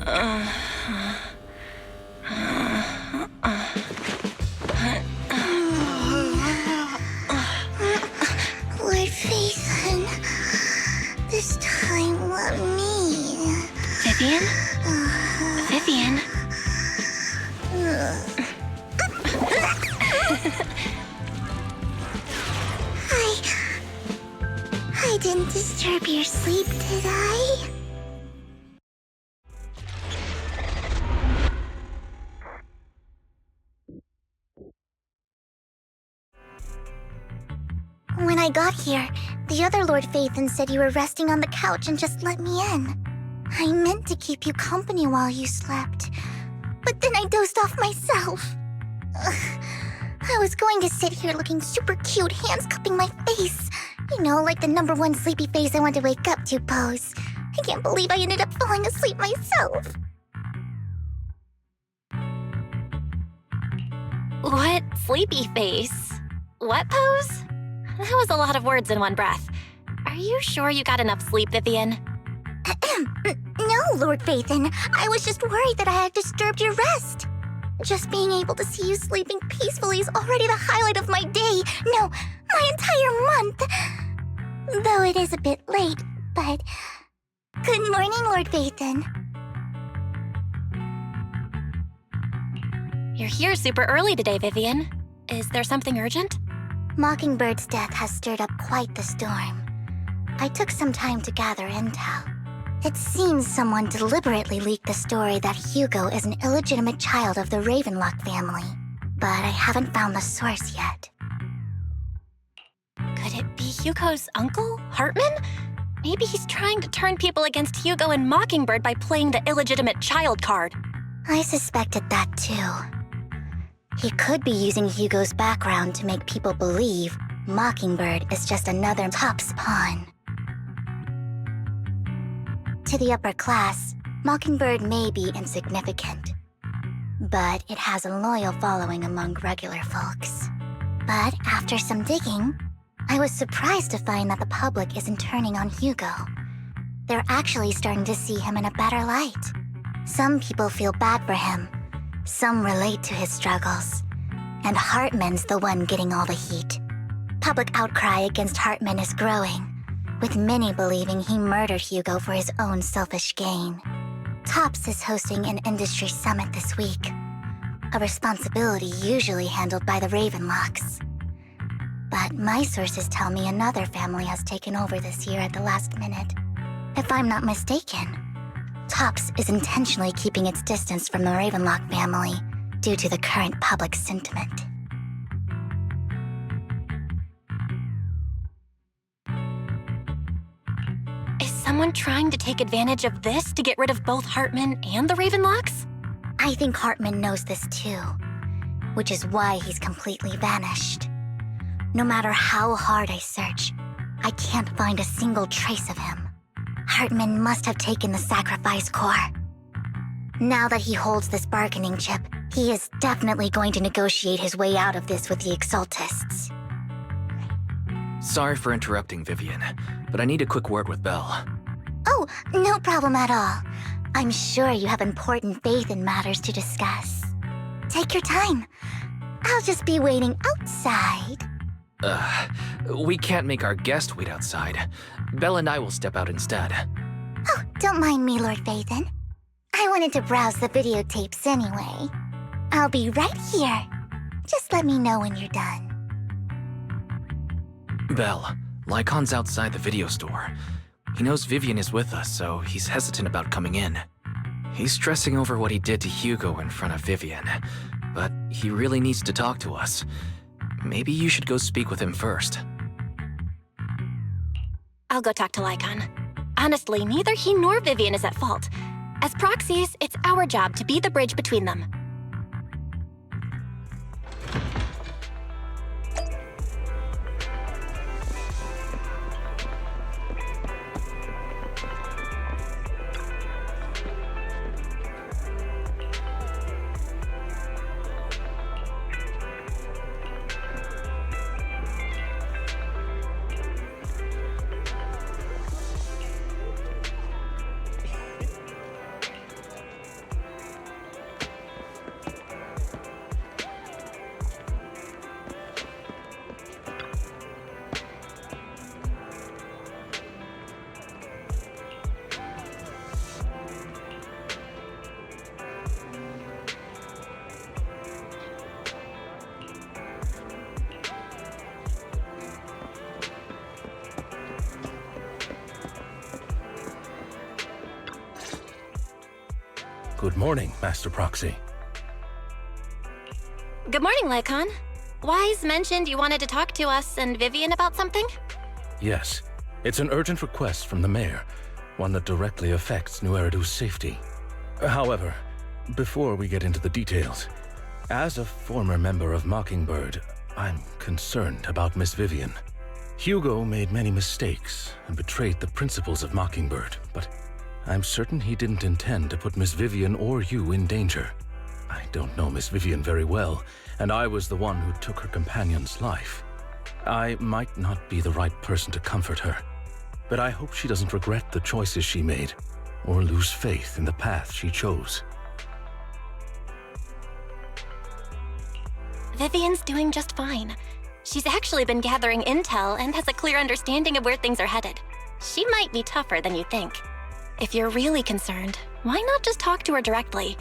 Lord Phaethon, this time let me. Vivian? Vivian? I didn't disturb your sleep, did I? When I got here, the other Lord Phaethon said you were resting on the couch and just let me in. I meant to keep you company while you slept, but then I dozed off myself. I was going to sit here looking super cute, hands cupping my face. You know, like the #1 sleepy face I want to wake up to pose. I can't believe I ended up falling asleep myself. What sleepy face? What pose? That was a lot of words in one breath. Are you sure you got enough sleep, Vivian? No, Lord Phaethon. I was just worried that I had disturbed your rest. Just being able to see you sleeping peacefully is already the highlight of my day. No, my entire month. Though it is a bit late, but... Good morning, Lord Phaethon. You're here super early today, Vivian. Is there something urgent? Mockingbird's death has stirred up quite the storm. I took some time to gather intel. It seems someone deliberately leaked the story that Hugo is an illegitimate child of the Ravenlock family, but I haven't found the source yet. Could it be Hugo's uncle, Hartman? Maybe he's trying to turn people against Hugo and Mockingbird by playing the illegitimate child card. I suspected that too. He could be using Hugo's background to make people believe Mockingbird is just another Top's pawn. To the upper class, Mockingbird may be insignificant, but it has a loyal following among regular folks. But after some digging, I was surprised to find that the public isn't turning on Hugo. They're actually starting to see him in a better light. Some people feel bad for him, some relate to his struggles, and Hartman's the one getting all the heat. Public outcry against Hartman is growing, with many believing he murdered Hugo for his own selfish gain. Tops is hosting an industry summit this week, a responsibility usually handled by the Ravenlocks. But my sources tell me another family has taken over this year at the last minute. If I'm not mistaken, Tops is intentionally keeping its distance from the Ravenlock family due to the current public sentiment. Is someone trying to take advantage of this to get rid of both Hartman and the Ravenlocks? I think Hartman knows this too, which is why he's completely vanished. No matter how hard I search, I can't find a single trace of him. Hartman must have taken the sacrifice core. Now that he holds this bargaining chip, he is definitely going to negotiate his way out of this with the Exaltists. Sorry for interrupting, Vivian, but I need a quick word with Belle. Oh, no problem at all. I'm sure you have important faith in matters to discuss. Take your time. I'll just be waiting outside. We can't make our guest wait outside. Belle and I will step out instead. Oh, don't mind me, Lord Phaethon. I wanted to browse the videotapes anyway. I'll be right here. Just let me know when you're done. Belle, Lycon's outside the video store. He knows Vivian is with us, so he's hesitant about coming in. He's stressing over what he did to Hugo in front of Vivian, but he really needs to talk to us. Maybe you should go speak with him first. I'll go talk to Lycon. Honestly, neither he nor Vivian is at fault. As proxies, it's our job to be the bridge between them. Good morning, Master Proxy. Good morning, Lycon. Wise mentioned you wanted to talk to us and Vivian about something? Yes, it's an urgent request from the mayor, one that directly affects New Eridu's safety. However, before we get into the details, as a former member of Mockingbird, I'm concerned about Miss Vivian. Hugo made many mistakes and betrayed the principles of Mockingbird, but I'm certain he didn't intend to put Miss Vivian or you in danger. I don't know Miss Vivian very well, and I was the one who took her companion's life. I might not be the right person to comfort her, but I hope she doesn't regret the choices she made or lose faith in the path she chose. Vivian's doing just fine. She's actually been gathering intel and has a clear understanding of where things are headed. She might be tougher than you think. If you're really concerned, why not just talk to her directly?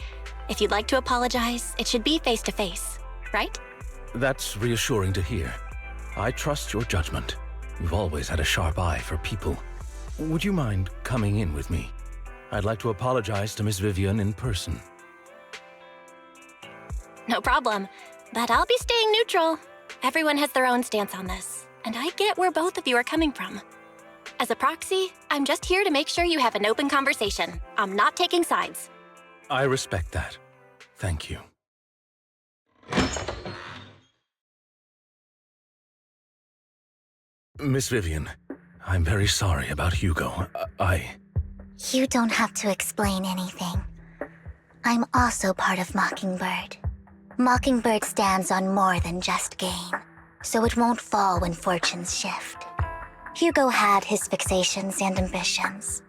If you'd like to apologize, it should be face-to-face, right? That's reassuring to hear. I trust your judgment. You've always had a sharp eye for people. Would you mind coming in with me? I'd like to apologize to Miss Vivian in person. No problem, but I'll be staying neutral. Everyone has their own stance on this, and I get where both of you are coming from. As a proxy, I'm just here to make sure you have an open conversation. I'm not taking sides. I respect that. Thank you. Miss Vivian, I'm very sorry about Hugo. You don't have to explain anything. I'm also part of Mockingbird. Mockingbird stands on more than just gain, so it won't fall when fortunes shift. Hugo had his fixations and ambitions.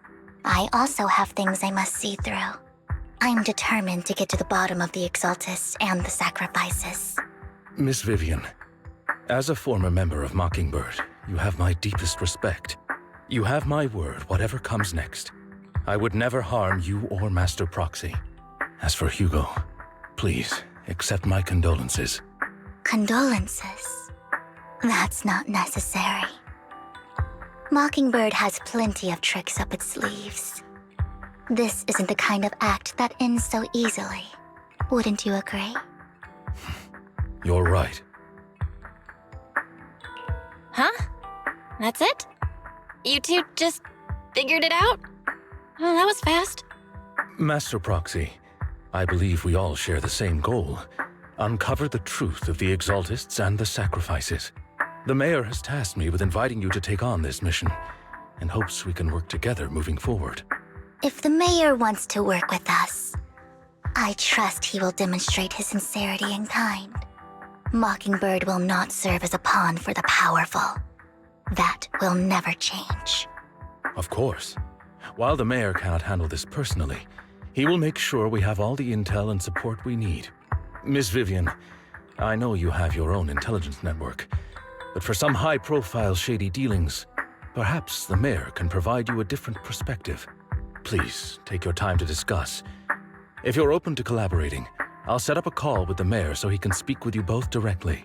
I also have things I must see through. I'm determined to get to the bottom of the Exaltists and the sacrifices. Miss Vivian, as a former member of Mockingbird, you have my deepest respect. You have my word, whatever comes next. I would never harm you or Master Proxy. As for Hugo, please accept my condolences. Condolences? That's not necessary. Mockingbird has plenty of tricks up its sleeves. This isn't the kind of act that ends so easily. Wouldn't you agree? You're right. Huh? That's it? You two just figured it out? Oh, that was fast. Master Proxy, I believe we all share the same goal. Uncover the truth of the Exaltists and the sacrifices. The mayor has tasked me with inviting you to take on this mission, and hopes we can work together moving forward. If the mayor wants to work with us, I trust he will demonstrate his sincerity and kind. Mockingbird will not serve as a pawn for the powerful. That will never change. Of course. While the mayor cannot handle this personally, he will make sure we have all the intel and support we need. Miss Vivian, I know you have your own intelligence network, but for some high-profile shady dealings, perhaps the mayor can provide you a different perspective. Please, take your time to discuss. If you're open to collaborating, I'll set up a call with the mayor so he can speak with you both directly.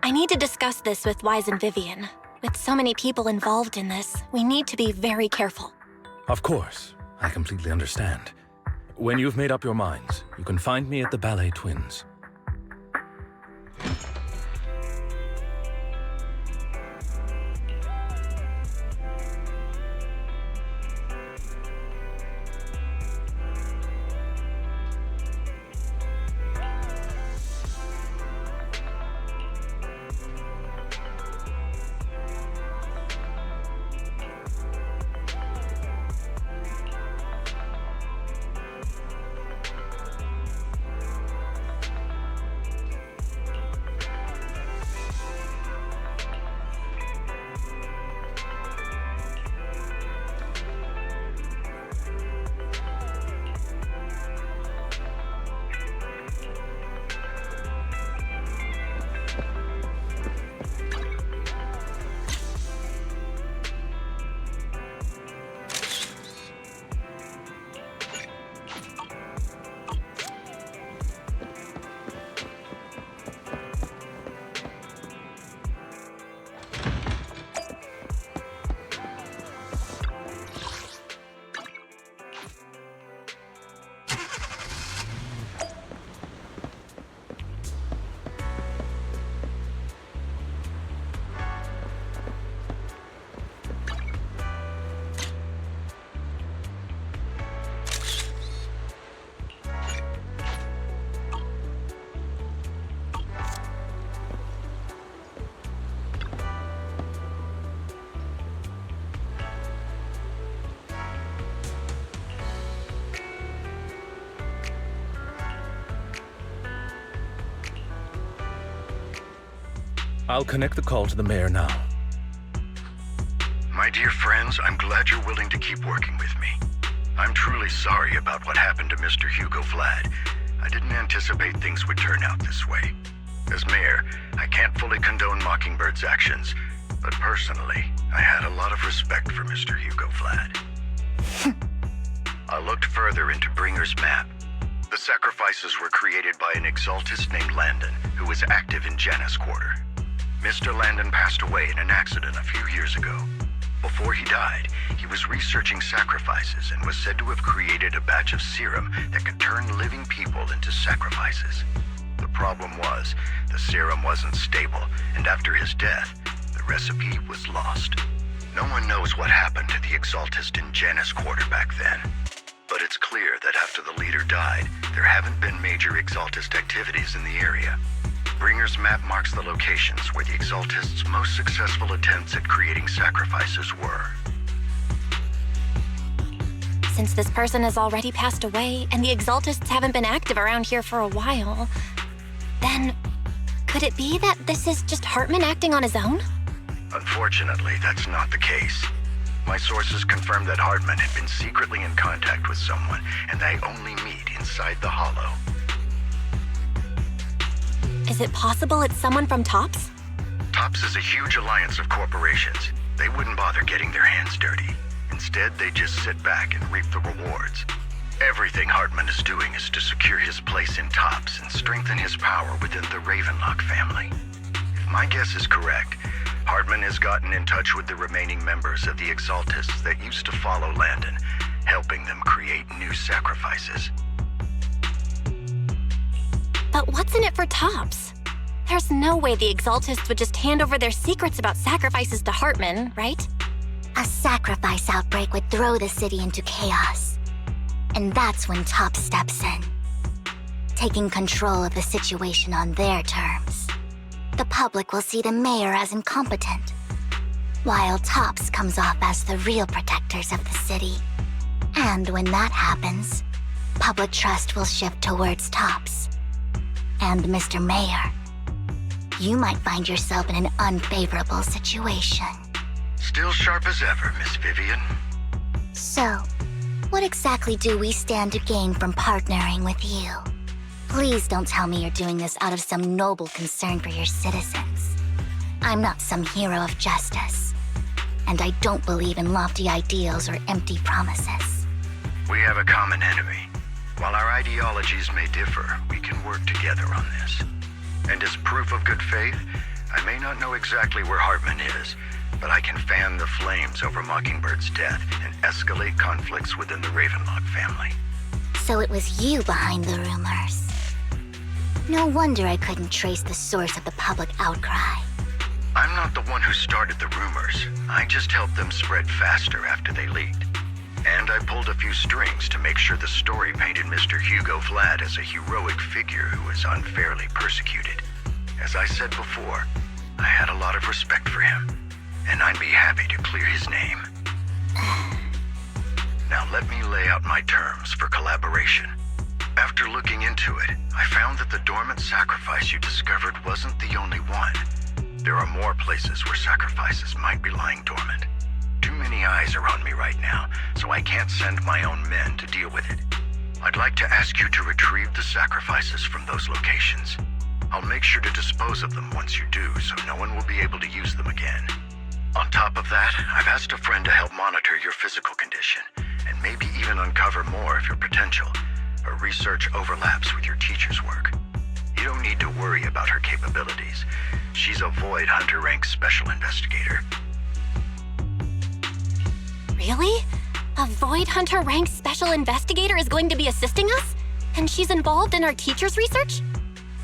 I need to discuss this with Wise and Vivian. With so many people involved in this, we need to be very careful. Of course, I completely understand. When you've made up your minds, you can find me at the Ballet Twins. I'll connect the call to the mayor now. My dear friends, I'm glad you're willing to keep working with me. I'm truly sorry about what happened to Mr. Hugo Vlad. I didn't anticipate things would turn out this way. As mayor, I can't fully condone Mockingbird's actions, but personally, I had a lot of respect for Mr. Hugo Vlad. I looked further into Bringer's map. The sacrifices were created by an exaltist named Landon, who was active in Janus Quarter. Mr. Landon passed away in an accident a few years ago. Before he died, he was researching sacrifices and was said to have created a batch of serum that could turn living people into sacrifices. The problem was, the serum wasn't stable, and after his death, the recipe was lost. No one knows what happened to the exaltist in Janus Quarter back then. But it's clear that after the leader died, there haven't been major exaltist activities in the area. Bringer's map marks the locations where the exaltists' most successful attempts at creating sacrifices were. Since this person has already passed away, and the exaltists haven't been active around here for a while, then could it be that this is just Hartman acting on his own? Unfortunately, that's not the case. My sources confirmed that Hartman had been secretly in contact with someone, and they only meet inside the Hollow. Is it possible it's someone from TOPS? TOPS is a huge alliance of corporations. They wouldn't bother getting their hands dirty. Instead, they just sit back and reap the rewards. Everything Hartman is doing is to secure his place in TOPS and strengthen his power within the Ravenlock family. If my guess is correct, Hartman has gotten in touch with the remaining members of the Exaltists that used to follow Landon, helping them create new sacrifices. But what's in it for TOPS? There's no way the Exaltists would just hand over their secrets about sacrifices to Hartman, right? A sacrifice outbreak would throw the city into chaos. And that's when TOPS steps in, taking control of the situation on their terms. The public will see the mayor as incompetent, while TOPS comes off as the real protectors of the city. And when that happens, public trust will shift towards TOPS. And Mr. Mayor, you might find yourself in an unfavorable situation. Still sharp as ever, Miss Vivian. So, what exactly do we stand to gain from partnering with you? Please don't tell me you're doing this out of some noble concern for your citizens. I'm not some hero of justice, and I don't believe in lofty ideals or empty promises. We have a common enemy. While our ideologies may differ, we can work together on this. And as proof of good faith, I may not know exactly where Hartman is, but I can fan the flames over Mockingbird's death and escalate conflicts within the Ravenlock family. So it was you behind the rumors. No wonder I couldn't trace the source of the public outcry. I'm not the one who started the rumors. I just helped them spread faster after they leaked. And I pulled a few strings to make sure the story painted Mr. Hugo Vlad as a heroic figure who was unfairly persecuted. As I said before, I had a lot of respect for him, and I'd be happy to clear his name. Now let me lay out my terms for collaboration. After looking into it, I found that the dormant sacrifice you discovered wasn't the only one. There are more places where sacrifices might be lying dormant. Too many eyes are on me right now, so I can't send my own men to deal with it. I'd like to ask you to retrieve the sacrifices from those locations. I'll make sure to dispose of them once you do, so no one will be able to use them again. On top of that, I've asked a friend to help monitor your physical condition, and maybe even uncover more of your potential. Her research overlaps with your teacher's work. You don't need to worry about her capabilities. She's a Void Hunter rank special investigator. Really? A Void Hunter ranked special investigator is going to be assisting us? And she's involved in our teacher's research?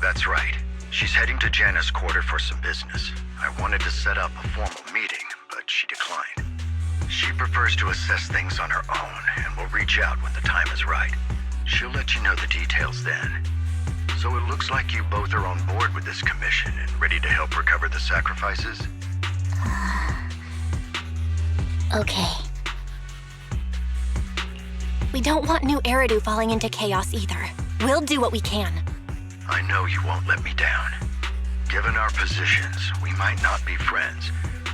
That's right. She's heading to Janus Quarter for some business. I wanted to set up a formal meeting, but she declined. She prefers to assess things on her own, and will reach out when the time is right. She'll let you know the details then. So it looks like you both are on board with this commission and ready to help recover the sacrifices? Okay. We don't want new Eridu falling into chaos either. We'll do what we can. I know you won't let me down. Given our positions, we might not be friends,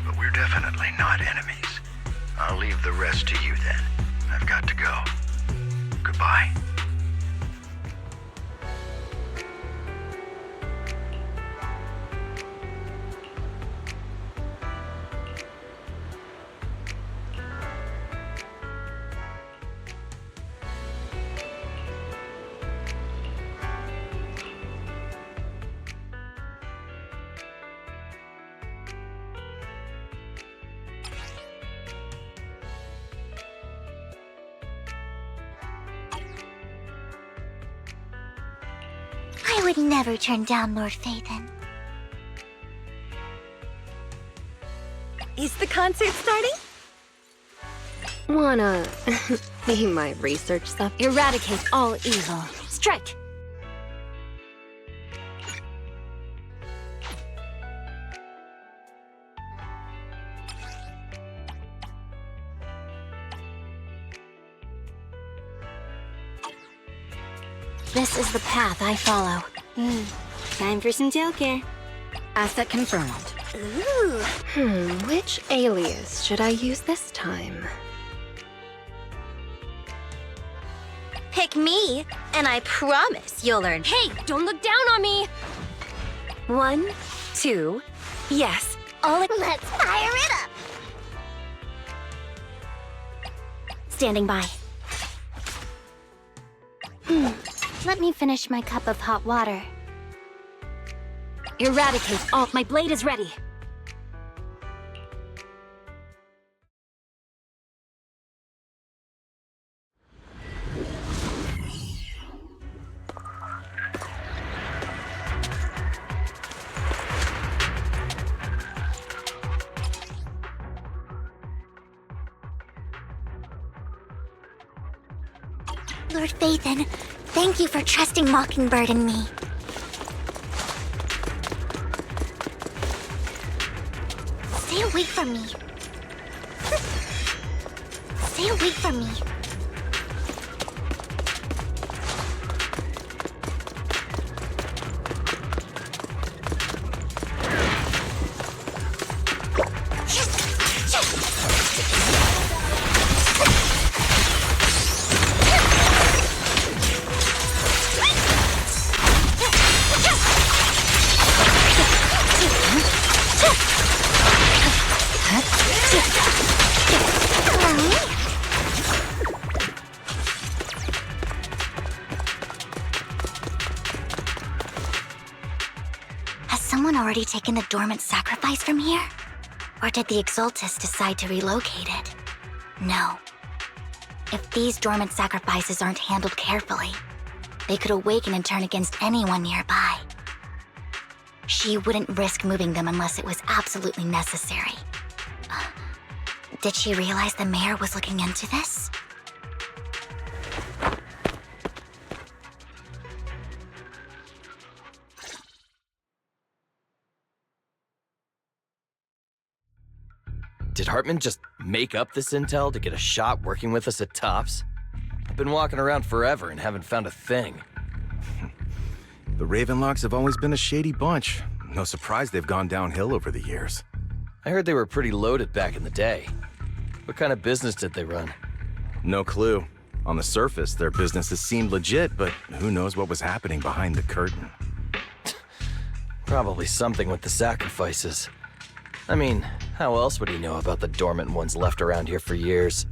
but we're definitely not enemies. I'll leave the rest to you then. I've got to go. Goodbye. I would never turn down Lord Phaethon. Is the concert starting? Wanna be my research stuff? Eradicate all evil. Strike! This is the path I follow. Time for some tailcare. Asset confirmed. Ooh. Which alias should I use this time? Pick me, and I promise you'll learn. Hey, don't look down on me! 1, 2, yes. Let's fire it up! Standing by. Let me finish my cup of hot water. Eradicate all. My blade is ready. Lord Phaethon, thank you for trusting Mockingbird and me. Stay away from me. Stay away from me. Has someone already taken the dormant sacrifice from here? Or did the Exaltus decide to relocate it? No. If these dormant sacrifices aren't handled carefully, they could awaken and turn against anyone nearby. She wouldn't risk moving them unless it was absolutely necessary. Did she realize the mayor was looking into this? Did Hartman just make up this intel to get a shot working with us at Tops? I've been walking around forever and haven't found a thing. The Ravenlocks have always been a shady bunch. No surprise they've gone downhill over the years. I heard they were pretty loaded back in the day. What kind of business did they run? No clue. On the surface, their businesses seemed legit, but who knows what was happening behind the curtain. Probably something with the sacrifices. I mean, how else would he know about the dormant ones left around here for years?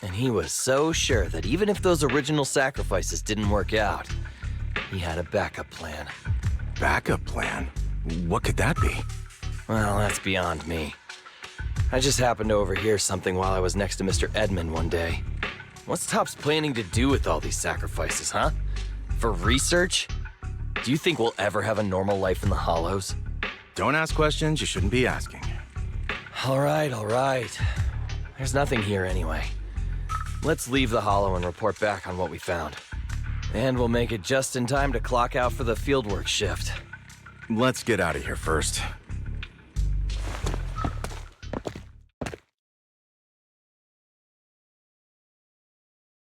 And he was so sure that even if those original sacrifices didn't work out, he had a backup plan. Backup plan? What could that be? Well, that's beyond me. I just happened to overhear something while I was next to Mr. Edmund one day. What's Tops planning to do with all these sacrifices, huh? For research? Do you think we'll ever have a normal life in the Hollows? Don't ask questions you shouldn't be asking. All right. There's nothing here anyway. Let's leave the Hollow and report back on what we found. And we'll make it just in time to clock out for the fieldwork shift. Let's get out of here first.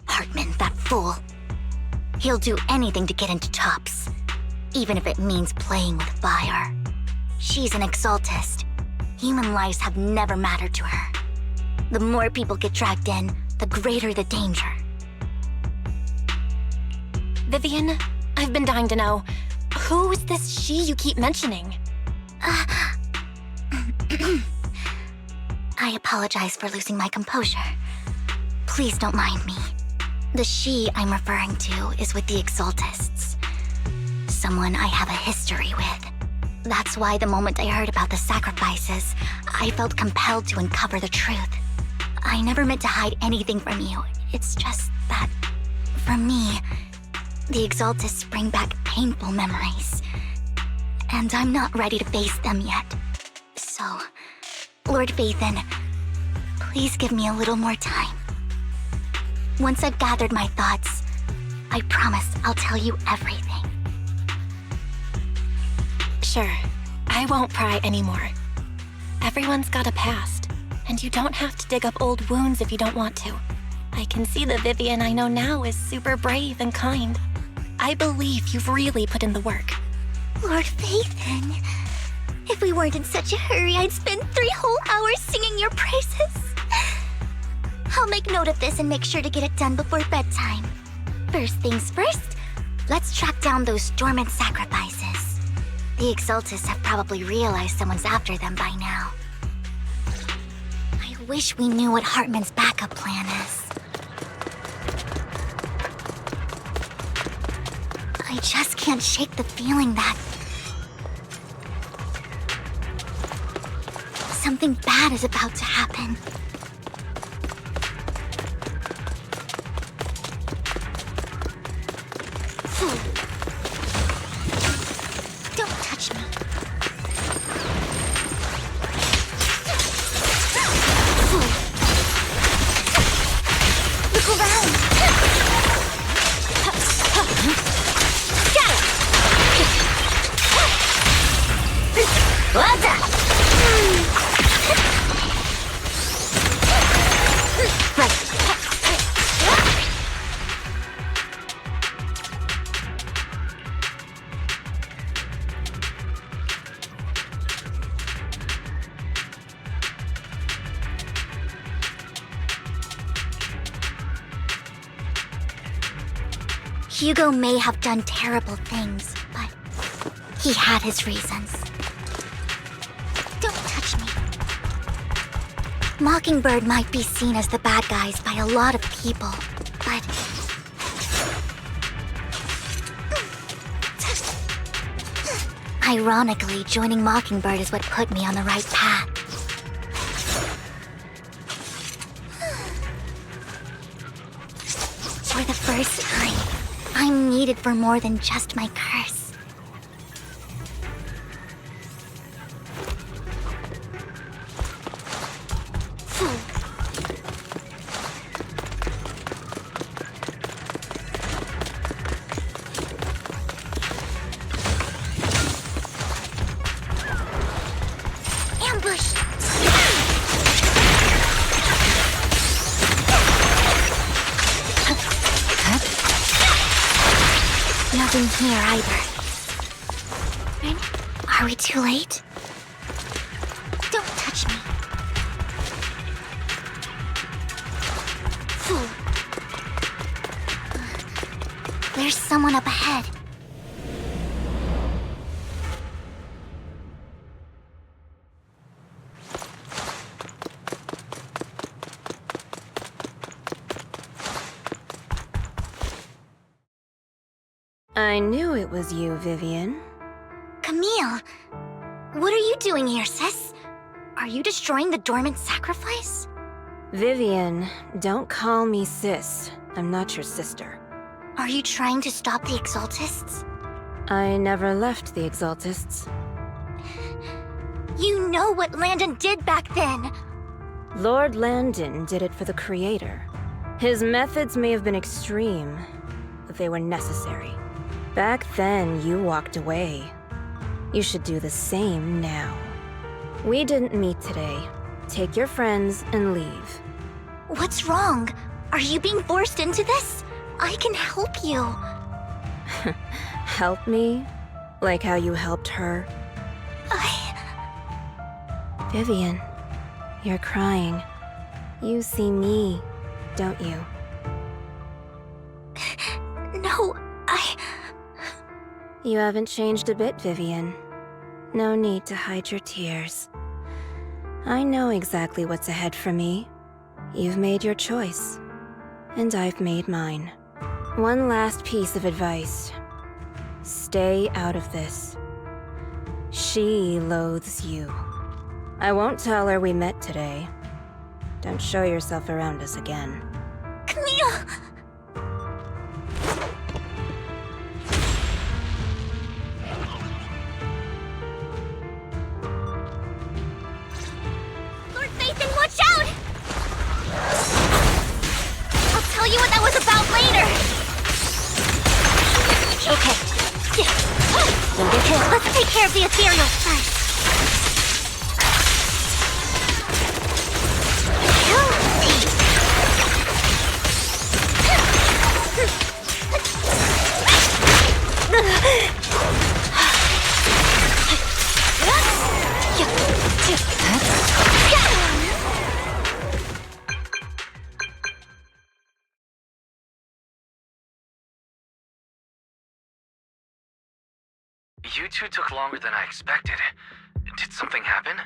Hartman, that fool. He'll do anything to get into Tops, even if it means playing with fire. She's an exaltist. Human lives have never mattered to her. The more people get dragged in, the greater the danger. Vivian, I've been dying to know, who is this she you keep mentioning? I apologize for losing my composure. Please don't mind me. The she I'm referring to is with the exaltists. Someone I have a history with. That's why the moment I heard about the sacrifices, I felt compelled to uncover the truth. I never meant to hide anything from you. It's just that, for me, the exaltists bring back painful memories. And I'm not ready to face them yet. So, Lord Vathan, please give me a little more time. Once I've gathered my thoughts, I promise I'll tell you everything. Sure, I won't pry anymore. Everyone's got a past, and you don't have to dig up old wounds if you don't want to. I can see the Vivian I know now is super brave and kind. I believe you've really put in the work. Lord Vathan, if we weren't in such a hurry, I'd spend 3 whole hours singing your praises. I'll make note of this and make sure to get it done before bedtime. First things first, let's track down those dormant sacrifices. The exaltists have probably realized someone's after them by now. I wish we knew what Hartman's backup plan is. I just can't shake the feeling that something bad is about to happen. Don't touch me. Look around. Got it. Well done. Right. Hugo may have done terrible things, but he had his reasons. Don't touch me. Mockingbird might be seen as the bad guys by a lot of people, but ironically, joining Mockingbird is what put me on the right path. For the first time, I'm needed for more than just my curse. Ambush! Nothing here either. Are we too late? Don't touch me. There's someone up ahead. I knew it was you, Vivian. Camille, what are you doing here, sis? Are you destroying the dormant sacrifice? Vivian, don't call me sis. I'm not your sister. Are you trying to stop the exaltists? I never left the exaltists. You know what Landon did back then. Lord Landon did it for the Creator. His methods may have been extreme, but they were necessary. Back then, you walked away. You should do the same now. We didn't meet today. Take your friends and leave. What's wrong? Are you being forced into this? I can help you. Help me? Like how you helped her? I Vivian, you're crying. You see me, don't you? No, You haven't changed a bit, Vivian. No need to hide your tears. I know exactly what's ahead for me. You've made your choice, and I've made mine. One last piece of advice. Stay out of this. She loathes you. I won't tell her we met today. Don't show yourself around us again. Camille! Lord Nathan, watch out! I'll tell you what that was about later! Okay. Don't get hit. Let's take care of the Ethereal first. You two took longer than I expected. Did something happen?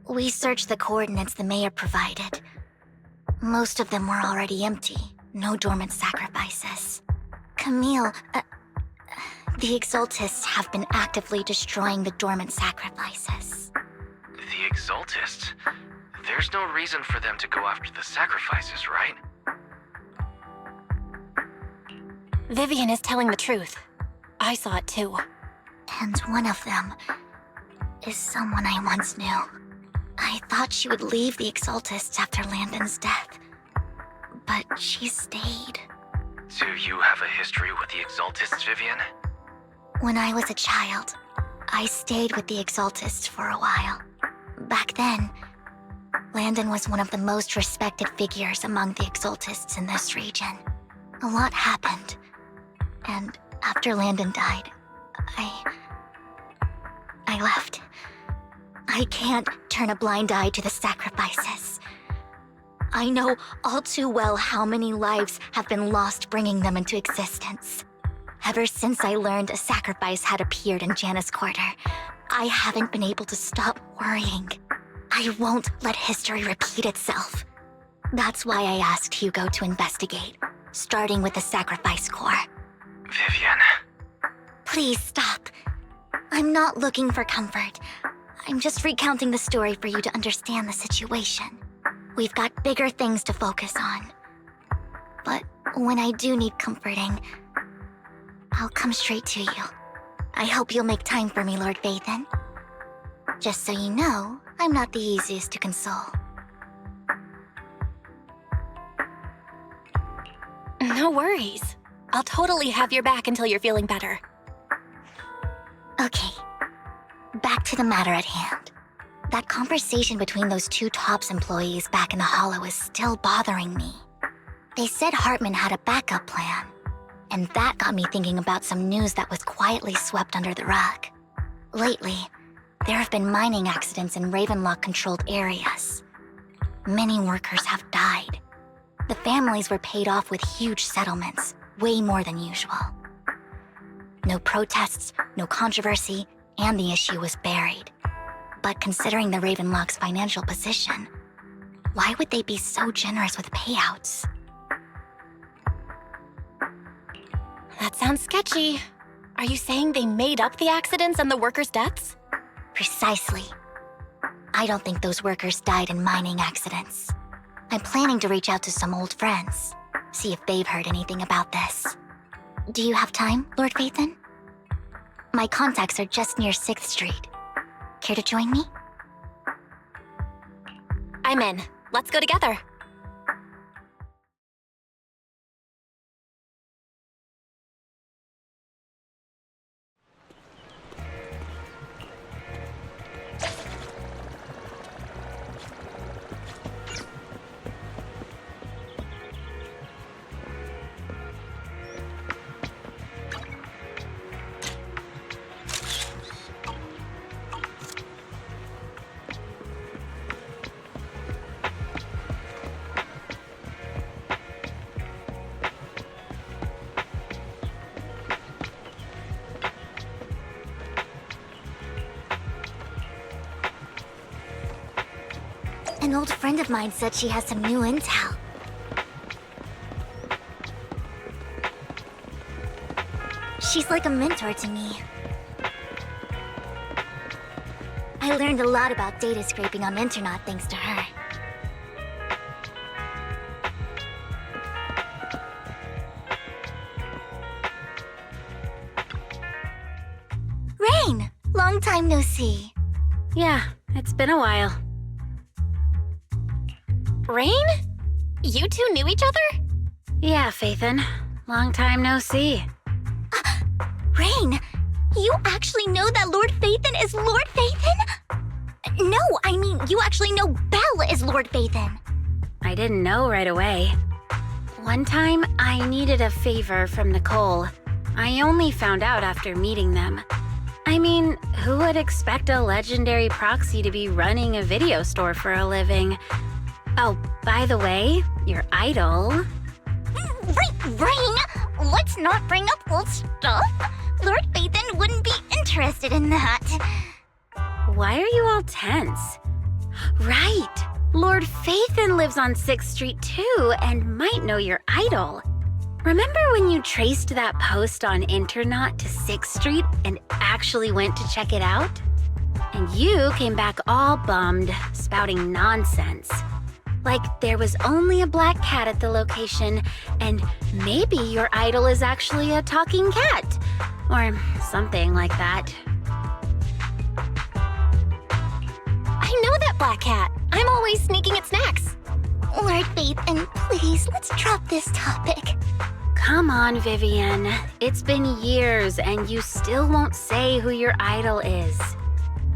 We searched the coordinates the mayor provided. Most of them were already empty. No dormant sacrifices. Camille, the Exaltists have been actively destroying the dormant sacrifices. The Exaltists? There's no reason for them to go after the sacrifices, right? Vivian is telling the truth. I saw it too. And one of them is someone I once knew. I thought she would leave the Exaltists after Landon's death, but she stayed. Do you have a history with the Exaltists, Vivian? When I was a child, I stayed with the Exaltists for a while. Back then, Landon was one of the most respected figures among the Exaltists in this region. A lot happened, and after Landon died, I left. I can't turn a blind eye to the sacrifices. I know all too well how many lives have been lost bringing them into existence. Ever since I learned a sacrifice had appeared in Janus Quarter, I haven't been able to stop worrying. I won't let history repeat itself. That's why I asked Hugo to investigate, starting with the Sacrifice Corps. Vivian. Please stop. I'm not looking for comfort. I'm just recounting the story for you to understand the situation. We've got bigger things to focus on. But when I do need comforting, I'll come straight to you. I hope you'll make time for me, Lord Vathan. Just so you know, I'm not the easiest to console. No worries. I'll totally have your back until you're feeling better. Okay, back to the matter at hand. That conversation between those two TOPS employees back in the Hollow is still bothering me. They said Hartman had a backup plan, and that got me thinking about some news that was quietly swept under the rug. Lately, there have been mining accidents in Ravenlock-controlled areas. Many workers have died. The families were paid off with huge settlements, way more than usual. No protests, no controversy, and the issue was buried. But considering the Ravenlock's financial position, why would they be so generous with payouts? That sounds sketchy. Are you saying they made up the accidents and the workers' deaths? Precisely. I don't think those workers died in mining accidents. I'm planning to reach out to some old friends, see if they've heard anything about this. Do you have time, Lord Vathan? My contacts are just near 6th Street. Care to join me? I'm in. Let's go together. old friend of mine said she has some new intel. She's like a mentor to me. I learned a lot about data scraping on the internet thanks to her. Rain! Long time no see. Yeah, it's been a while. Rain? You two knew each other? Yeah, Faithin. Long time no see. Rain, you actually know that Lord Faithin is Lord Faithin? No, I mean, you actually know Belle is Lord Faithin. I didn't know right away. One time, I needed a favor from Nicole. I only found out after meeting them. I mean, who would expect a legendary proxy to be running a video store for a living? Oh, by the way, your idol... Rain, let's not bring up old stuff. Lord Faithin wouldn't be interested in that. Why are you all tense? Right! Lord Faithin lives on 6th Street too and might know your idol. Remember when you traced that post on Internet to 6th Street and actually went to check it out? And you came back all bummed, spouting nonsense. Like there was only a black cat at the location, and maybe your idol is actually a talking cat. Or something like that. I know that black cat. I'm always sneaking at snacks. Lord Faithin, please, let's drop this topic. Come on, Vivian. It's been years and you still won't say who your idol is.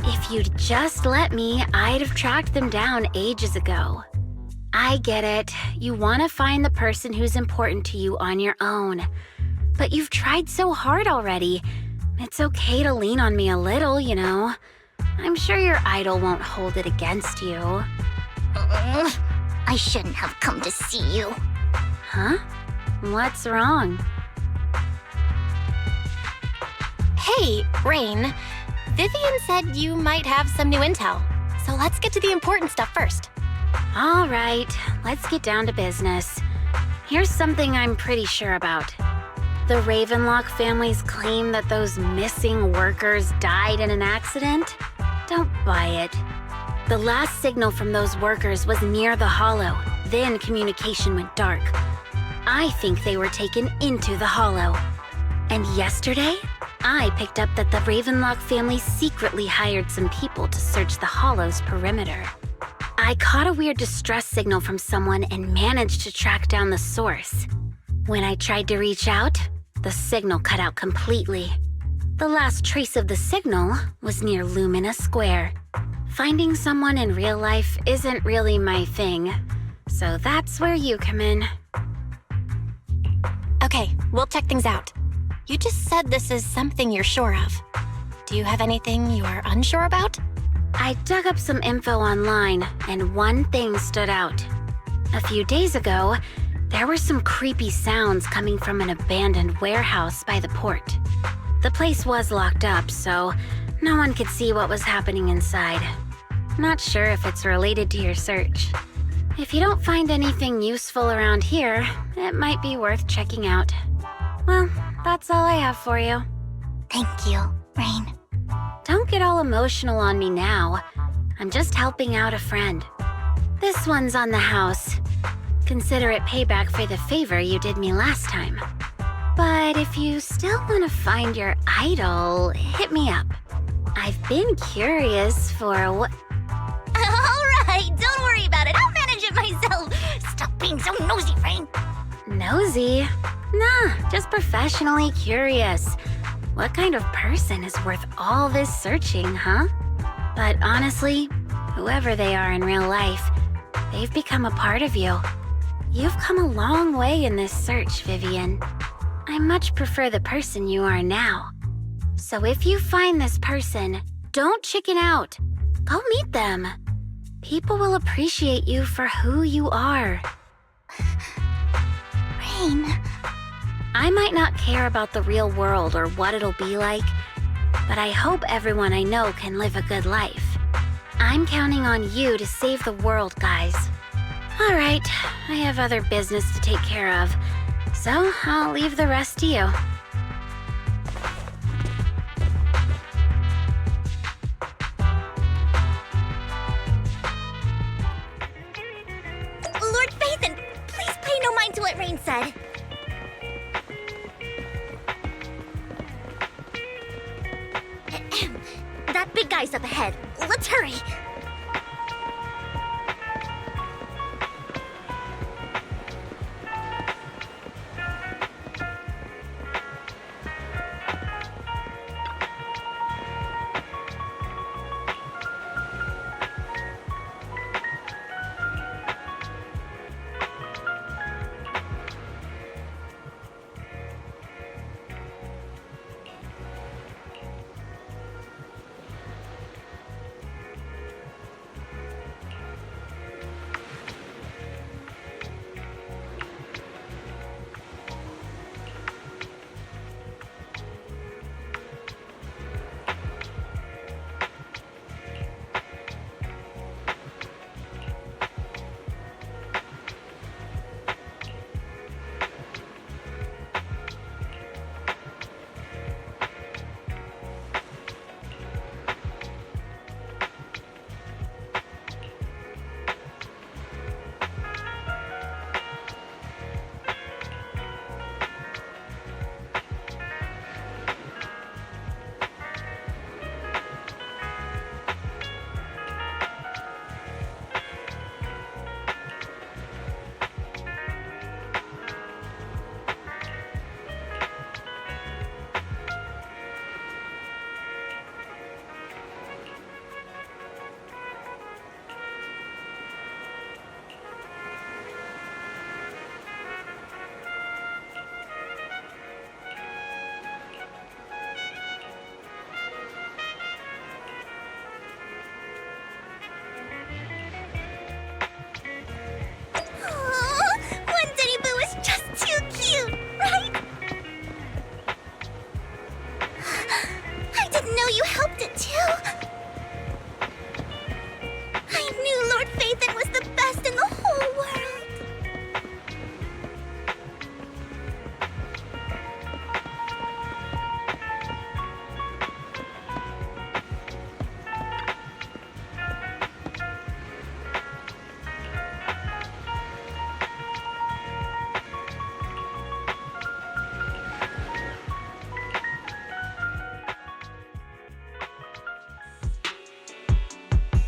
If you'd just let me, I'd have tracked them down ages ago. I get it. You want to find the person who's important to you on your own. But you've tried so hard already. It's okay to lean on me a little, you know. I'm sure your idol won't hold it against you. I shouldn't have come to see you. Huh? What's wrong? Hey, Rain. Vivian said you might have some new intel. So let's get to the important stuff first. All right, let's get down to business. Here's something I'm pretty sure about. The Ravenlock family's claim that those missing workers died in an accident? Don't buy it. The last signal from those workers was near the Hollow. Then communication went dark. I think they were taken into the Hollow. And yesterday, I picked up that the Ravenlock family secretly hired some people to search the Hollow's perimeter. I caught a weird distress signal from someone and managed to track down the source. When I tried to reach out, the signal cut out completely. The last trace of the signal was near Lumina Square. Finding someone in real life isn't really my thing, so that's where you come in. Okay, we'll check things out. You just said this is something you're sure of. Do you have anything you are unsure about? I dug up some info online, and one thing stood out. A few days ago, there were some creepy sounds coming from an abandoned warehouse by the port. The place was locked up, so no one could see what was happening inside. Not sure if it's related to your search. If you don't find anything useful around here, it might be worth checking out. Well, that's all I have for you. Thank you, Rain. Don't get all emotional on me now. I'm just helping out a friend. This one's on the house. Consider it payback for the favor you did me last time. But if you still want to find your idol, hit me up. I've been curious for what... Alright, don't worry about it. I'll manage it myself. Stop being so nosy, Rain. Nosy? Nah, just professionally curious. What kind of person is worth all this searching, huh? But honestly, whoever they are in real life, they've become a part of you. You've come a long way in this search, Vivian. I much prefer the person you are now. So if you find this person, don't chicken out. Go meet them. People will appreciate you for who you are. Rain. I might not care about the real world or what it'll be like, but I hope everyone I know can live a good life. I'm counting on you to save the world, guys. All right, I have other business to take care of, so I'll leave the rest to you. Lord Phaethon, please pay no mind to what Rain said. That big guy's up ahead. Let's hurry.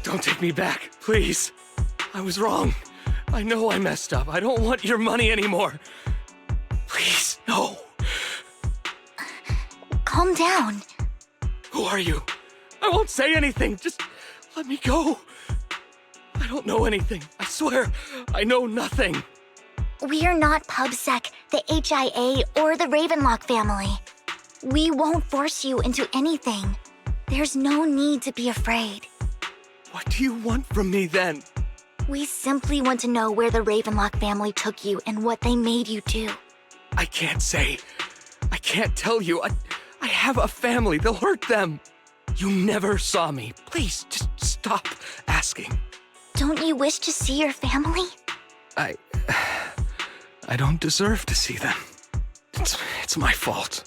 Don't take me back, please. I was wrong. I know I messed up. I don't want your money anymore. Please, no. Calm down. Who are you? I won't say anything. Just let me go. I don't know anything. I swear, I know nothing. We're not PubSec, the HIA, or the Ravenlock family. We won't force you into anything. There's no need to be afraid. What do you want from me then? We simply want to know where the Ravenlock family took you and what they made you do. I can't say. I can't tell you. I have a family. They'll hurt them. You never saw me. Please, just stop asking. Don't you wish to see your family? I don't deserve to see them. It's my fault.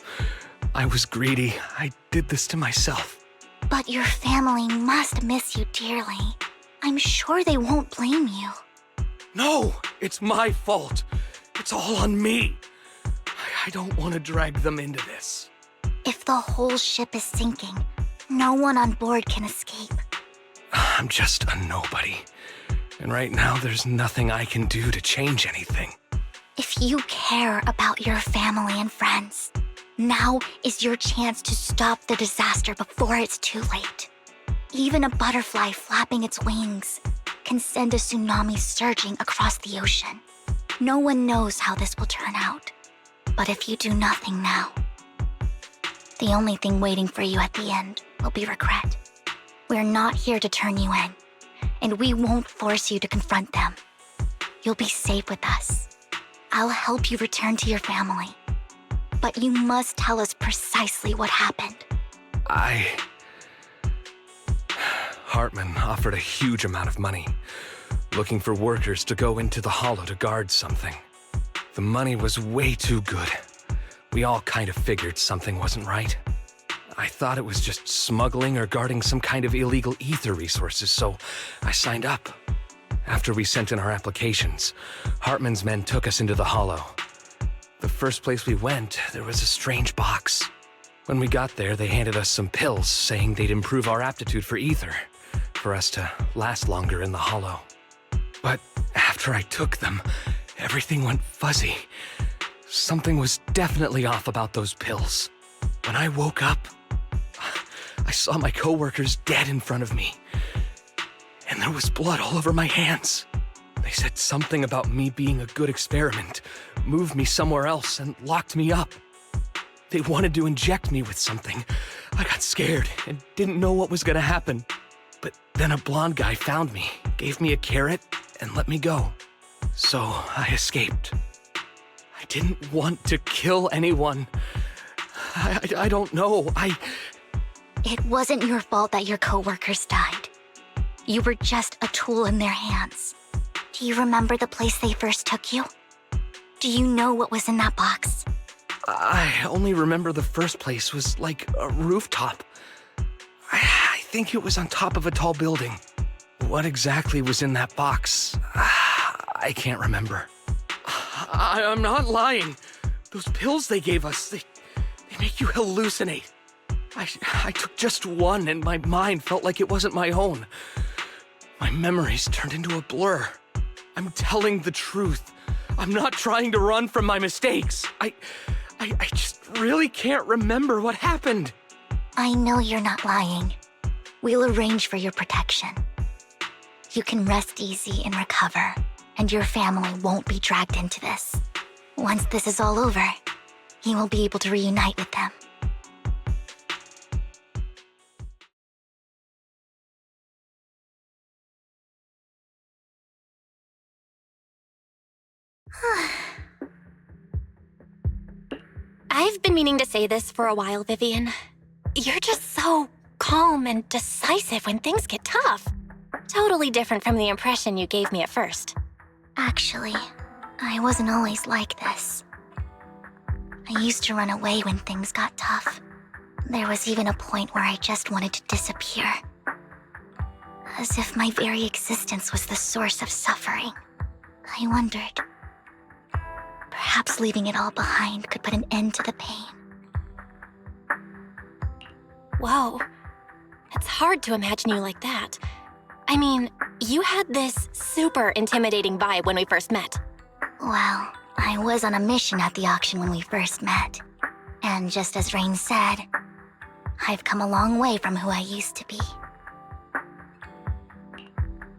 I was greedy. I did this to myself. But your family must miss you dearly. I'm sure they won't blame you. No, it's my fault. It's all on me. I don't want to drag them into this. If the whole ship is sinking, no one on board can escape. I'm just a nobody. And right now, there's nothing I can do to change anything. If you care about your family and friends, now is your chance to stop the disaster before it's too late. Even a butterfly flapping its wings can send a tsunami surging across the ocean. No one knows how this will turn out. But if you do nothing now, the only thing waiting for you at the end will be regret. We're not here to turn you in, and we won't force you to confront them. You'll be safe with us. I'll help you return to your family. But you must tell us precisely what happened. Hard Hartman offered a huge amount of money, looking for workers to go into the hollow to guard something. The money was way too good. We all kind of figured something wasn't right. I thought it was just smuggling or guarding some kind of illegal ether resources, so I signed up. After we sent in our applications, Hartman's men took us into the hollow. The first place we went, there was a strange box. When we got there, they handed us some pills, saying they'd improve our aptitude for ether, for us to last longer in the hollow. But after I took them, everything went fuzzy. Something was definitely off about those pills. When I woke up, I saw my coworkers dead in front of me. And there was blood all over my hands. They said something about me being a good experiment, moved me somewhere else, and locked me up. They wanted to inject me with something. I got scared and didn't know what was gonna happen. But then a blonde guy found me, gave me a carrot, and let me go. So I escaped. I didn't want to kill anyone. I don't know. It wasn't your fault that your coworkers died. You were just a tool in their hands. Do you remember the place they first took you? Do you know what was in that box? I only remember the first place was like a rooftop. I think it was on top of a tall building. What exactly was in that box? I can't remember. I'm not lying. Those pills they gave us, they make you hallucinate. I took just one and my mind felt like it wasn't my own. My memories turned into a blur. I'm telling the truth. I'm not trying to run from my mistakes. I just really can't remember what happened. I know you're not lying. We'll arrange for your protection. You can rest easy and recover, and your family won't be dragged into this. Once this is all over, you will be able to reunite with them. I've been meaning to say this for a while, Vivian. You're just so calm and decisive when things get tough. Totally different from the impression you gave me at first. Actually, I wasn't always like this. I used to run away when things got tough. There was even a point where I just wanted to disappear. As if my very existence was the source of suffering. I wondered. Perhaps leaving it all behind could put an end to the pain. Whoa. It's hard to imagine you like that. I mean, you had this super intimidating vibe when we first met. Well, I was on a mission at the auction when we first met. And just as Rain said, I've come a long way from who I used to be.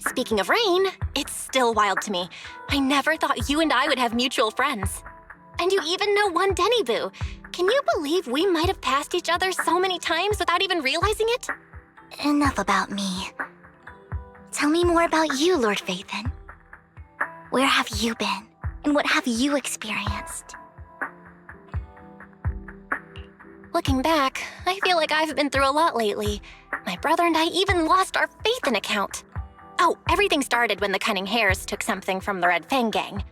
Speaking of Rain, it's still wild to me. I never thought you and I would have mutual friends. And you even know one Denny Boo. Can you believe we might have passed each other so many times without even realizing it? Enough about me. Tell me more about you, Lord Phaethon. Where have you been? And what have you experienced? Looking back, I feel like I've been through a lot lately. My brother and I even lost our Phaethon account. Oh, everything started when the Cunning Hares took something from the Red Fang gang.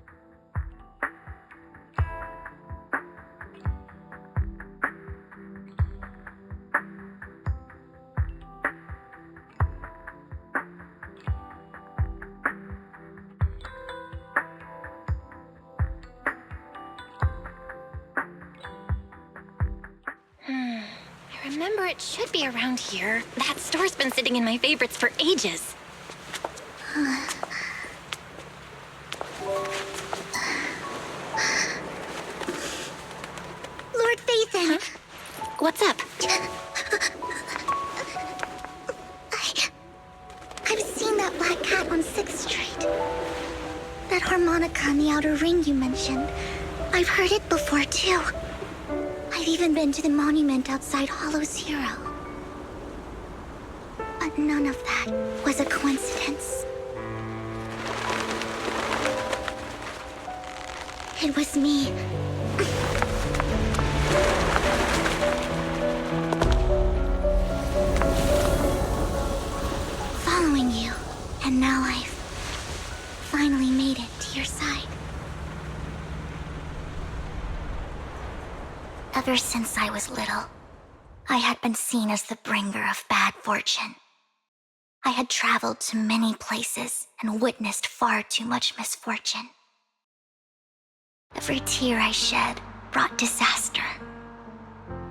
I remember it should be around here. That store's been sitting in my favorites for ages. Lord Phaethon! Huh? What's up? I've seen that black cat on 6th Street. That harmonica in the outer ring you mentioned. I've heard it before, too. I've even been to the monument outside Hollow Zero. But none of that was a coincidence. It was me. Ever since I was little, I had been seen as the bringer of bad fortune. I had traveled to many places and witnessed far too much misfortune. Every tear I shed brought disaster.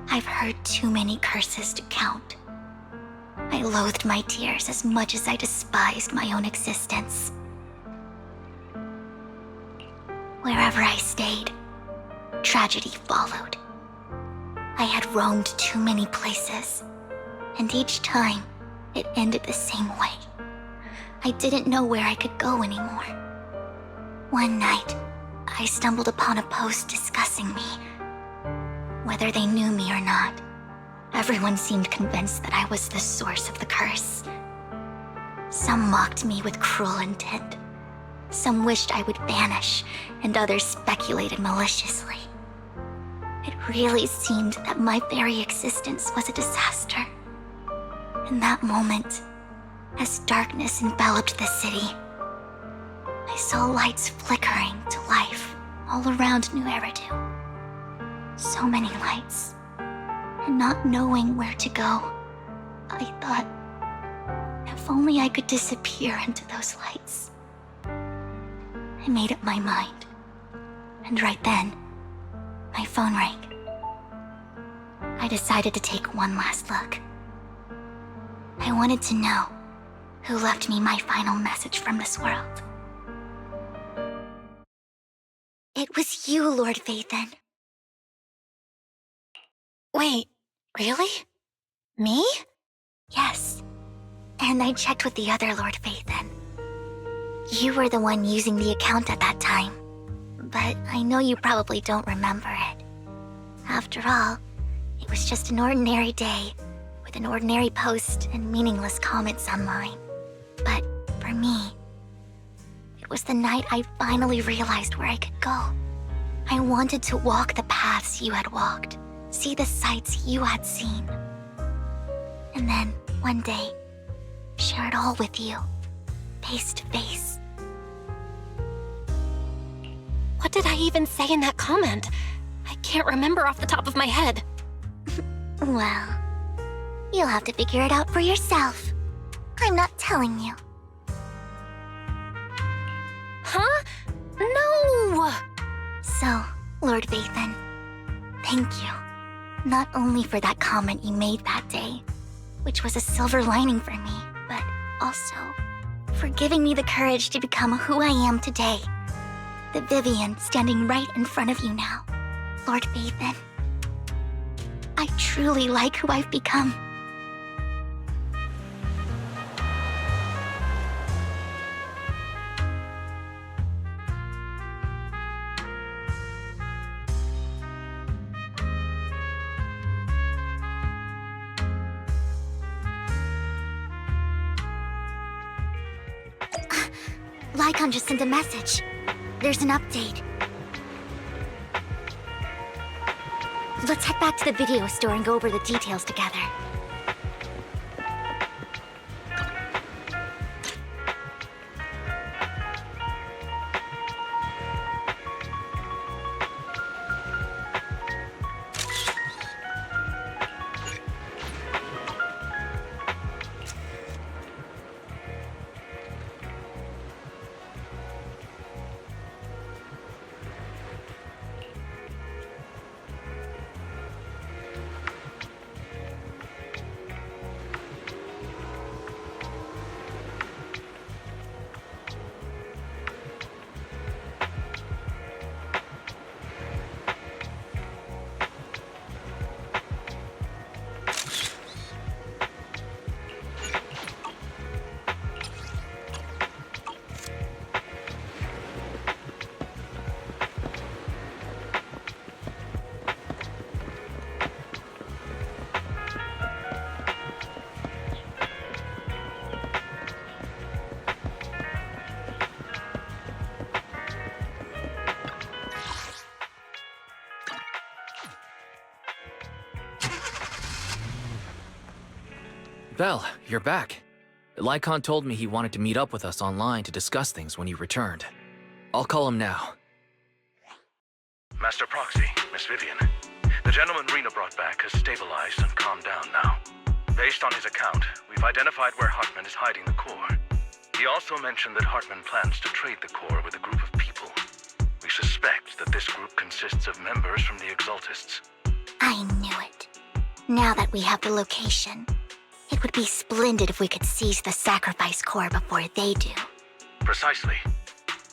I've heard too many curses to count. I loathed my tears as much as I despised my own existence. Wherever I stayed, tragedy followed. I had roamed too many places, and each time, it ended the same way. I didn't know where I could go anymore. One night, I stumbled upon a post discussing me. Whether they knew me or not, everyone seemed convinced that I was the source of the curse. Some mocked me with cruel intent. Some wished I would vanish, and others speculated maliciously. It really seemed that my very existence was a disaster. In that moment, as darkness enveloped the city, I saw lights flickering to life all around New Eridu. So many lights, and not knowing where to go, I thought, if only I could disappear into those lights. I made up my mind, and right then, my phone rang. I decided to take one last look. I wanted to know who left me my final message from this world. It was you, Lord Phaethon. Wait, really? Me? Yes. And I checked with the other Lord Phaethon. You were the one using the account at that time, but I know you probably don't remember it. After all, it was just an ordinary day, with an ordinary post and meaningless comments online. But for me, it was the night I finally realized where I could go. I wanted to walk the paths you had walked, see the sights you had seen. And then, one day, share it all with you, face to face. What did I even say in that comment? I can't remember off the top of my head. Well, you'll have to figure it out for yourself. I'm not telling you. Huh? No! So, Lord Phaethon, thank you. Not only for that comment you made that day, which was a silver lining for me, but also for giving me the courage to become who I am today. The Vivian standing right in front of you now. Lord Phaethon, I truly like who I've become. Lycon just sent a message. There's an update. Let's head back to the video store and go over the details together. Belle, you're back. Lycon told me he wanted to meet up with us online to discuss things when you returned. I'll call him now. Master Proxy, Miss Vivian. The gentleman Rena brought back has stabilized and calmed down now. Based on his account, we've identified where Hartman is hiding the core. He also mentioned that Hartman plans to trade the core with a group of people. We suspect that this group consists of members from the Exaltists. I knew it. Now that we have the location, it would be splendid if we could seize the sacrifice core before they do. Precisely.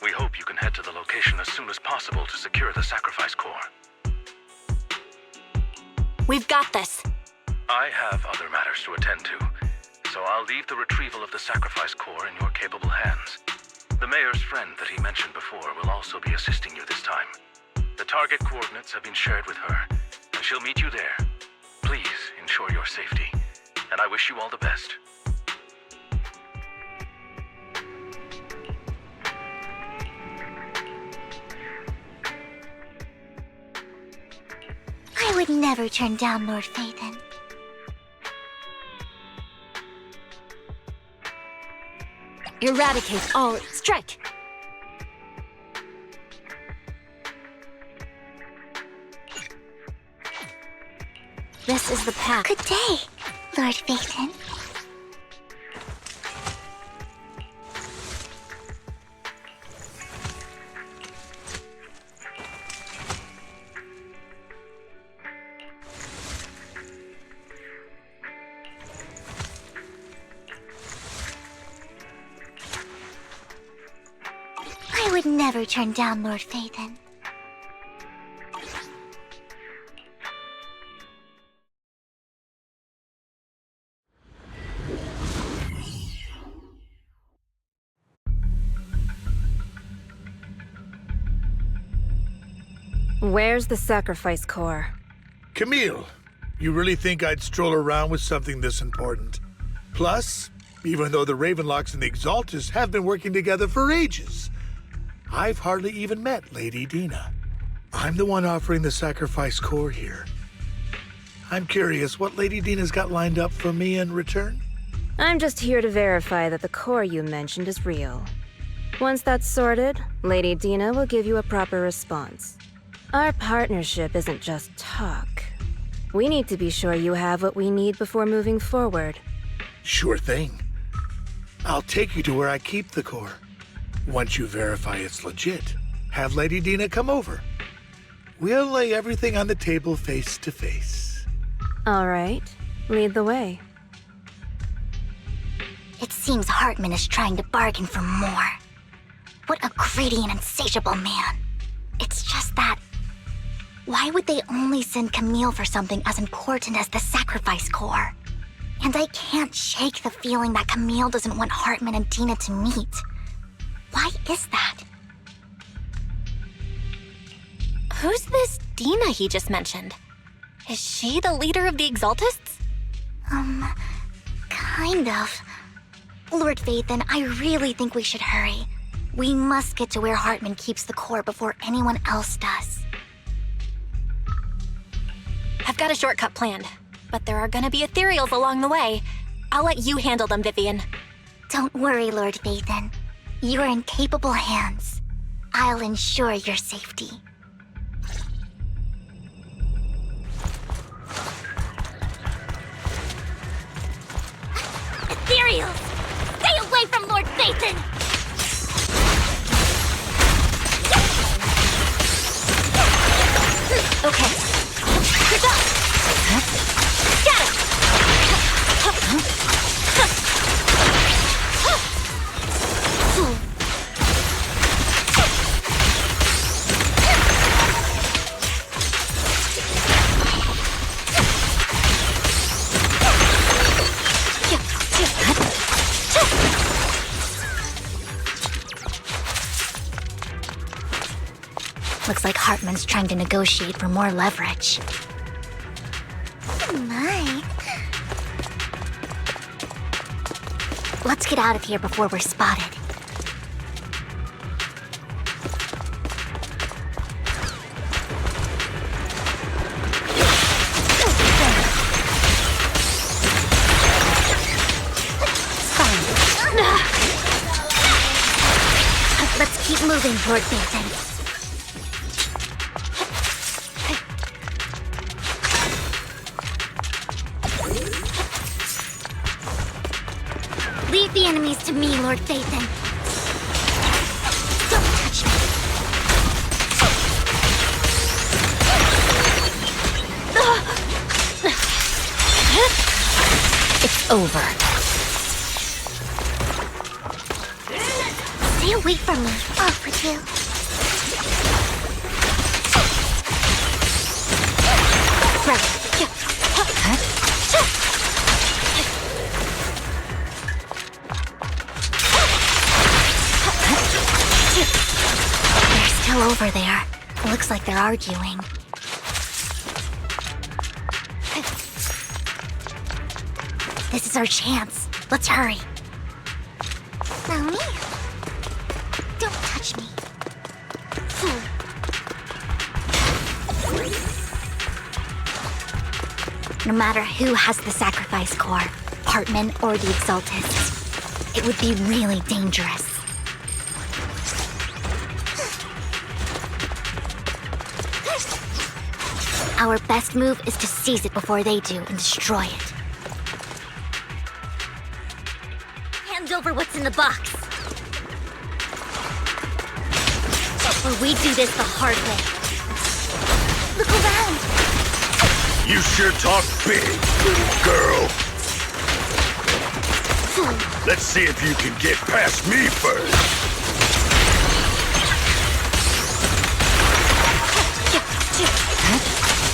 We hope you can head to the location as soon as possible to secure the sacrifice core. We've got this. I have other matters to attend to, so I'll leave the retrieval of the sacrifice core in your capable hands. The mayor's friend that he mentioned before will also be assisting you this time. The target coordinates have been shared with her, and she'll meet you there. Please ensure your safety, and I wish you all the best. I would never turn down Lord Phaethon. Eradicate all. Strike! This is the path. Good day, Lord Phaethon. I would never turn down Lord Phaethon. Where's the sacrifice core? Camille, you really think I'd stroll around with something this important? Plus, even though the Ravenlocks and the Exaltists have been working together for ages, I've hardly even met Lady Dina. I'm the one offering the sacrifice core here. I'm curious what Lady Dina's got lined up for me in return? I'm just here to verify that the core you mentioned is real. Once that's sorted, Lady Dina will give you a proper response. Our partnership isn't just talk. We need to be sure you have what we need before moving forward. Sure thing. I'll take you to where I keep the core. Once you verify it's legit, have Lady Dina come over. We'll lay everything on the table face to face. All right, lead the way. It seems Hartman is trying to bargain for more. What a greedy and insatiable man. It's just that... why would they only send Camille for something as important as the sacrifice core? And I can't shake the feeling that Camille doesn't want Hartman and Dina to meet. Why is that? Who's this Dina he just mentioned? Is she the leader of the Exaltists? Kind of. Lord Phaethon, I really think we should hurry. We must get to where Hartman keeps the core before anyone else does. I've got a shortcut planned, but there are gonna be Ethereals along the way. I'll let you handle them, Vivian. Don't worry, Lord Phaethon. You're in capable hands. I'll ensure your safety. Ethereal! Stay away from Lord Phaethon! Okay. Good job! Got it! Looks like Hartman's trying to negotiate for more leverage. My. Let's get out of here before we're spotted. Let's keep moving, Lord Phaethon. to me, Lord Phaethon. Don't touch me. It's over. Stay away from me. I'll put you. They're still over there. Looks like they're arguing. This is our chance. Let's hurry. Naomi? Don't touch me. No matter who has the sacrifice core, Hartman or the Exaltists, it would be really dangerous. Our best move is to seize it before they do and destroy it. Hand over what's in the box. Or we do this the hard way. Look around. You sure talk big, little girl. Let's see if you can get past me first.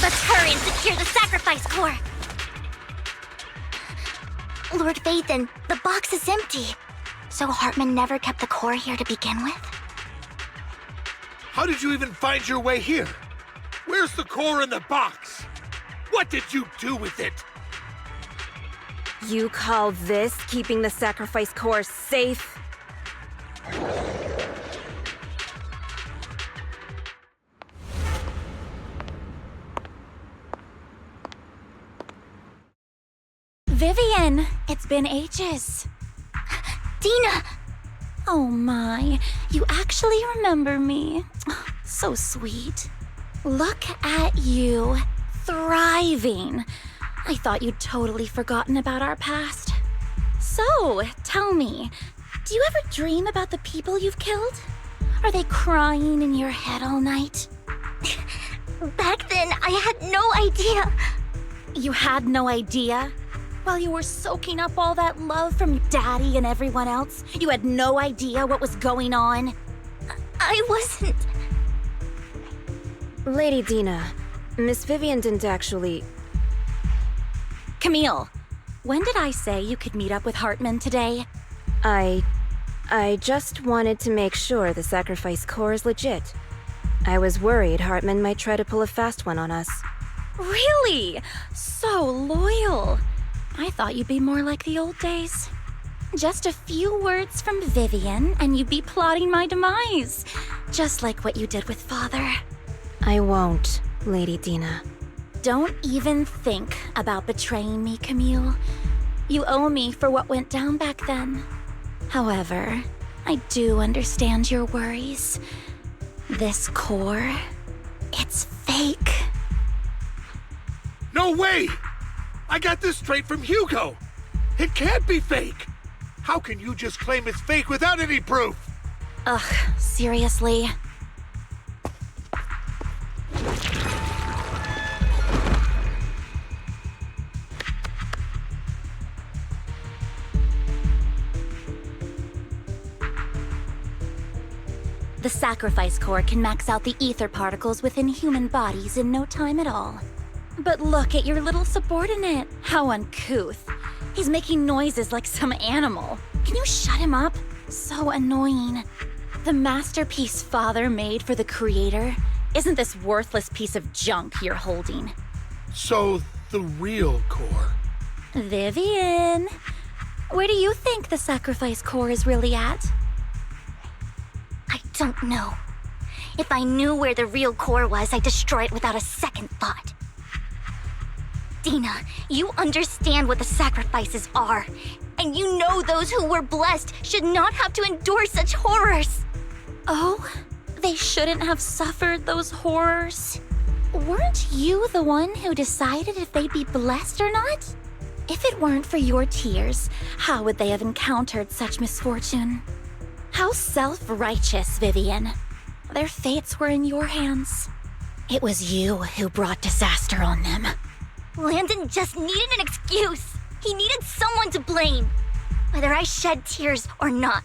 Let's hurry and secure the sacrifice core. Lord Phaethon, the box is empty. So Hartman never kept the core here to begin with? How did you even find your way here? Where's the core in the box? What did you do with it? You call this keeping the sacrifice core safe? Vivian, it's been ages. Dina! Oh my, you actually remember me. So sweet. Look at you, thriving. I thought you'd totally forgotten about our past. So, tell me, do you ever dream about the people you've killed? Are they crying in your head all night? Back then, I had no idea. You had no idea? While you were soaking up all that love from your daddy and everyone else, you had no idea what was going on? I wasn't... Lady Dina, Miss Vivian didn't actually... Camille, when did I say you could meet up with Hartman today? I just wanted to make sure the sacrifice core is legit. I was worried Hartman might try to pull a fast one on us. Really? So loyal. I thought you'd be more like the old days. Just a few words from Vivian and you'd be plotting my demise. Just like what you did with Father. I won't, Lady Dina. Don't even think about betraying me, Camille. You owe me for what went down back then. However, I do understand your worries. This core, it's fake. No way! I got this straight from Hugo. It can't be fake. How can you just claim it's fake without any proof? Ugh, seriously? The sacrifice core can max out the ether particles within human bodies in no time at all. But look at your little subordinate. How uncouth. He's making noises like some animal. Can you shut him up? So annoying. The masterpiece Father made for the Creator isn't this worthless piece of junk you're holding. So, the real core. Vivian, where do you think the sacrifice core is really at? I don't know. If I knew where the real core was, I'd destroy it without a second thought. Dina, you understand what the sacrifices are. And you know those who were blessed should not have to endure such horrors. Oh, they shouldn't have suffered those horrors. Weren't you the one who decided if they'd be blessed or not? If it weren't for your tears, how would they have encountered such misfortune? How self-righteous, Vivian. Their fates were in your hands. It was you who brought disaster on them. Landon just needed an excuse. He needed someone to blame. Whether I shed tears or not,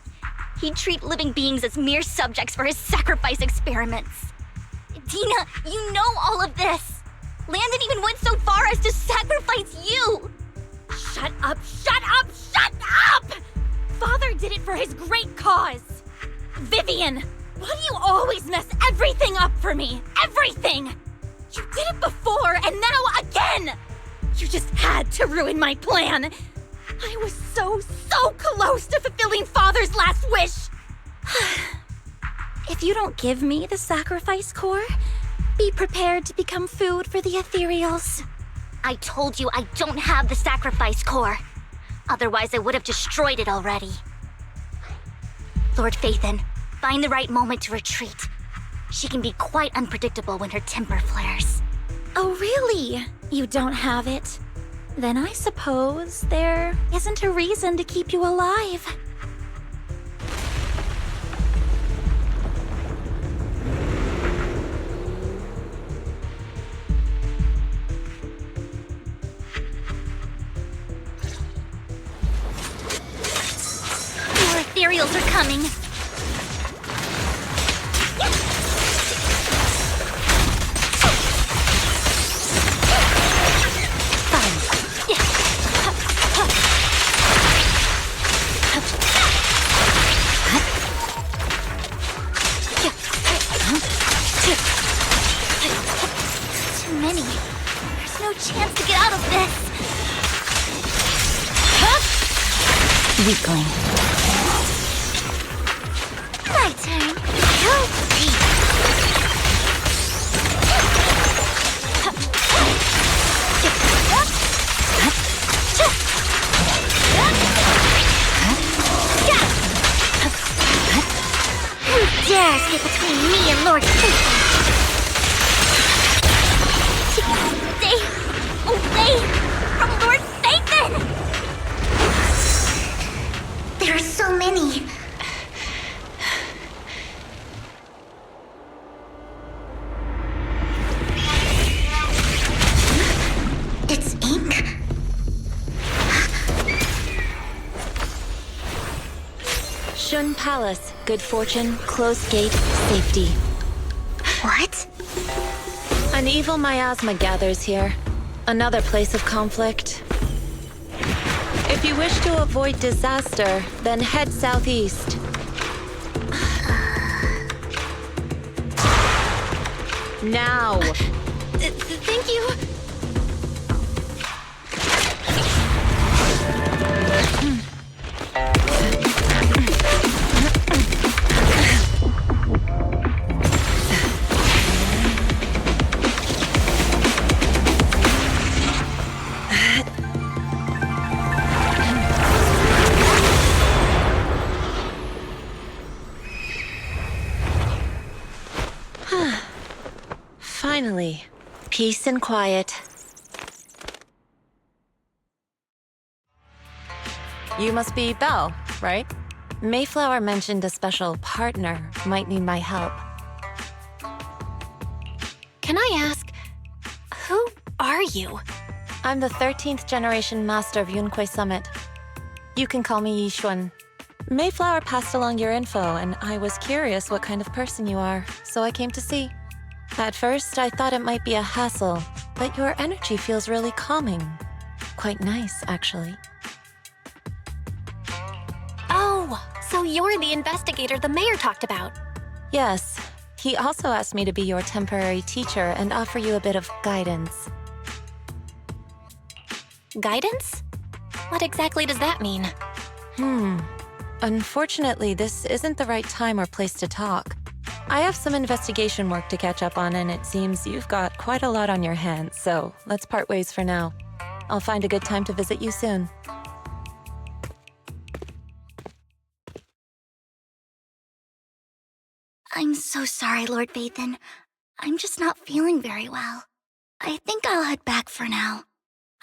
he'd treat living beings as mere subjects for his sacrifice experiments. Dina, you know all of this. Landon even went so far as to sacrifice you. Shut up, shut up, shut up! Father did it for his great cause. Vivian, why do you always mess everything up for me? Everything! You did it before, and now again! You just had to ruin my plan. I was so close to fulfilling Father's last wish. If you don't give me the sacrifice core, be prepared to become food for the Ethereals. I told you I don't have the sacrifice core. Otherwise, I would have destroyed it already. Lord Phaethon, find the right moment to retreat. She can be quite unpredictable when her temper flares. Oh, really? You don't have it? Then I suppose there isn't a reason to keep you alive. More Ethereals are coming. Too many. There's no chance to get out of this. Weakling. My turn. Help me. Who dares get between me and Lord Phaethon? Stay away from Lord Phaethon! There are so many. It's ink. Shun Palace, good fortune, closed gate, safety. What? An evil miasma gathers here. Another place of conflict. If you wish to avoid disaster, then head southeast. Now! Thank you. Finally, peace and quiet. You must be Belle, right? Mayflower mentioned a special partner might need my help. Can I ask, who are you? I'm the 13th generation master of Yunque Summit. You can call me Yishuan. Mayflower passed along your info, and I was curious what kind of person you are, so I came to see. At first, I thought it might be a hassle, but your energy feels really calming. Quite nice, actually. Oh, so you're the investigator the mayor talked about. Yes. He also asked me to be your temporary teacher and offer you a bit of guidance. Guidance? What exactly does that mean? Unfortunately, this isn't the right time or place to talk. I have some investigation work to catch up on, and it seems you've got quite a lot on your hands, so let's part ways for now. I'll find a good time to visit you soon. I'm so sorry, Lord Phaethon. I'm just not feeling very well. I think I'll head back for now.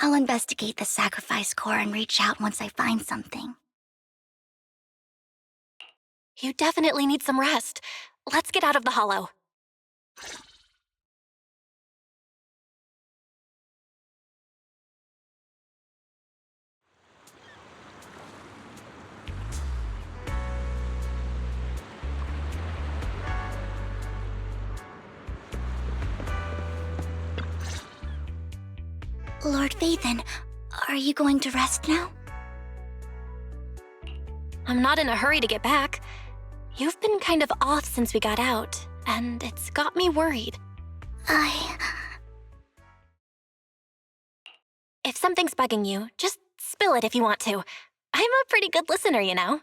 I'll investigate the sacrifice core and reach out once I find something. You definitely need some rest. Let's get out of the hollow. Lord Vathan, are you going to rest now? I'm not in a hurry to get back. You've been kind of off since we got out, and it's got me worried. If something's bugging you, just spill it if you want to. I'm a pretty good listener, you know.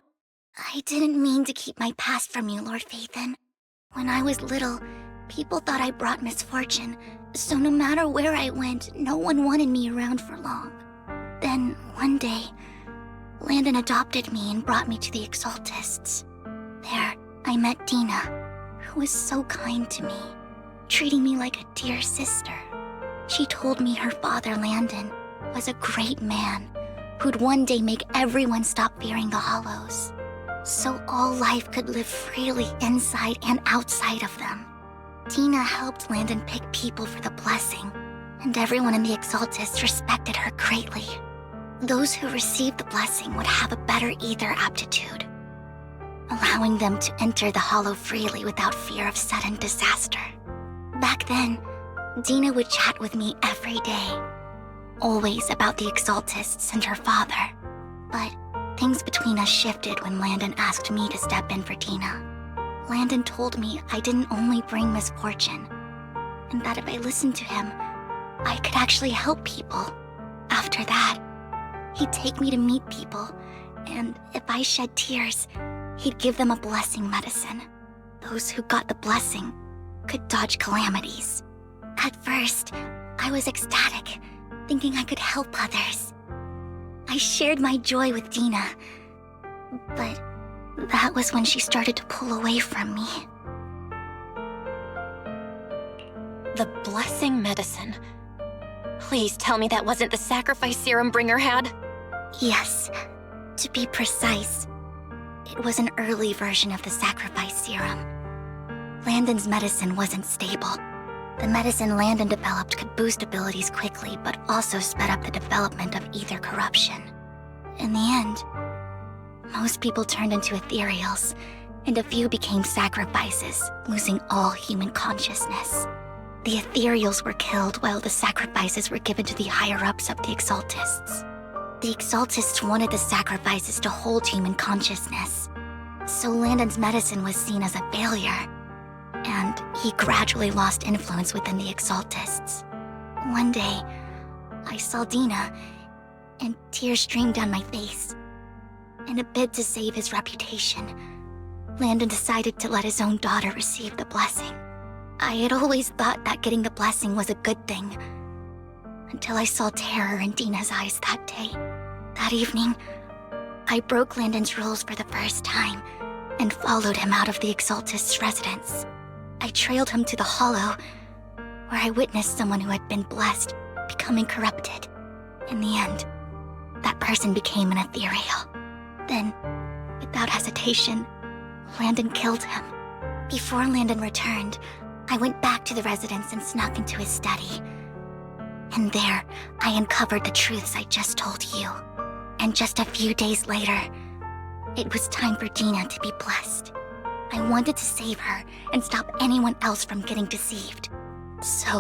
I didn't mean to keep my past from you, Lord Vathan. When I was little, people thought I brought misfortune, so no matter where I went, no one wanted me around for long. Then, one day, Landon adopted me and brought me to the Exaltists. There, I met Dina, who was so kind to me, treating me like a dear sister. She told me her father, Landon, was a great man who'd one day make everyone stop fearing the Hollows, so all life could live freely inside and outside of them. Dina helped Landon pick people for the blessing, and everyone in the Exaltists respected her greatly. Those who received the blessing would have a better ether aptitude, allowing them to enter the Hollow freely without fear of sudden disaster. Back then, Dina would chat with me every day, always about the Exaltists and her father. But things between us shifted when Landon asked me to step in for Dina. Landon told me I didn't only bring misfortune, and that if I listened to him, I could actually help people. After that, he'd take me to meet people, and if I shed tears, he'd give them a blessing medicine. Those who got the blessing could dodge calamities. At first, I was ecstatic, thinking I could help others. I shared my joy with Dina, but that was when she started to pull away from me. The blessing medicine. Please tell me that wasn't the sacrifice serum Bringer had? Yes. To be precise, it was an early version of the sacrifice serum. Landon's medicine wasn't stable. The medicine Landon developed could boost abilities quickly, but also sped up the development of ether corruption. In the end, most people turned into ethereals, and a few became sacrifices, losing all human consciousness. The ethereals were killed while the sacrifices were given to the higher-ups of the Exaltists. The Exaltists wanted the sacrifices to hold human consciousness, so Landon's medicine was seen as a failure, and he gradually lost influence within the Exaltists. One day, I saw Dina, and tears streamed down my face. In a bid to save his reputation, Landon decided to let his own daughter receive the blessing. I had always thought that getting the blessing was a good thing, until I saw terror in Dina's eyes that day. That evening, I broke Landon's rules for the first time and followed him out of the Exaltist's residence. I trailed him to the Hollow, where I witnessed someone who had been blessed becoming corrupted. In the end, that person became an ethereal. Then, without hesitation, Landon killed him. Before Landon returned, I went back to the residence and snuck into his study. And there, I uncovered the truths I just told you. And just a few days later, it was time for Dina to be blessed. I wanted to save her and stop anyone else from getting deceived. So,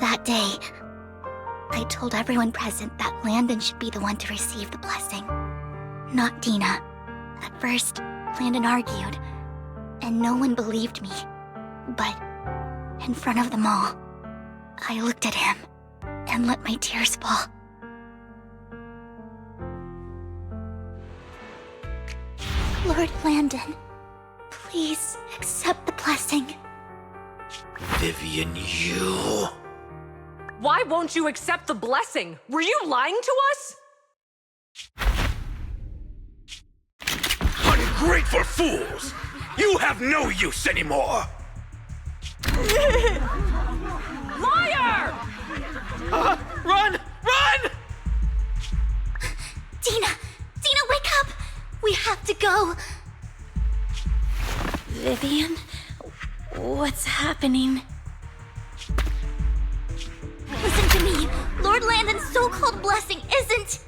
that day, I told everyone present that Landon should be the one to receive the blessing, not Dina. At first, Landon argued, and no one believed me. But, in front of them all, I looked at him and let my tears fall. Lord Landon, please accept the blessing. Vivian, you... Why won't you accept the blessing? Were you lying to us? Ungrateful fools! You have no use anymore! Liar! Run! Run! happening? Listen to me. Lord Landon's so-called blessing isn't...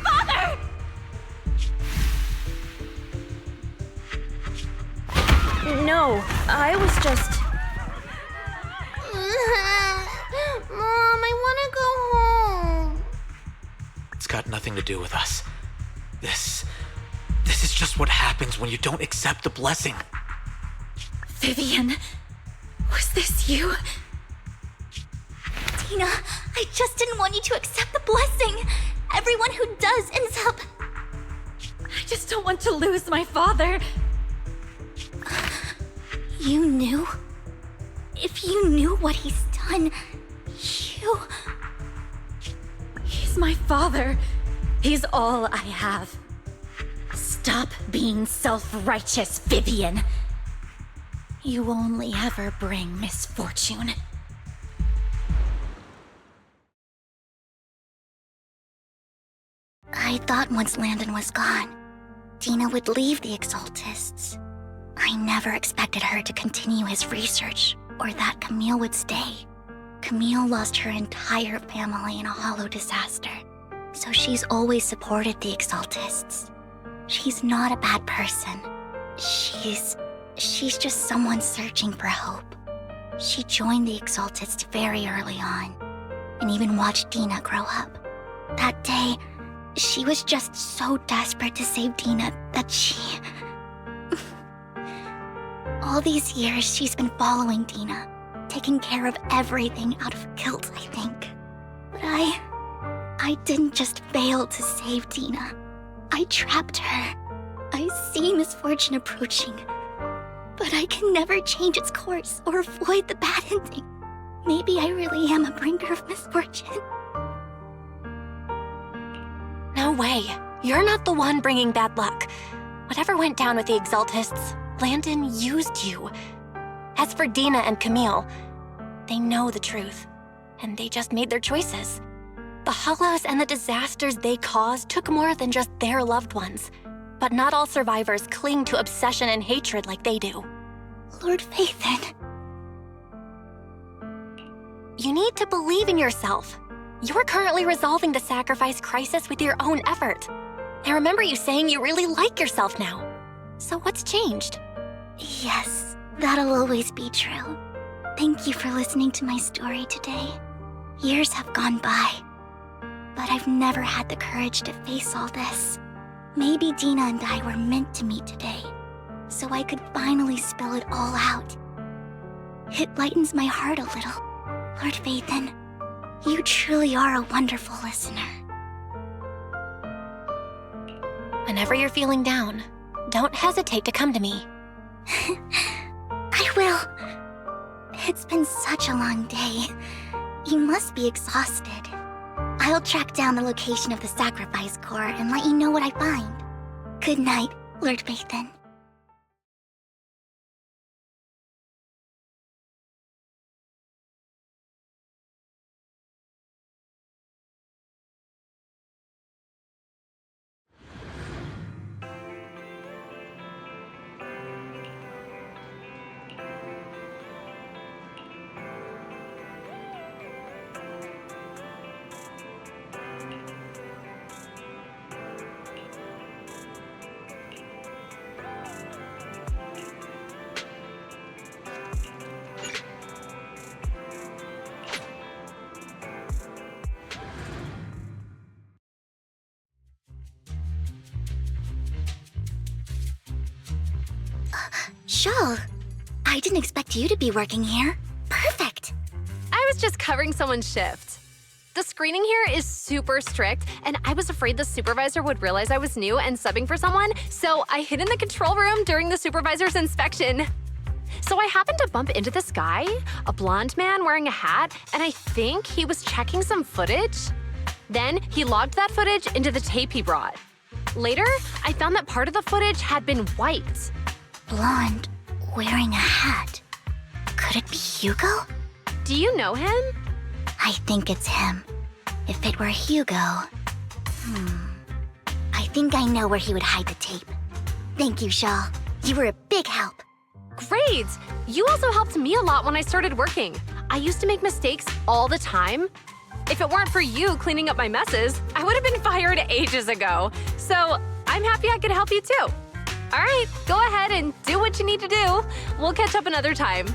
Father! No, I was just... Mom, I want to go home. It's got nothing to do with us. This is just what happens when you don't accept the blessing. Vivian, was this you? Tina, I just didn't want you to accept the blessing. Everyone who does ends up... I just don't want to lose my father. You knew? If you knew what he's done, you... He's my father. He's all I have. Stop being self-righteous, Vivian. You only ever bring misfortune. I thought once Landon was gone, Tina would leave the Exaltists. I never expected her to continue his research, or that Camille would stay. Camille lost her entire family in a hollow disaster, so she's always supported the Exaltists. She's not a bad person. She's just someone searching for hope. She joined the Exaltists very early on, and even watched Dina grow up. That day, she was just so desperate to save Dina that she... All these years, she's been following Dina, taking care of everything out of guilt, I think. But I didn't just fail to save Dina. I trapped her. I see misfortune approaching, but I can never change its course or avoid the bad ending. Maybe I really am a bringer of misfortune. No way. You're not the one bringing bad luck. Whatever went down with the Exaltists, Landon used you. As for Dina and Camille, they know the truth, and they just made their choices. The hollows and the disasters they caused took more than just their loved ones. But not all survivors cling to obsession and hatred like they do. Lord Phaethon. You need to believe in yourself. You're currently resolving the sacrifice crisis with your own effort. I remember you saying you really like yourself now. So what's changed? Yes, that'll always be true. Thank you for listening to my story today. Years have gone by, but I've never had the courage to face all this. Maybe Dina and I were meant to meet today, so I could finally spill it all out. It lightens my heart a little. Lord Phaethon, you truly are a wonderful listener. Whenever you're feeling down, don't hesitate to come to me. I will. It's been such a long day. You must be exhausted. I'll track down the location of the sacrifice core and let you know what I find. Good night, Lord Phaethon. Shul, I didn't expect you to be working here. Perfect. I was just covering someone's shift. The screening here is super strict, and I was afraid the supervisor would realize I was new and subbing for someone, so I hid in the control room during the supervisor's inspection. So I happened to bump into this guy, a blonde man wearing a hat, and I think he was checking some footage. Then he logged that footage into the tape he brought. Later, I found that part of the footage had been wiped. Blonde, wearing a hat. Could it be Hugo? Do you know him? I think it's him. If it were Hugo, I think I know where he would hide the tape. Thank you, Shaw. You were a big help. Great! You also helped me a lot when I started working. I used to make mistakes all the time. If it weren't for you cleaning up my messes, I would have been fired ages ago. So I'm happy I could help you too. All right, go ahead and do what you need to do. We'll catch up another time.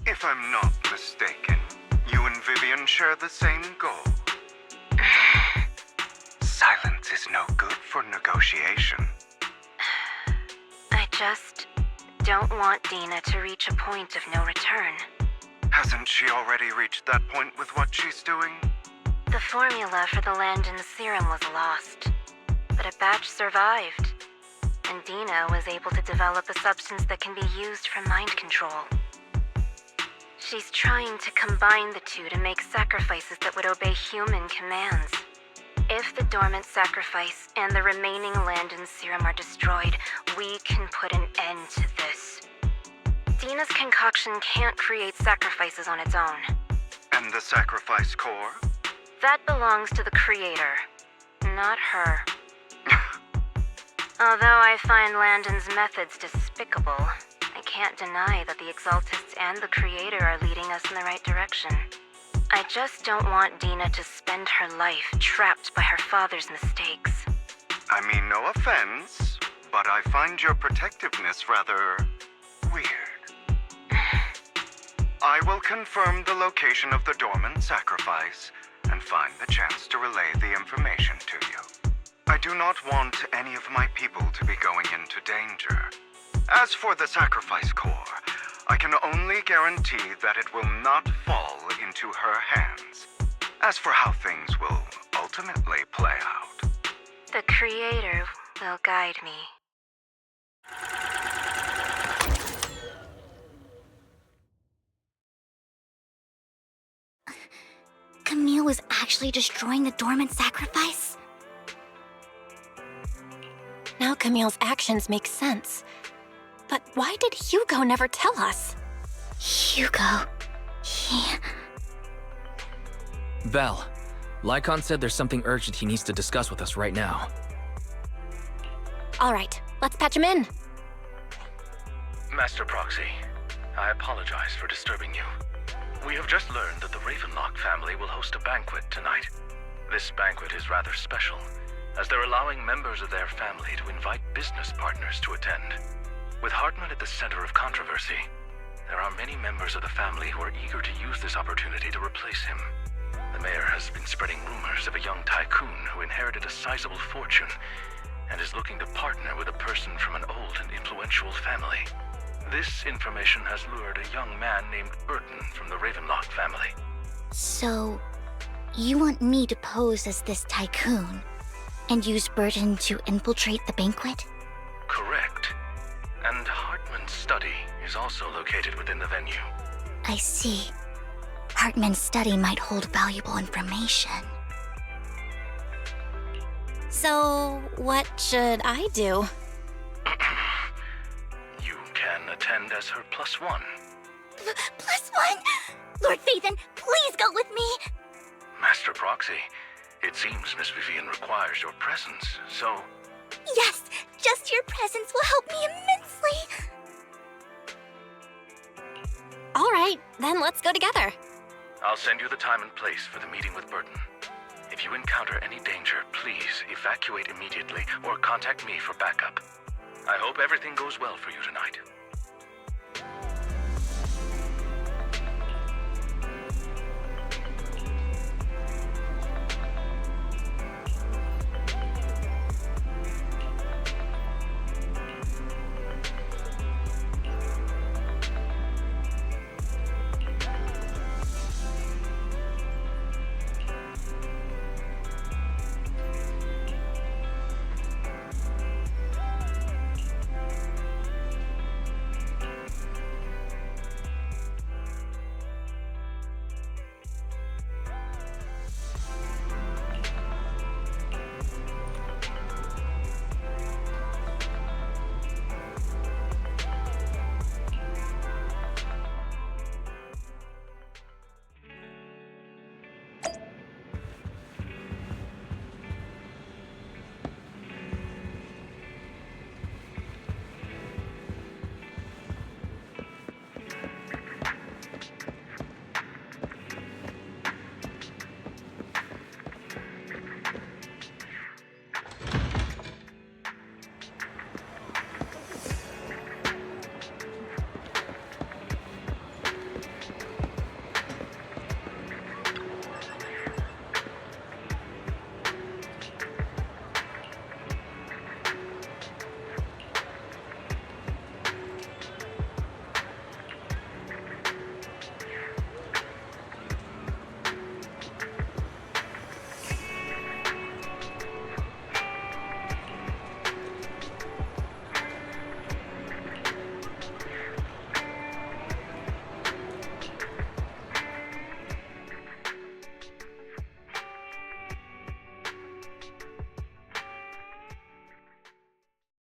If I'm not mistaken, you and Vivian share the same goal. Silence is no good for negotiation. I just don't want Dina to reach a point of no return. Hasn't she already reached that point with what she's doing? The formula for the Landon serum was lost, but a batch survived, and Dina was able to develop a substance that can be used for mind control. She's trying to combine the two to make sacrifices that would obey human commands. If the dormant sacrifice and the remaining Landon serum are destroyed, we can put an end to this. Dina's concoction can't create sacrifices on its own. And the sacrifice core? That belongs to the creator, not her. Although I find Landon's methods despicable, I can't deny that the Exaltists and the creator are leading us in the right direction. I just don't want Dina to spend her life trapped by her father's mistakes. I mean, no offense, but I find your protectiveness rather weird. I will confirm the location of the dormant sacrifice and find the chance to relay the information to you. I do not want any of my people to be going into danger. As for the sacrifice core, I can only guarantee that it will not fall into her hands. As for how things will ultimately play out, the creator will guide me. Camille was actually destroying the dormant sacrifice? Now Camille's actions make sense. But why did Hugo never tell us? Hugo... he... Belle, Lycon said there's something urgent he needs to discuss with us right now. All right, let's patch him in. Master Proxy, I apologize for disturbing you. We have just learned that the Ravenlock family will host a banquet tonight. This banquet is rather special, as they're allowing members of their family to invite business partners to attend. With Hartman at the center of controversy, there are many members of the family who are eager to use this opportunity to replace him. The mayor has been spreading rumors of a young tycoon who inherited a sizable fortune and is looking to partner with a person from an old and influential family. This information has lured a young man named Burton from the Ravenlock family. So, you want me to pose as this tycoon and use Burton to infiltrate the banquet? Correct. And Hartman's study is also located within the venue. I see. Hartman's study might hold valuable information. So, what should I do? You can attend as her +1. +1? Lord Phaethon, please go with me! Master Proxy, it seems Miss Vivian requires your presence, so... Yes, just your presence will help me immensely! All right, then let's go together. I'll send you the time and place for the meeting with Burton. If you encounter any danger, please evacuate immediately or contact me for backup. I hope everything goes well for you tonight.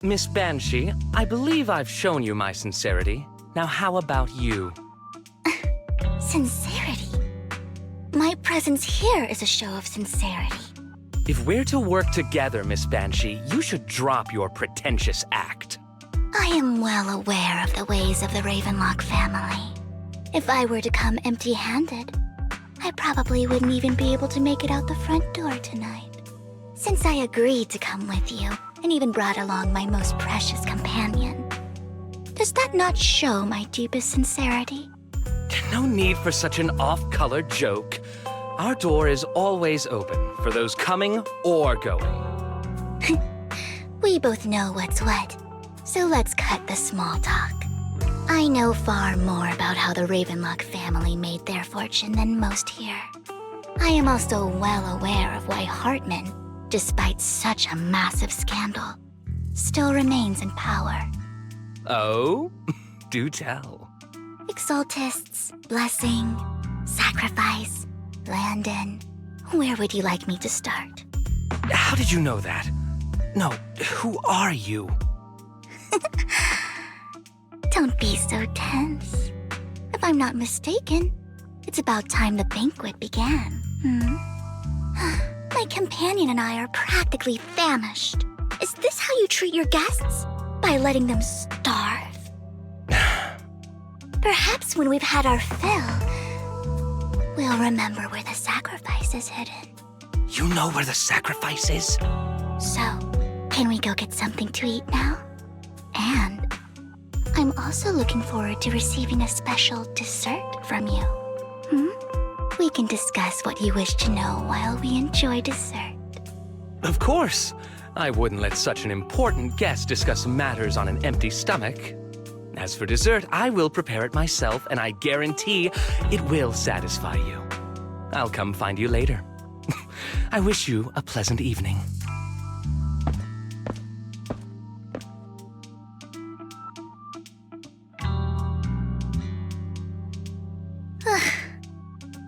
Miss Banshee, I believe I've shown you my sincerity. Now how about you? Sincerity? My presence here is a show of sincerity. If we're to work together, Miss Banshee, you should drop your pretentious act. I am well aware of the ways of the Ravenlock family. If I were to come empty-handed, I probably wouldn't even be able to make it out the front door tonight. Since I agreed to come with you, and even brought along my most precious companion, does that not show my deepest sincerity? No need for such an off-color joke. Our door is always open for those coming or going. We both know what's what, so let's cut the small talk. I know far more about how the Ravenlock family made their fortune than most here. I am also well aware of why Hartman, despite such a massive scandal, still remains in power. Oh? Do tell. Exaltists, blessing, sacrifice, Landon. Where would you like me to start? How did you know that? No, who are you? Don't be so tense. If I'm not mistaken, it's about time the banquet began. My companion and I are practically famished. Is this how you treat your guests? By letting them starve? Perhaps when we've had our fill, we'll remember where the sacrifice is hidden. You know where the sacrifice is? So, can we go get something to eat now? And I'm also looking forward to receiving a special dessert from you. We can discuss what you wish to know while we enjoy dessert. Of course. I wouldn't let such an important guest discuss matters on an empty stomach. As for dessert, I will prepare it myself, and I guarantee it will satisfy you. I'll come find you later. I wish you a pleasant evening.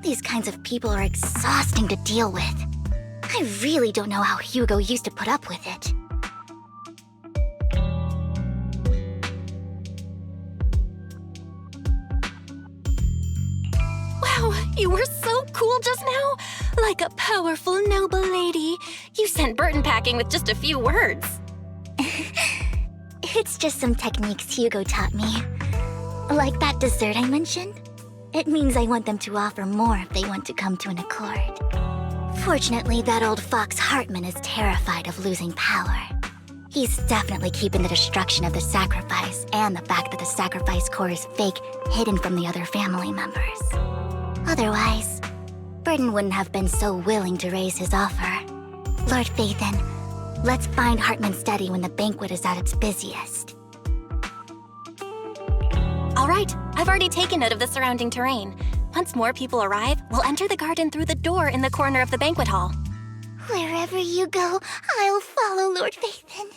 These kinds of people are exhausting to deal with. I really don't know how Hugo used to put up with it. Wow, you were so cool just now. Like a powerful, noble lady. You sent Burton packing with just a few words. It's just some techniques Hugo taught me. Like that dessert I mentioned. It means I want them to offer more if they want to come to an accord. Fortunately, that old fox Hartman is terrified of losing power. He's definitely keeping the destruction of the sacrifice and the fact that the sacrifice core is fake hidden from the other family members. Otherwise, Burton wouldn't have been so willing to raise his offer. Lord Phaethon, let's find Hartman's study when the banquet is at its busiest. All right, I've already taken note of the surrounding terrain. Once more people arrive, we'll enter the garden through the door in the corner of the banquet hall. Wherever you go, I'll follow, Lord Phaethon.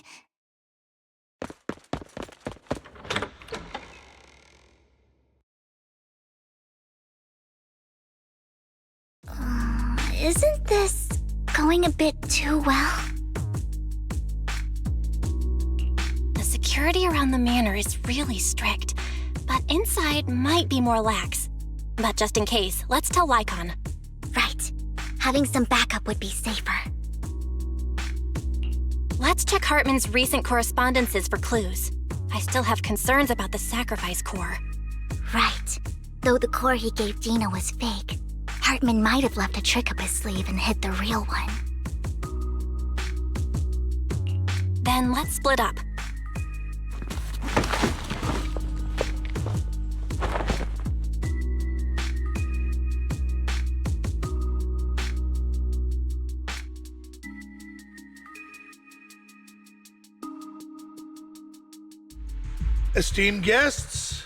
Isn't this going a bit too well? The security around the manor is really strict, but inside might be more lax. But just in case, let's tell Lycon. Right. Having some backup would be safer. Let's check Hartman's recent correspondences for clues. I still have concerns about the sacrifice core. Right. Though the core he gave Dina was fake, Hartman might have left a trick up his sleeve and hid the real one. Then let's split up. Esteemed guests,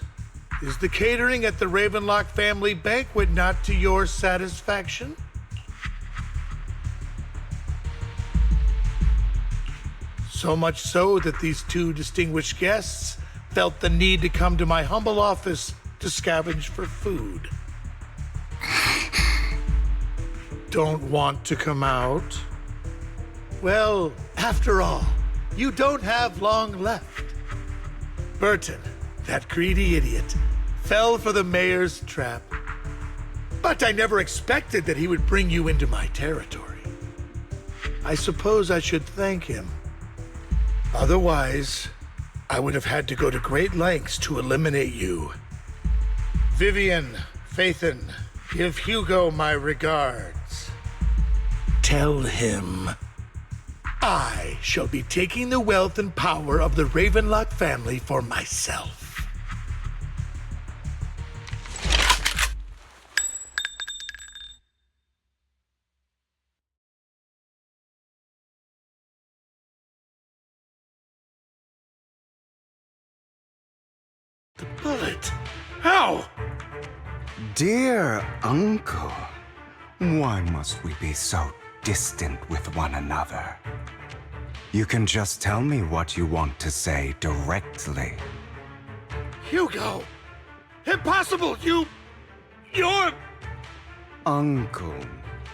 is the catering at the Ravenlock family banquet not to your satisfaction? So much so that these two distinguished guests felt the need to come to my humble office to scavenge for food. Don't want to come out? Well, after all, you don't have long left. Burton, that greedy idiot, fell for the mayor's trap. But I never expected that he would bring you into my territory. I suppose I should thank him. Otherwise, I would have had to go to great lengths to eliminate you. Vivian, Phaethon, give Hugo my regards. Tell him I shall be taking the wealth and power of the Ravenlock family for myself. The bullet? How? Dear Uncle, why must we be so distant with one another? You can just tell me what you want to say directly. Hugo! Impossible! You're... Uncle,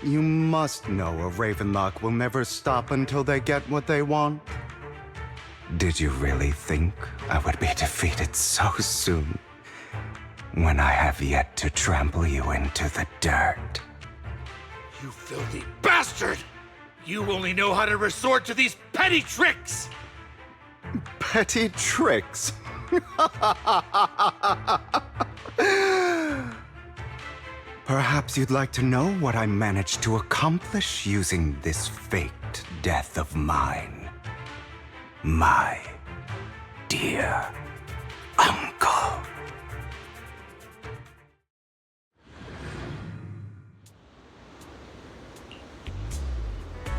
you must know a Ravenlock will never stop until they get what they want. Did you really think I would be defeated so soon, when I have yet to trample you into the dirt? You filthy bastard! You only know how to resort to these petty tricks! Petty tricks? Perhaps you'd like to know what I managed to accomplish using this faked death of mine. My dear Uncle.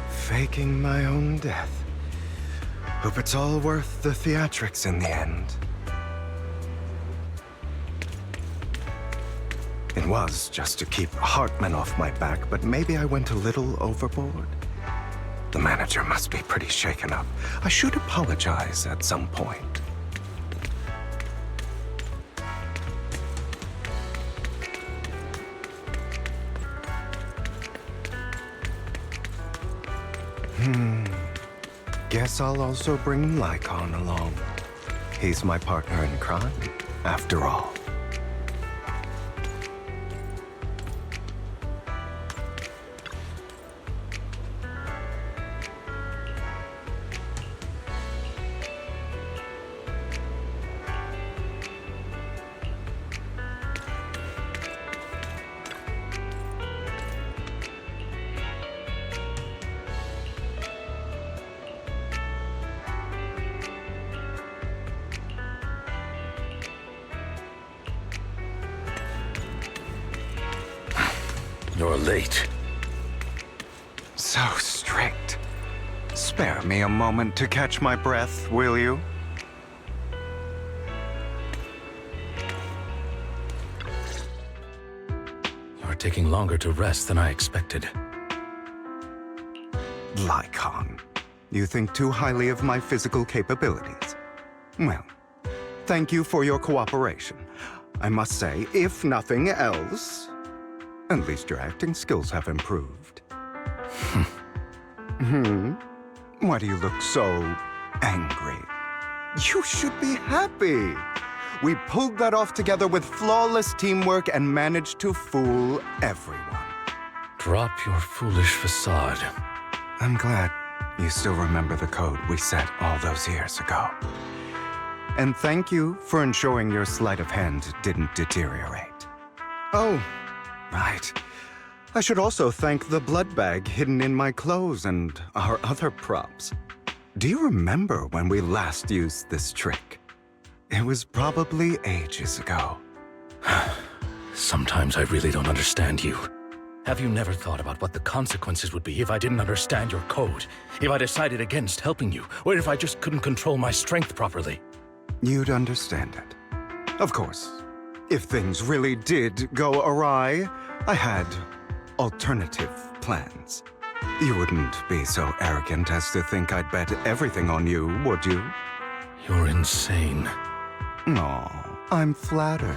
Faking my own death. Hope it's all worth the theatrics in the end. It was just to keep Hartman off my back, but maybe I went a little overboard. The manager must be pretty shaken up. I should apologize at some point. Guess I'll also bring Lycon along. He's my partner in crime, after all. You're late. So strict. Spare me a moment to catch my breath, will you? You're taking longer to rest than I expected. Lycon, you think too highly of my physical capabilities. Well, thank you for your cooperation. I must say, if nothing else, at least your acting skills have improved. Why do you look so angry? You should be happy. We pulled that off together with flawless teamwork and managed to fool everyone. Drop your foolish facade. I'm glad you still remember the code we set all those years ago. And thank you for ensuring your sleight of hand didn't deteriorate. Oh, right. I should also thank the blood bag hidden in my clothes and our other props. Do you remember when we last used this trick? It was probably ages ago. Sometimes I really don't understand you. Have you never thought about what the consequences would be if I didn't understand your code? If I decided against helping you? Or if I just couldn't control my strength properly? You'd understand it. Of course. If things really did go awry, I had alternative plans. You wouldn't be so arrogant as to think I'd bet everything on you, would you? You're insane. Aw, I'm flattered.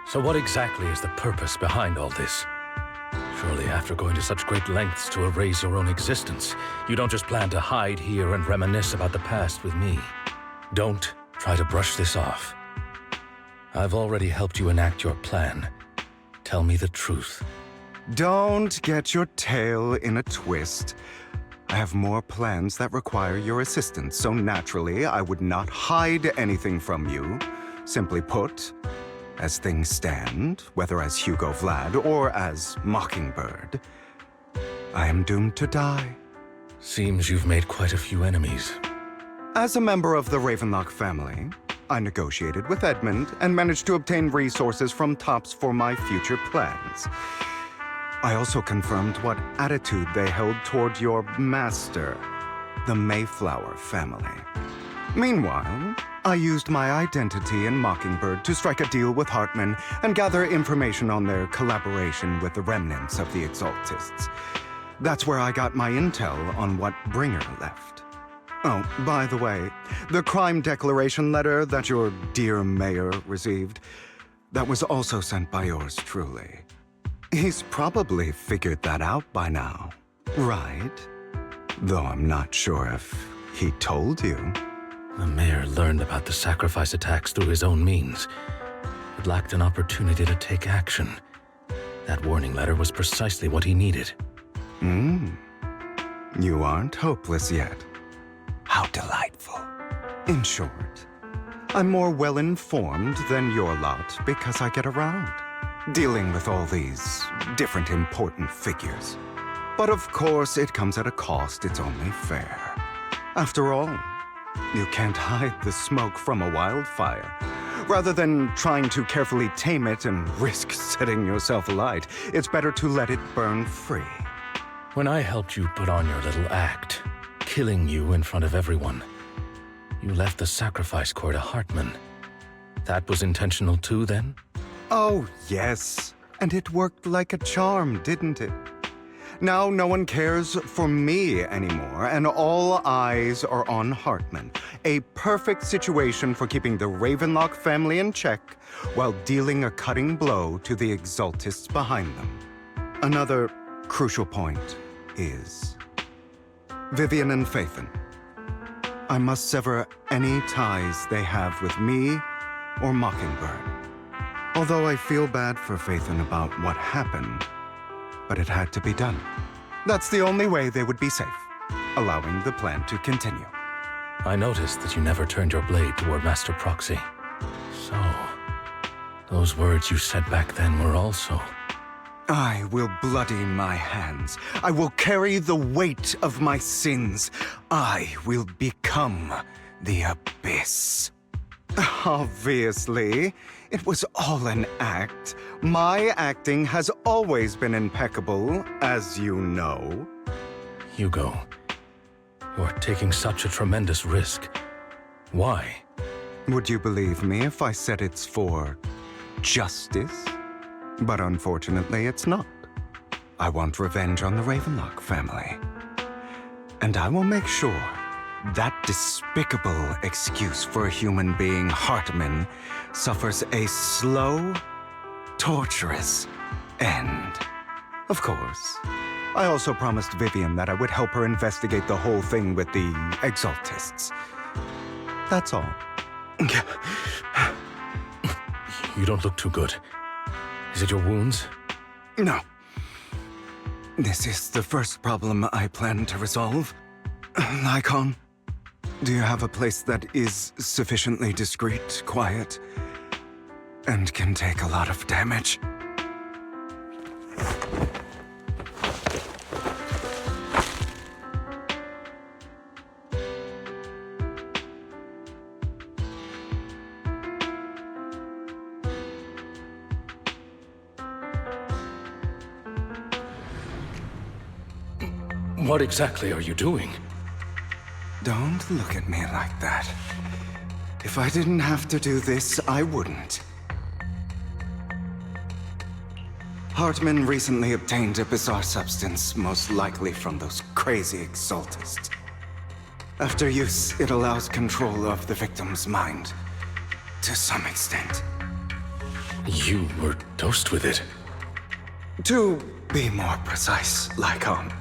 So what exactly is the purpose behind all this? Surely, after going to such great lengths to erase your own existence, you don't just plan to hide here and reminisce about the past with me. Don't try to brush this off. I've already helped you enact your plan. Tell me the truth. Don't get your tail in a twist. I have more plans that require your assistance, so naturally I would not hide anything from you. Simply put, as things stand, whether as Hugo Vlad or as Mockingbird, I am doomed to die. Seems you've made quite a few enemies. As a member of the Ravenlock family, I negotiated with Edmund and managed to obtain resources from Tops for my future plans. I also confirmed what attitude they held toward your master, the Mayflower family. Meanwhile, I used my identity in Mockingbird to strike a deal with Hartman and gather information on their collaboration with the remnants of the Exaltists. That's where I got my intel on what Bringer left. Oh, by the way, the crime declaration letter that your dear mayor received, that was also sent by yours truly. He's probably figured that out by now, right? Though I'm not sure if he told you. The mayor learned about the sacrifice attacks through his own means, but lacked an opportunity to take action. That warning letter was precisely what he needed. You aren't hopeless yet. How delightful. In short, I'm more well-informed than your lot because I get around, dealing with all these different important figures. But of course, it comes at a cost, it's only fair. After all, you can't hide the smoke from a wildfire. Rather than trying to carefully tame it and risk setting yourself alight, it's better to let it burn free. When I helped you put on your little act, killing you in front of everyone, you left the sacrifice core to Hartman. That was intentional too, then? Oh, yes. And it worked like a charm, didn't it? Now no one cares for me anymore, and all eyes are on Hartman. A perfect situation for keeping the Ravenlock family in check while dealing a cutting blow to the Exaltists behind them. Another crucial point is Vivian and Phaethon. I must sever any ties they have with me or Mockingbird. Although I feel bad for Phaethon about what happened, but it had to be done. That's the only way they would be safe, allowing the plan to continue. I noticed that you never turned your blade toward Master Proxy. So, those words you said back then were also... I will bloody my hands. I will carry the weight of my sins. I will become the Abyss. Obviously, it was all an act. My acting has always been impeccable, as you know. Hugo, you're taking such a tremendous risk. Why? Would you believe me if I said it's for justice? But unfortunately, it's not. I want revenge on the Ravenlock family. And I will make sure that despicable excuse for a human being, Hartman, suffers a slow, torturous end. Of course, I also promised Vivian that I would help her investigate the whole thing with the Exaltists. That's all. You don't look too good. Is it your wounds? No. This is the first problem I plan to resolve. Lycon, do you have a place that is sufficiently discreet, quiet, and can take a lot of damage? What exactly are you doing? Don't look at me like that. If I didn't have to do this, I wouldn't. Hartman recently obtained a bizarre substance, most likely from those crazy Exaltists. After use, it allows control of the victim's mind, to some extent. You were dosed with it. To be more precise, Lycon,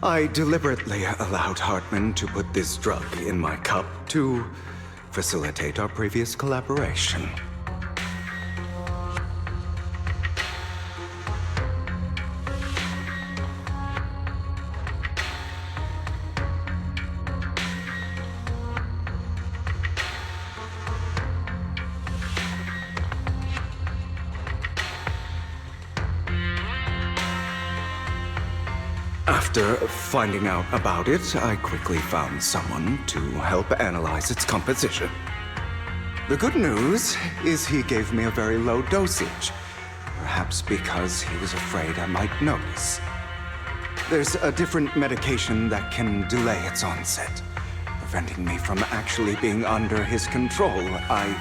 I deliberately allowed Hartman to put this drug in my cup to facilitate our previous collaboration. After finding out about it, I quickly found someone to help analyze its composition. The good news is he gave me a very low dosage, perhaps because he was afraid I might notice. There's a different medication that can delay its onset, preventing me from actually being under his control. I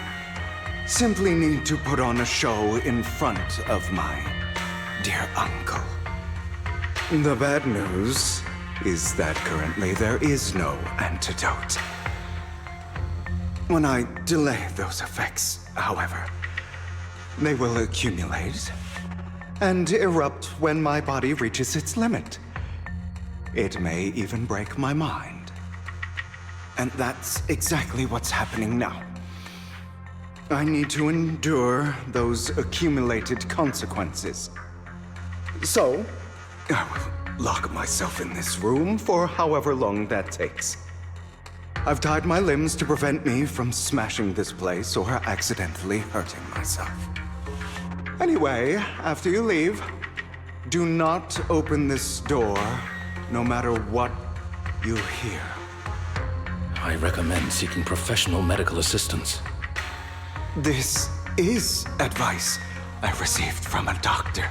simply need to put on a show in front of my dear uncle. The bad news is that currently there is no antidote. When I delay those effects, however, they will accumulate and erupt when my body reaches its limit. It may even break my mind. And that's exactly what's happening now. I need to endure those accumulated consequences. So, I will lock myself in this room for however long that takes. I've tied my limbs to prevent me from smashing this place or accidentally hurting myself. Anyway, after you leave, do not open this door, no matter what you hear. I recommend seeking professional medical assistance. This is advice I received from a doctor.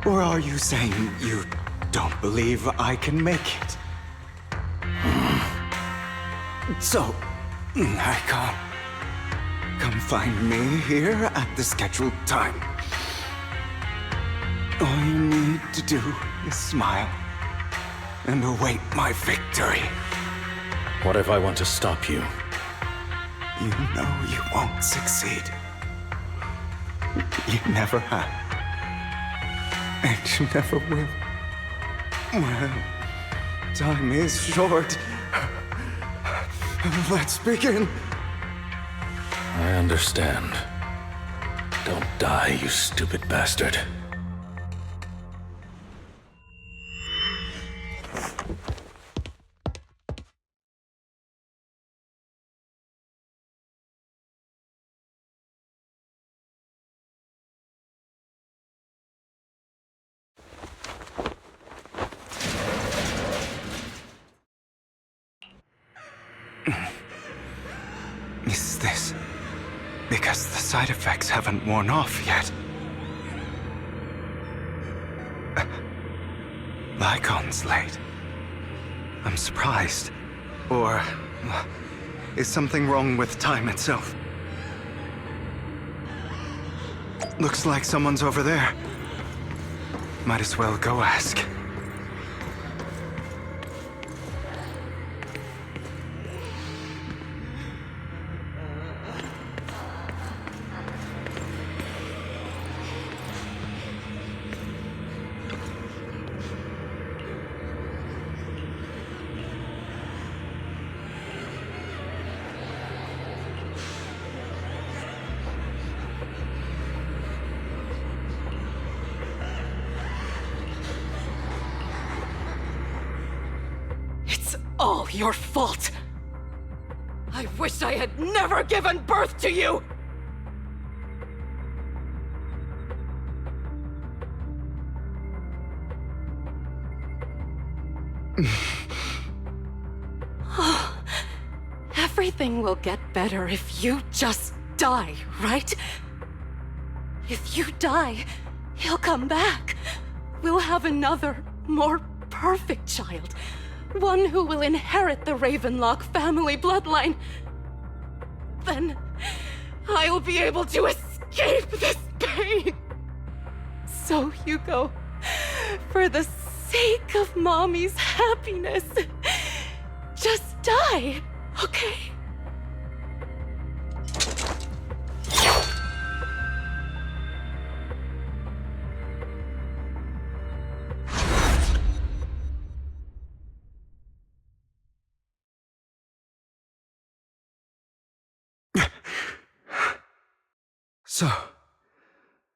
Or are you saying you don't believe I can make it? So, Icon, come find me here at the scheduled time. All you need to do is smile and await my victory. What if I want to stop you? You know you won't succeed. You never have. And you never will. Well, time is short. Let's begin. I understand. Don't die, you stupid bastard. Is this because the side effects haven't worn off yet? Lycon's late. I'm surprised. Or is something wrong with time itself? Looks like someone's over there. Might as well go ask. All your fault! I wish I had never given birth to you! Everything will get better if you just die, right? If you die, he'll come back. We'll have another, more perfect child. One who will inherit the Ravenlock family bloodline. Then I'll be able to escape this pain. So, Hugo, for the sake of Mommy's happiness, just die, okay? So,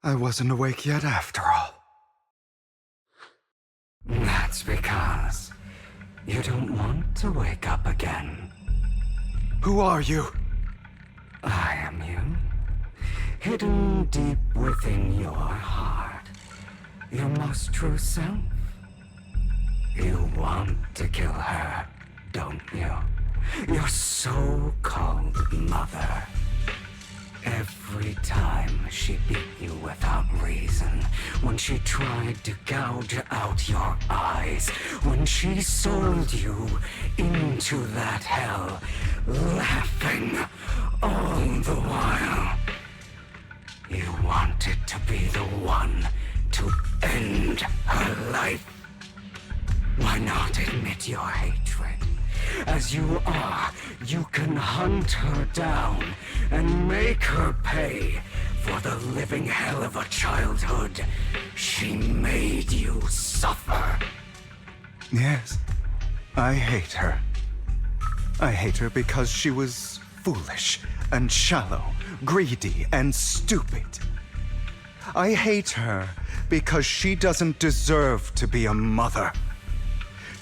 I wasn't awake yet after all. That's because you don't want to wake up again. Who are you? I am you. Hidden deep within your heart. Your most true self. You want to kill her, don't you? Your so-called mother. Every time she beat you without reason, when she tried to gouge out your eyes, when she sold you into that hell, laughing all the while. You wanted to be the one to end her life. Why not admit your hatred? As you are, you can hunt her down and make her pay for the living hell of a childhood she made you suffer. Yes, I hate her. I hate her because she was foolish and shallow, greedy and stupid. I hate her because she doesn't deserve to be a mother.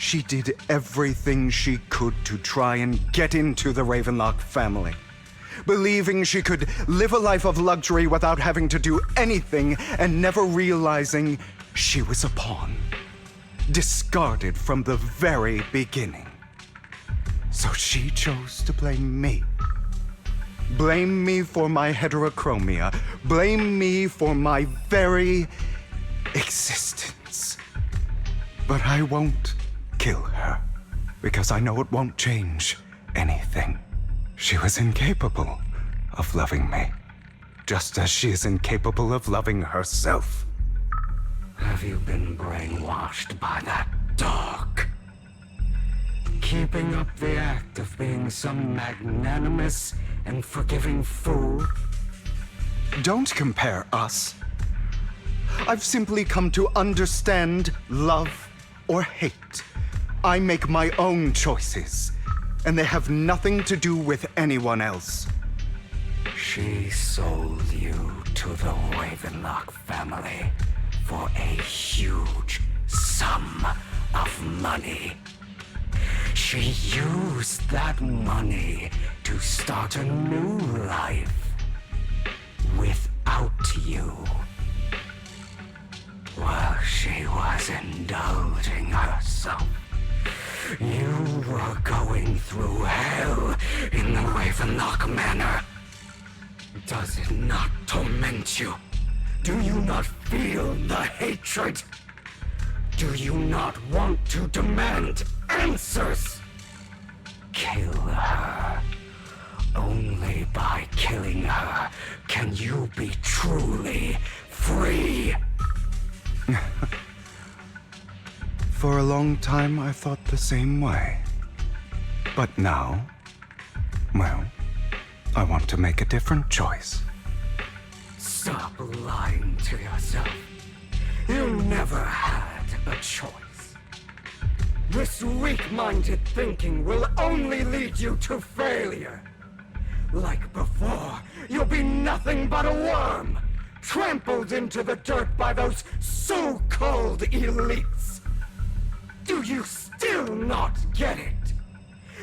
She did everything she could to try and get into the Ravenlock family, believing she could live a life of luxury without having to do anything and never realizing she was a pawn, discarded from the very beginning. So she chose to blame me. Blame me for my heterochromia. Blame me for my very existence. But I won't kill her, because I know it won't change anything. She was incapable of loving me, just as she is incapable of loving herself. Have you been brainwashed by that dog? Keeping up the act of being some magnanimous and forgiving fool? Don't compare us. I've simply come to understand love or hate. I make my own choices, and they have nothing to do with anyone else. She sold you to the Ravenlock family for a huge sum of money. She used that money to start a new life without you. While she was indulging herself, you were going through hell in the Ravenlock Manor. Does it not torment you? Do you not feel the hatred? Do you not want to demand answers? Kill her. Only by killing her can you be truly free. For a long time, I thought the same way. But now, well, I want to make a different choice. Stop lying to yourself. You never had a choice. This weak-minded thinking will only lead you to failure. Like before, you'll be nothing but a worm, trampled into the dirt by those so-called elites. Do you still not get it?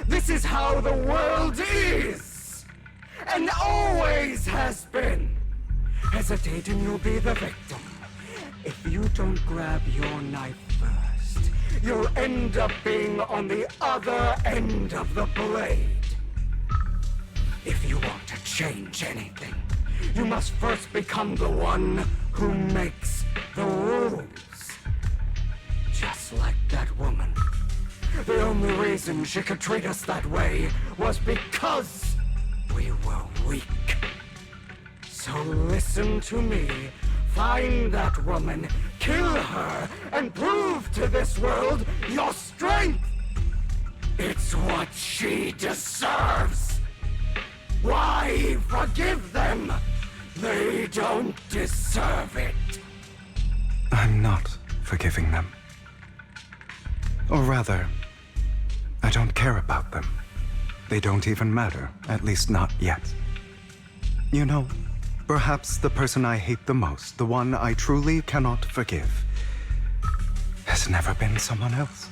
This is how the world is, and always has been. Hesitate and you'll be the victim. If you don't grab your knife first, you'll end up being on the other end of the blade. If you want to change anything, you must first become the one who makes the rules. Just like that woman. The only reason she could treat us that way was because we were weak. So listen to me. Find that woman, kill her, and prove to this world your strength. It's what she deserves. Why forgive them? They don't deserve it. I'm not forgiving them. Or rather, I don't care about them. They don't even matter, at least not yet. You know, Perhaps the person I hate the most, the one I truly cannot forgive, has never been someone else,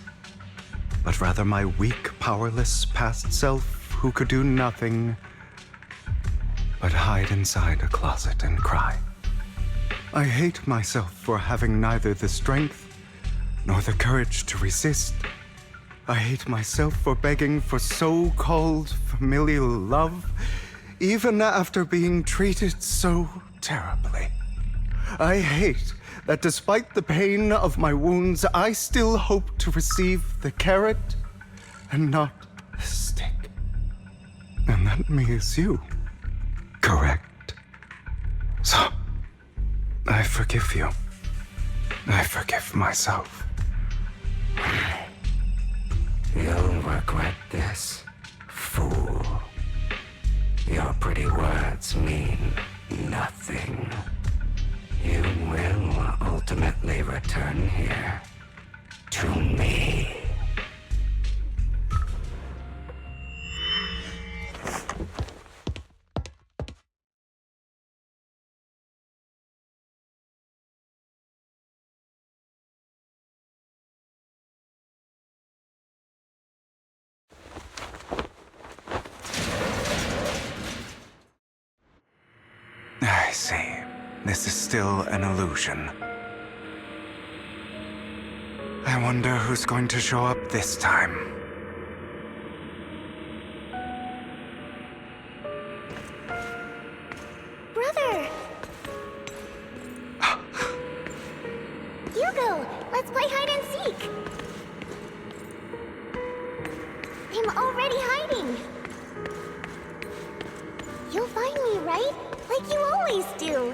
but rather my weak, powerless past self who could do nothing but hide inside a closet and cry. I hate myself for having neither the strength nor the courage to resist. I hate myself for begging for so-called familial love, even after being treated so terribly. I hate that despite the pain of my wounds, I still hope to receive the carrot and not the stick. And that me is you, correct? So, I forgive you. I forgive myself. You'll regret this, fool. Your pretty words mean nothing. You will ultimately return here to me. I see. This is still an illusion. I wonder who's going to show up this time. Brother! Hugo, let's play hide and seek! I'm already hiding! You'll find me, right? Like you always do!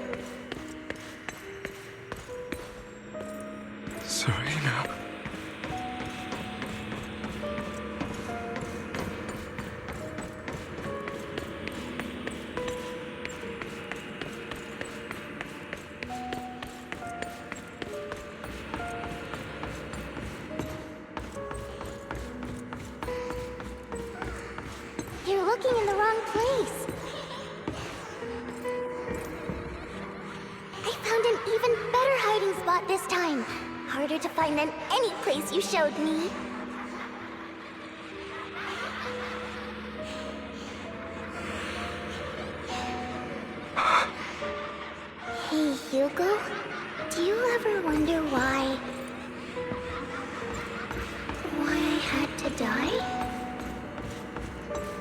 Serena. You're looking in the wrong place. I found an even better hiding spot this time. Harder to find than any place you showed me. Hey, Hugo. Do you ever wonder why I had to die?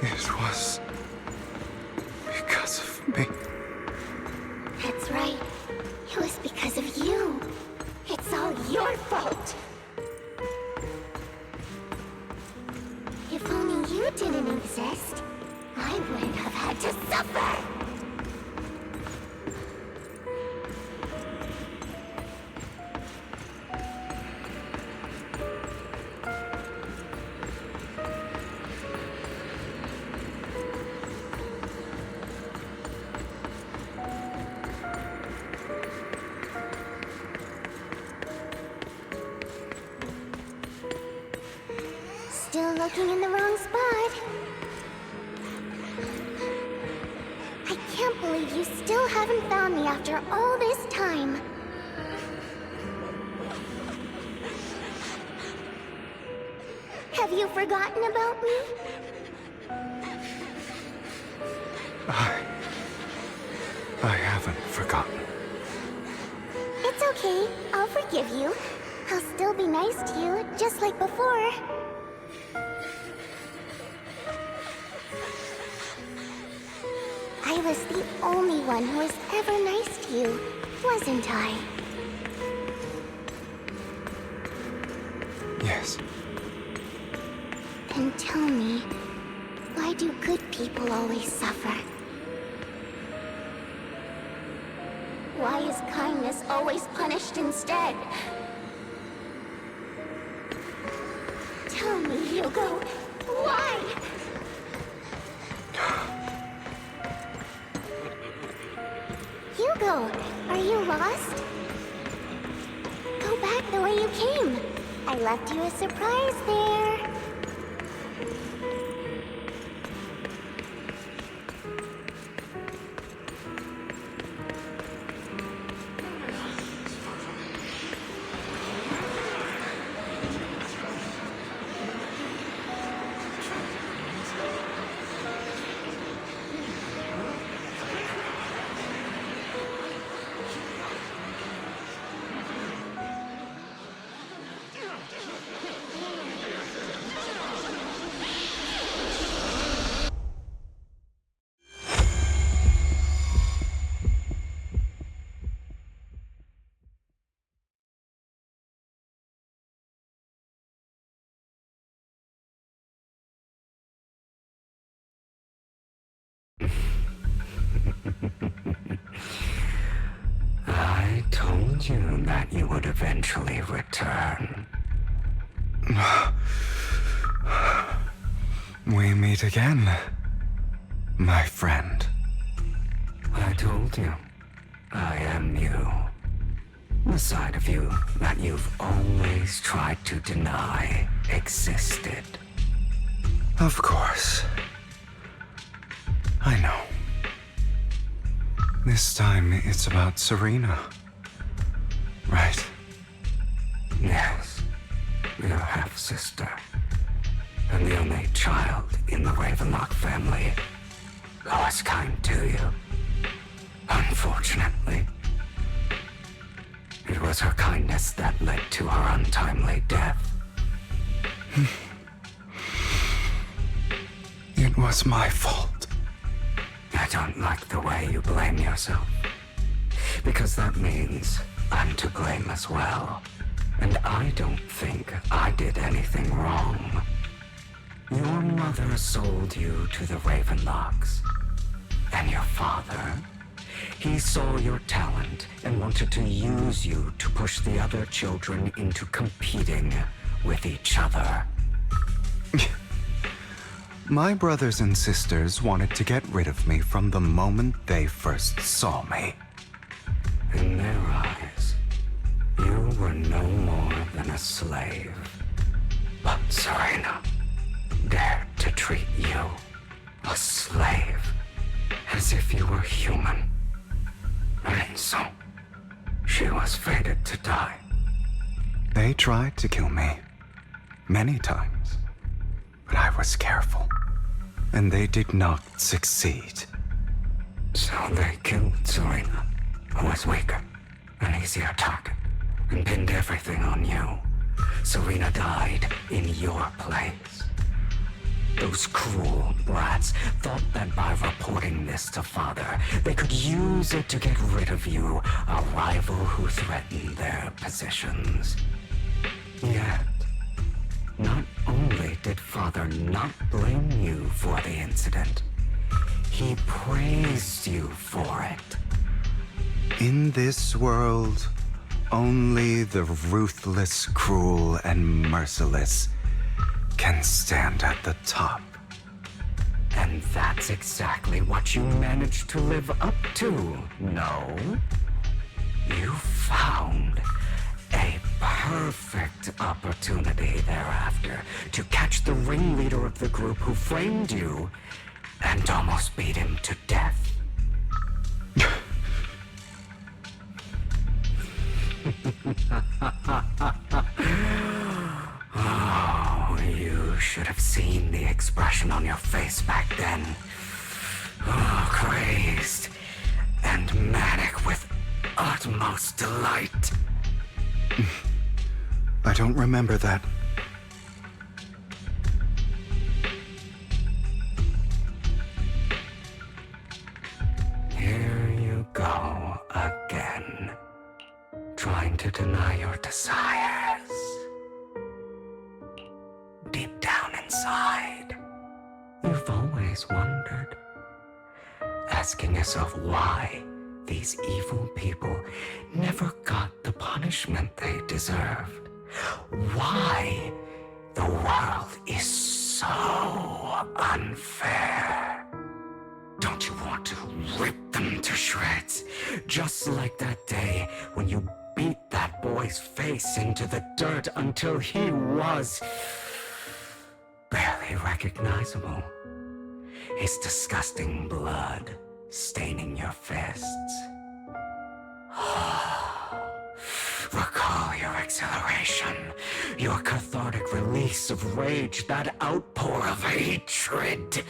It was because of me. That's right. It was because of you. It's all your fault. If only you didn't exist, I wouldn't have had to suffer. Still looking in the wrong spot. I can't believe you still haven't found me after all this time. Have you forgotten about me? I haven't forgotten. It's okay. I'll forgive you. I'll still be nice to you, just like before. I was the only one who was ever nice to you, wasn't I? Yes. Then tell me, why do good people always suffer? Why is kindness always punished instead? Tell me, Hugo, why? Hugo, are you lost? Go back the way you came. I left you a surprise there. I told you that you would eventually return. We meet again, my friend. I told you, I am you. The side of you that you've always tried to deny existed. Of course. I know. This time it's about Serena. Right? Yes. Your half-sister. And the only child in the Ravenlock family who was kind to you. Unfortunately, it was her kindness that led to her untimely death. It was my fault. I don't like the way you blame yourself. Because that means I'm to blame as well. And I don't think I did anything wrong. Your mother sold you to the Ravenlocks. And your father, he saw your talent and wanted to use you to push the other children into competing with each other. My brothers and sisters wanted to get rid of me from the moment they first saw me. In their eyes, you were no more than a slave. But Serena dared to treat you, a slave, as if you were human. And so, she was fated to die. They tried to kill me. Many times. But I was careful. And they did not succeed. So they killed Serena, who was weaker, an easier target, and pinned everything on you. Serena died in your place. Those cruel brats thought that by reporting this to Father, they could use it to get rid of you, a rival who threatened their positions. Yet, not only did Father not blame you for the incident, he praised you for it. In this world, only the ruthless, cruel, and merciless can stand at the top. And that's exactly what you managed to live up to, no? You found a perfect opportunity thereafter to catch the ringleader of the group who framed you and almost beat him to death. Oh, you should have seen the expression on your face back then. Oh, crazed and manic with utmost delight. I don't remember that. Here you go again, trying to deny your desires. Deep down inside, you've always wondered, asking yourself why these evil people never got the punishment they deserved. Why the world is so unfair. Don't you want to rip them to shreds? Just like that day when you beat that boy's face into the dirt until he was barely recognizable. His disgusting blood staining your fists. Recall your exhilaration, your cathartic release of rage, that outpour of hatred.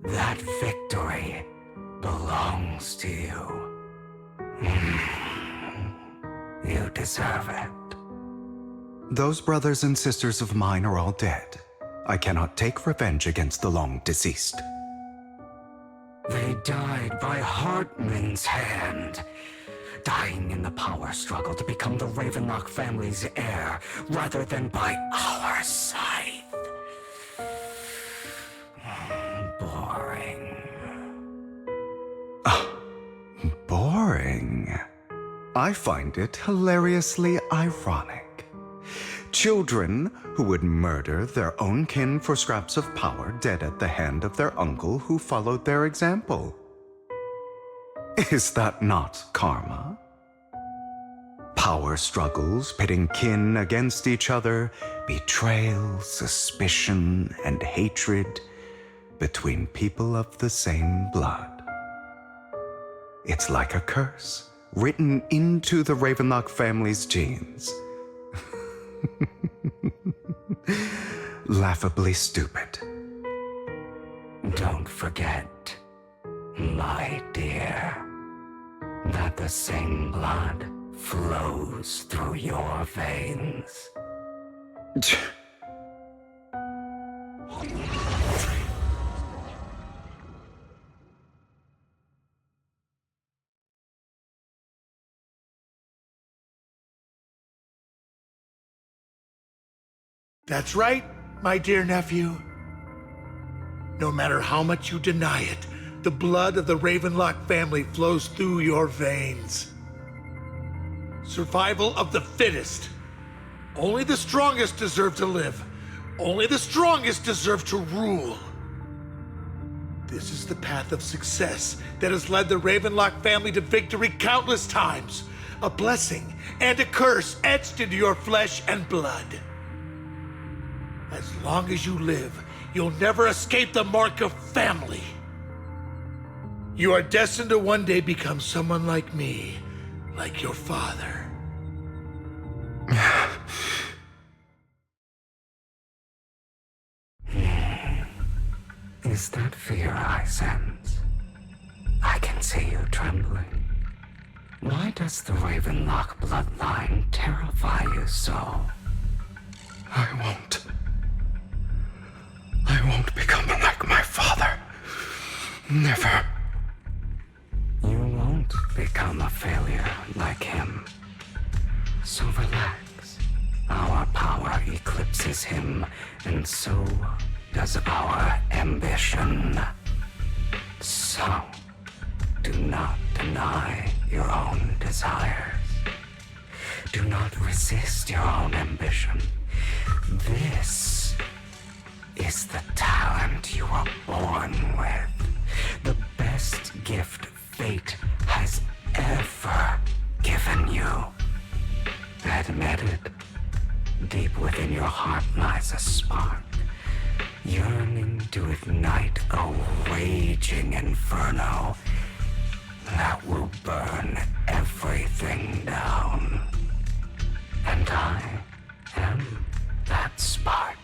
That victory belongs to you. You deserve it. Those brothers and sisters of mine are all dead. I cannot take revenge against the long deceased. They died by Hartman's hand, dying in the power struggle to become the Ravenlock family's heir, rather than by our scythe. Boring. I find it hilariously ironic. Children who would murder their own kin for scraps of power dead at the hand of their uncle who followed their example. Is that not karma? Power struggles pitting kin against each other, betrayal, suspicion, and hatred between people of the same blood. It's like a curse written into the Ravenlock family's genes. Laughably stupid. Don't forget, my dear, that the same blood flows through your veins. That's right, my dear nephew. No matter how much you deny it, the blood of the Ravenlock family flows through your veins. Survival of the fittest. Only the strongest deserve to live. Only the strongest deserve to rule. This is the path of success that has led the Ravenlock family to victory countless times. A blessing and a curse etched into your flesh and blood. As long as you live, you'll never escape the mark of family. You are destined to one day become someone like me, like your father. Is that fear I sense? I can see you trembling. Why does the Ravenlock bloodline terrify you so? I won't become like my father. Never. You won't become a failure like him. So relax. Our power eclipses him, and so does our ambition. So, do not deny your own desires. Do not resist your own ambition. This is the talent you were born with. The best gift fate has ever given you. Admit it. Deep within your heart lies a spark, yearning to ignite a raging inferno that will burn everything down. And I am that spark.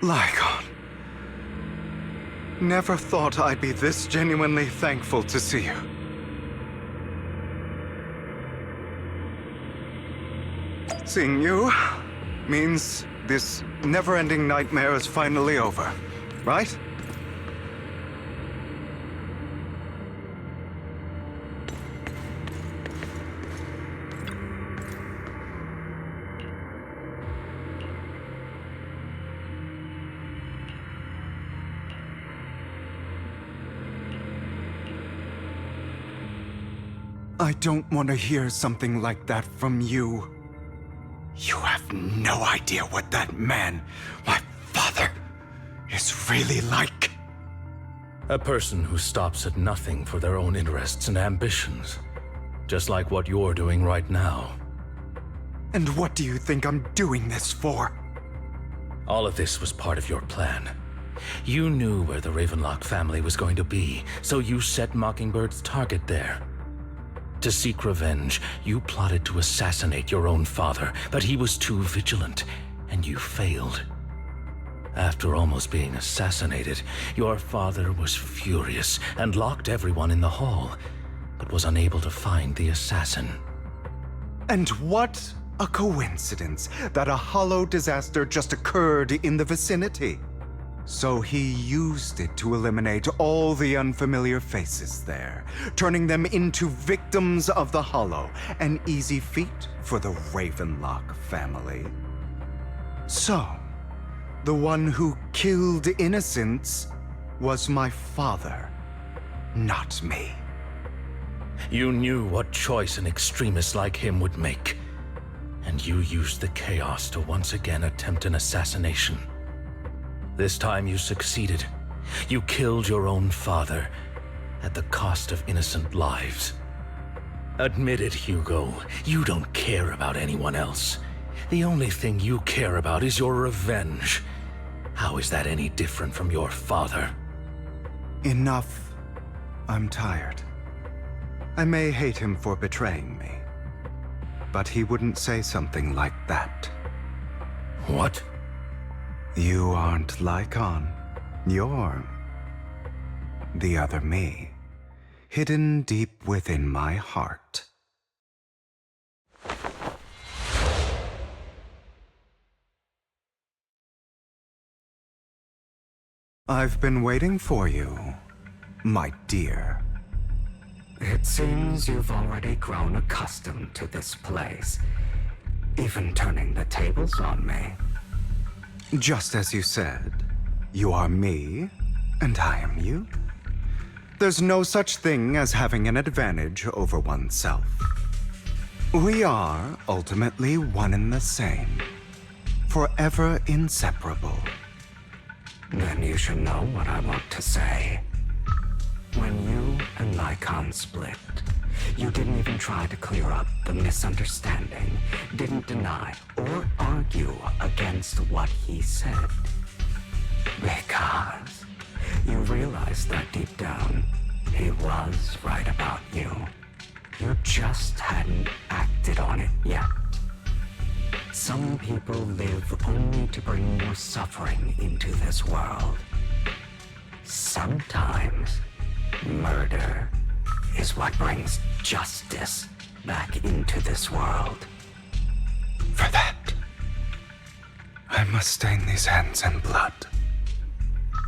Lygon. Never thought I'd be this genuinely thankful to see you. Seeing you means this never-ending nightmare is finally over, right? I don't want to hear something like that from you. You have no idea what that man, my father, is really like. A person who stops at nothing for their own interests and ambitions. Just like what you're doing right now. And what do you think I'm doing this for? All of this was part of your plan. You knew where the Ravenlock family was going to be, so you set Mockingbird's target there. To seek revenge, you plotted to assassinate your own father, but he was too vigilant, and you failed. After almost being assassinated, your father was furious and locked everyone in the hall, but was unable to find the assassin. And what a coincidence that a hollow disaster just occurred in the vicinity. So he used it to eliminate all the unfamiliar faces there, turning them into victims of the Hollow, an easy feat for the Ravenlock family. So, the one who killed innocents was my father, not me. You knew what choice an extremist like him would make, and you used the chaos to once again attempt an assassination. This time you succeeded. You killed your own father at the cost of innocent lives. Admit it, Hugo. You don't care about anyone else. The only thing you care about is your revenge. How is that any different from your father? Enough. I'm tired. I may hate him for betraying me, but he wouldn't say something like that. What? You aren't Lycon. You're the other me, hidden deep within my heart. I've been waiting for you, my dear. It seems you've already grown accustomed to this place, even turning the tables on me. Just as you said, you are me, and I am you. There's no such thing as having an advantage over oneself. We are ultimately one and the same, forever inseparable. Then you should know what I want to say. When you and Lycon split, you didn't even try to clear up the misunderstanding, didn't deny or argue against what he said. Because you realized that deep down, he was right about you. You just hadn't acted on it yet. Some people live only to bring more suffering into this world. Sometimes, murder is what brings justice back into this world. For that, I must stain these hands in blood.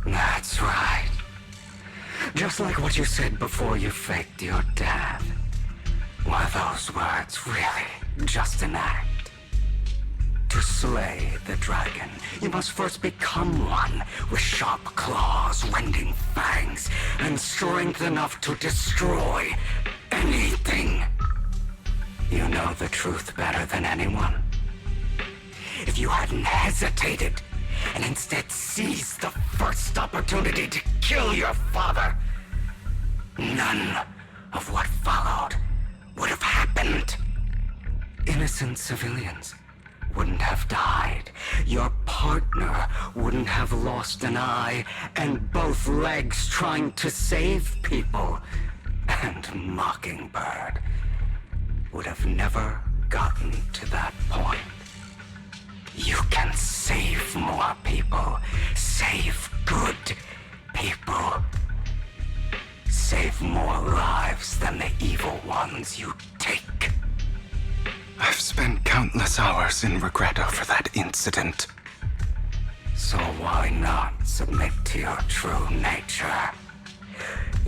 That's right. Just like what you said before you faked your death. Were those words really just an act? To slay the dragon, you must first become one with sharp claws, rending fangs, and strength enough to destroy anything. You know the truth better than anyone. If you hadn't hesitated and instead seized the first opportunity to kill your father, none of what followed would have happened. Innocent civilians wouldn't have died. Your partner wouldn't have lost an eye and both legs trying to save people. And Mockingbird would have never gotten to that point. You can save more people. Save good people. Save more lives than the evil ones you take. I've spent countless hours in regret over that incident. So why not submit to your true nature?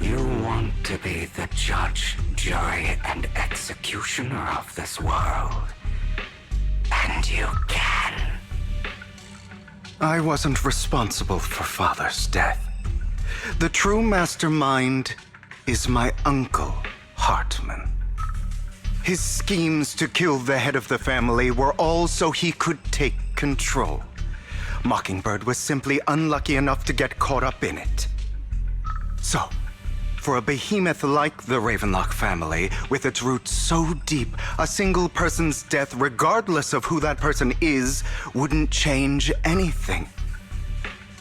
You want to be the judge, jury, and executioner of this world. And you can. I wasn't responsible for Father's death. The true mastermind is my uncle, Hartman. His schemes to kill the head of the family were all so he could take control. Mockingbird was simply unlucky enough to get caught up in it. So, for a behemoth like the Ravenlock family, with its roots so deep, a single person's death, regardless of who that person is, wouldn't change anything.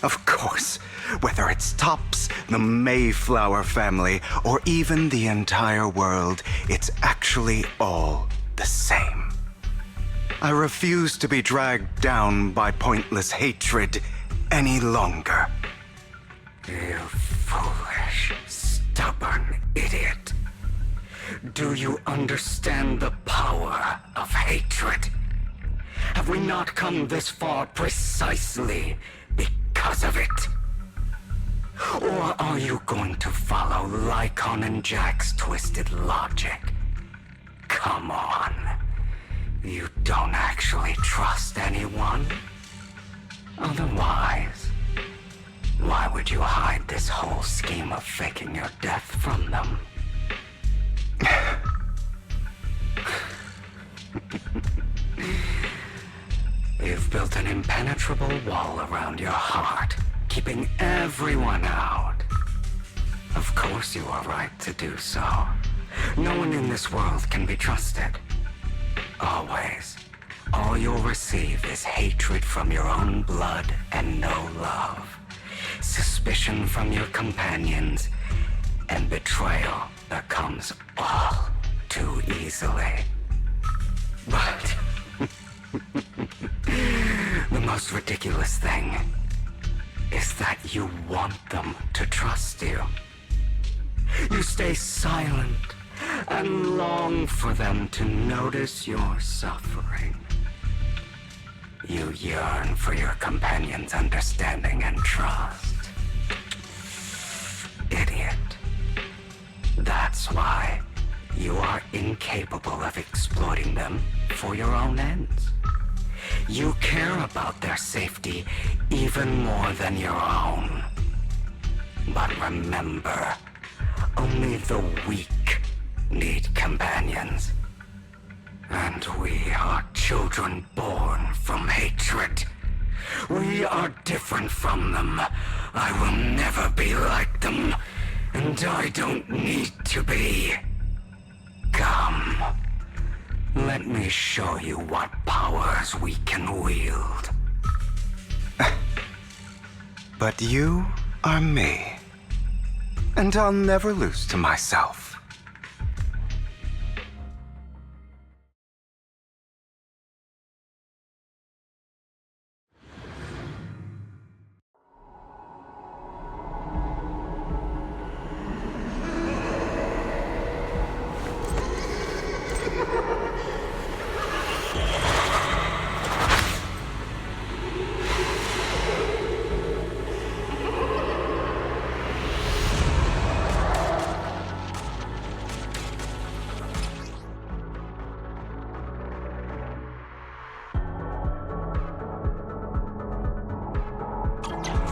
Of course, whether it's Tops, the Mayflower family, or even the entire world, it's actually all the same. I refuse to be dragged down by pointless hatred any longer. You foolish, stubborn idiot. Do you understand the power of hatred? Have we not come this far precisely because of it? Or are you going to follow Lycon and Jack's twisted logic? Come on. You don't actually trust anyone? Otherwise, why would you hide this whole scheme of faking your death from them? You've built an impenetrable wall around your heart, keeping everyone out. Of course you are right to do so. No one in this world can be trusted. Always. All you'll receive is hatred from your own blood and no love. Suspicion from your companions, and betrayal that comes all too easily. But the most ridiculous thing is that you want them to trust you. You stay silent and long for them to notice your suffering. You yearn for your companion's understanding and trust. Idiot. That's why you are incapable of exploiting them for your own ends. You care about their safety even more than your own. But remember, only the weak need companions. And we are children born from hatred. We are different from them. I will never be like them, and I don't need to be. Come, let me show you what powers we can wield. But you are me, and I'll never lose to myself.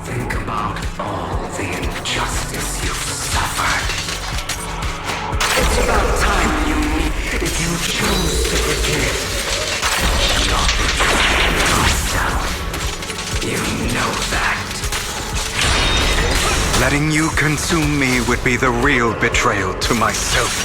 Think about all the injustice you've suffered. It's about time if you choose to forgive, not betray yourself. You know that. Letting you consume me would be the real betrayal to myself.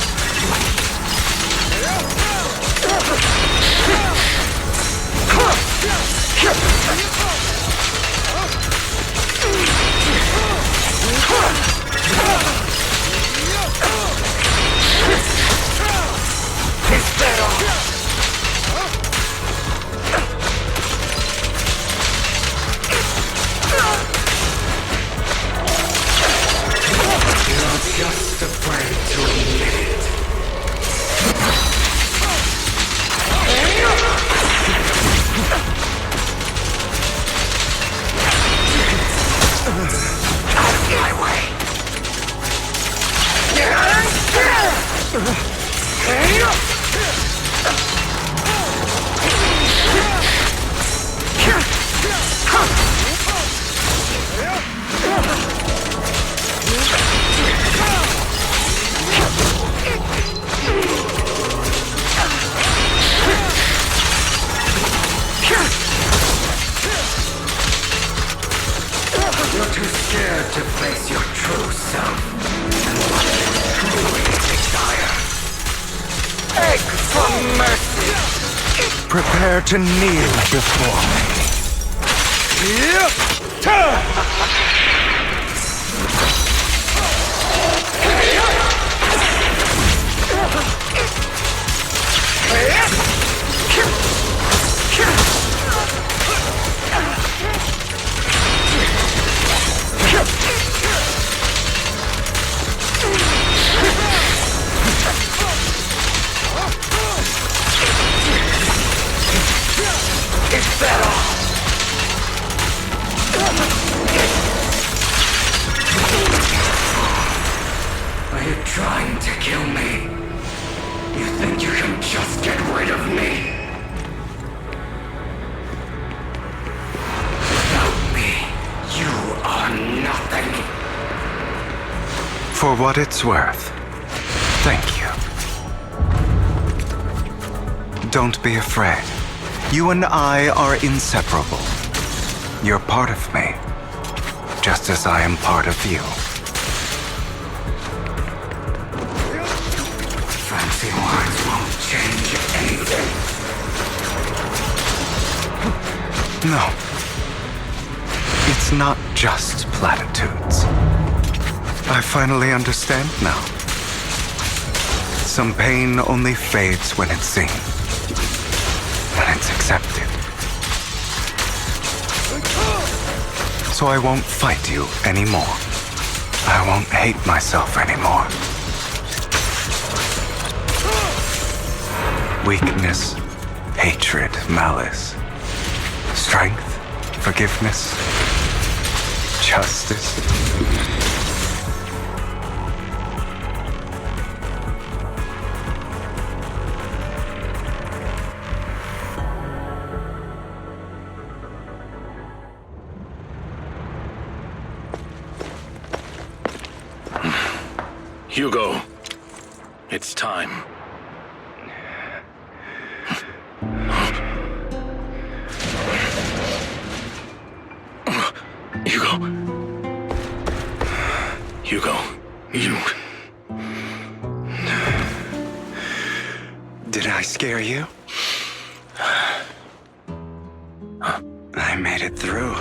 Just afraid to admit it. Out of my way. You're too scared to face your true self and what you truly desire. Beg for mercy. Prepare to kneel before me. Is that all? For what it's worth, thank you. Don't be afraid. You and I are inseparable. You're part of me, just as I am part of you. Fancy words won't change anything. No. It's not just platitudes. I finally understand now. Some pain only fades when it's seen, when it's accepted. So I won't fight you anymore. I won't hate myself anymore. Weakness, hatred, malice, strength, forgiveness, justice. Hugo, it's time. Hugo, you... Did I scare you? I made it through.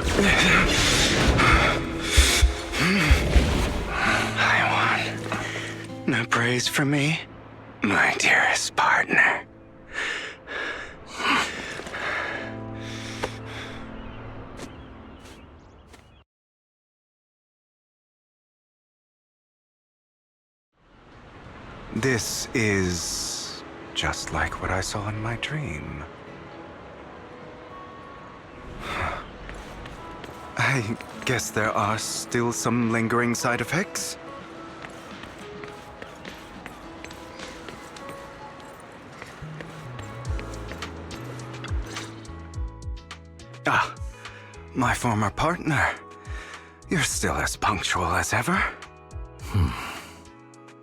I won. No praise for me, my dearest partner. This is just like what I saw in my dream. I guess there are still some lingering side effects. Ah, my former partner. You're still as punctual as ever.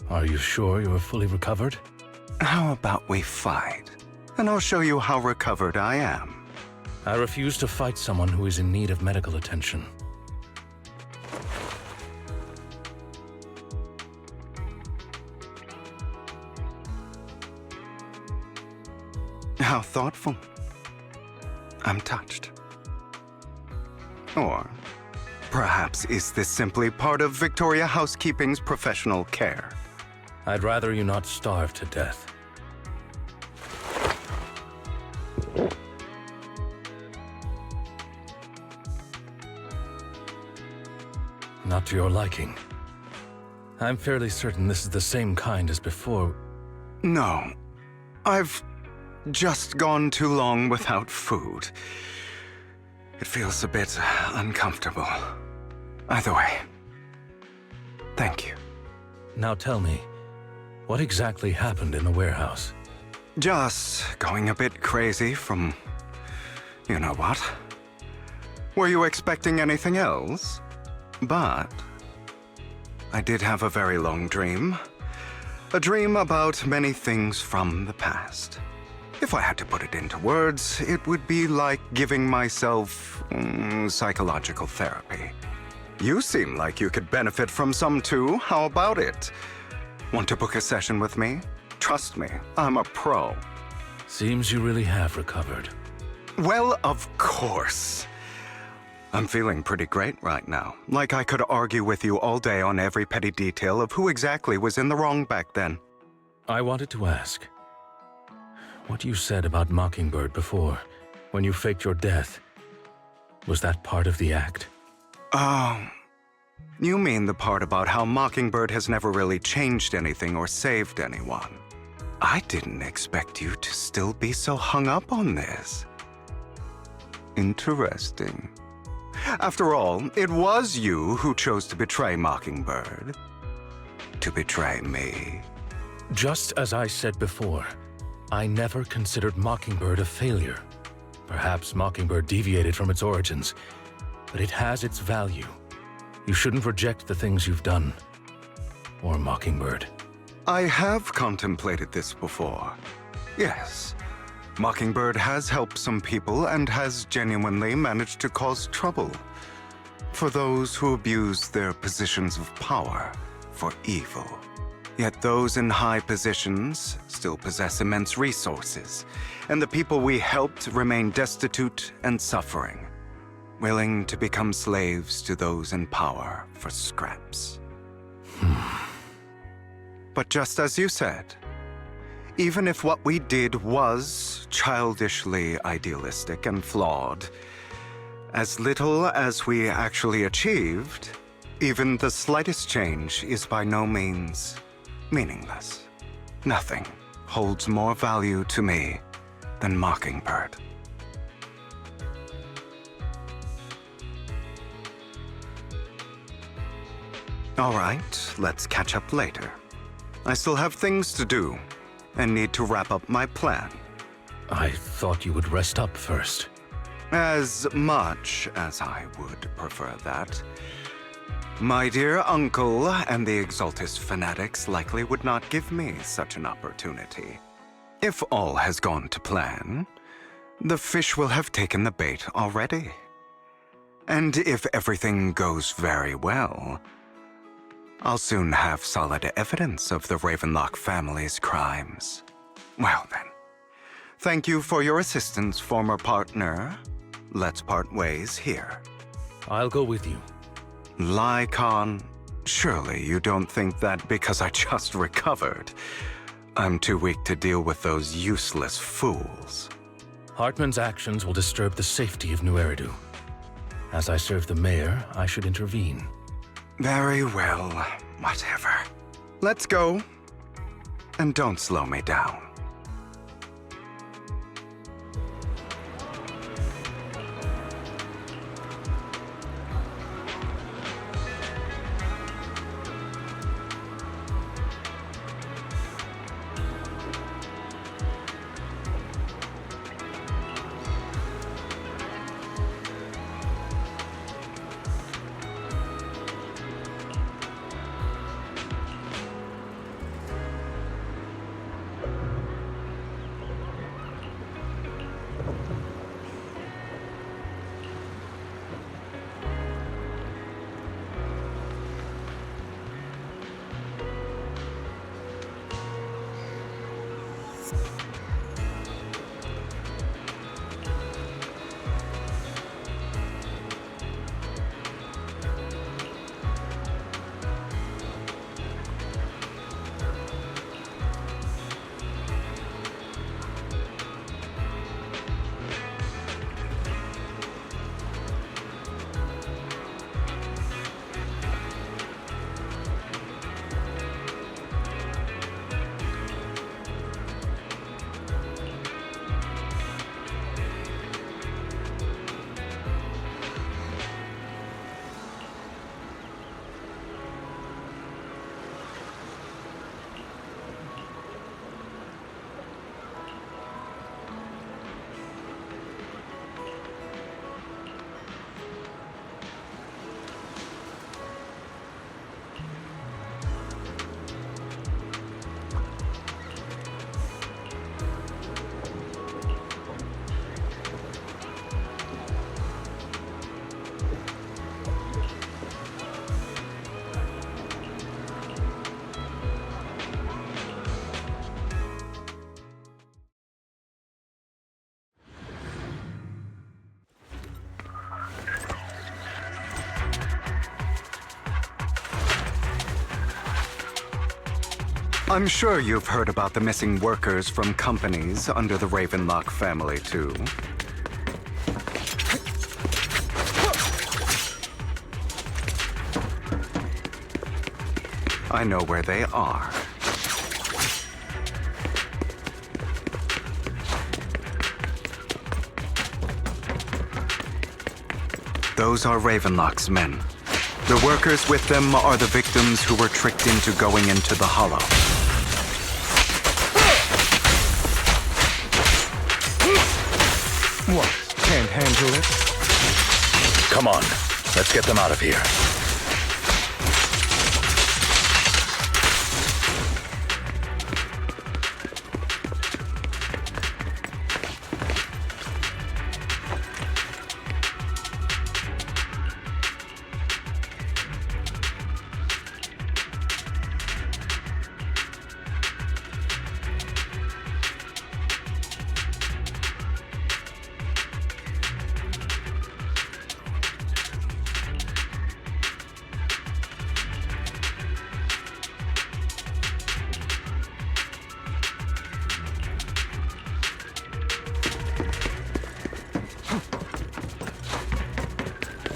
Are you sure you're fully recovered? How about we fight? And I'll show you how recovered I am. I refuse to fight someone who is in need of medical attention. How thoughtful. I'm touched. Or perhaps is this simply part of Victoria Housekeeping's professional care? I'd rather you not starve to death. Not to your liking. I'm fairly certain this is the same kind as before. No. I've just gone too long without food. It feels a bit uncomfortable. Either way, thank you. Now tell me, what exactly happened in the warehouse? Just going a bit crazy from... you know what? Were you expecting anything else? But I did have a very long dream. A dream about many things from the past. If I had to put it into words, it would be like giving myself psychological therapy. You seem like you could benefit from some too. How about it? Want to book a session with me? Trust me, I'm a pro. Seems you really have recovered. Well, of course. I'm feeling pretty great right now. Like I could argue with you all day on every petty detail of who exactly was in the wrong back then. I wanted to ask, what you said about Mockingbird before, when you faked your death, was that part of the act? Oh, you mean the part about how Mockingbird has never really changed anything or saved anyone. I didn't expect you to still be so hung up on this. Interesting. After all, it was you who chose to betray Mockingbird. To betray me. Just as I said before, I never considered Mockingbird a failure. Perhaps Mockingbird deviated from its origins, but it has its value. You shouldn't reject the things you've done. or Mockingbird? I have contemplated this before. Yes. Mockingbird has helped some people and has genuinely managed to cause trouble for those who abuse their positions of power for evil. Yet those in high positions still possess immense resources, and the people we helped remain destitute and suffering, willing to become slaves to those in power for scraps. But just as you said, even if what we did was childishly idealistic and flawed, as little as we actually achieved, even the slightest change is by no means meaningless. Nothing holds more value to me than Mockingbird. All right, let's catch up later. I still have things to do and need to wrap up my plan. I thought you would rest up first. As much as I would prefer that. My dear uncle and the Exaltist fanatics likely would not give me such an opportunity. If all has gone to plan, the fish will have taken the bait already. And if everything goes very well, I'll soon have solid evidence of the Ravenlock family's crimes. Well then, thank you for your assistance, former partner. Let's part ways here. I'll go with you. Lycon, surely you don't think that because I just recovered, I'm too weak to deal with those useless fools. Hartman's actions will disturb the safety of New Eridu. As I serve the mayor, I should intervene. Very well, whatever. Let's go. And don't slow me down. I'm sure you've heard about the missing workers from companies under the Ravenlock family, too. I know where they are. Those are Ravenlock's men. The workers with them are the victims who were tricked into going into the Hollow. What? Can't handle it? Come on, let's get them out of here.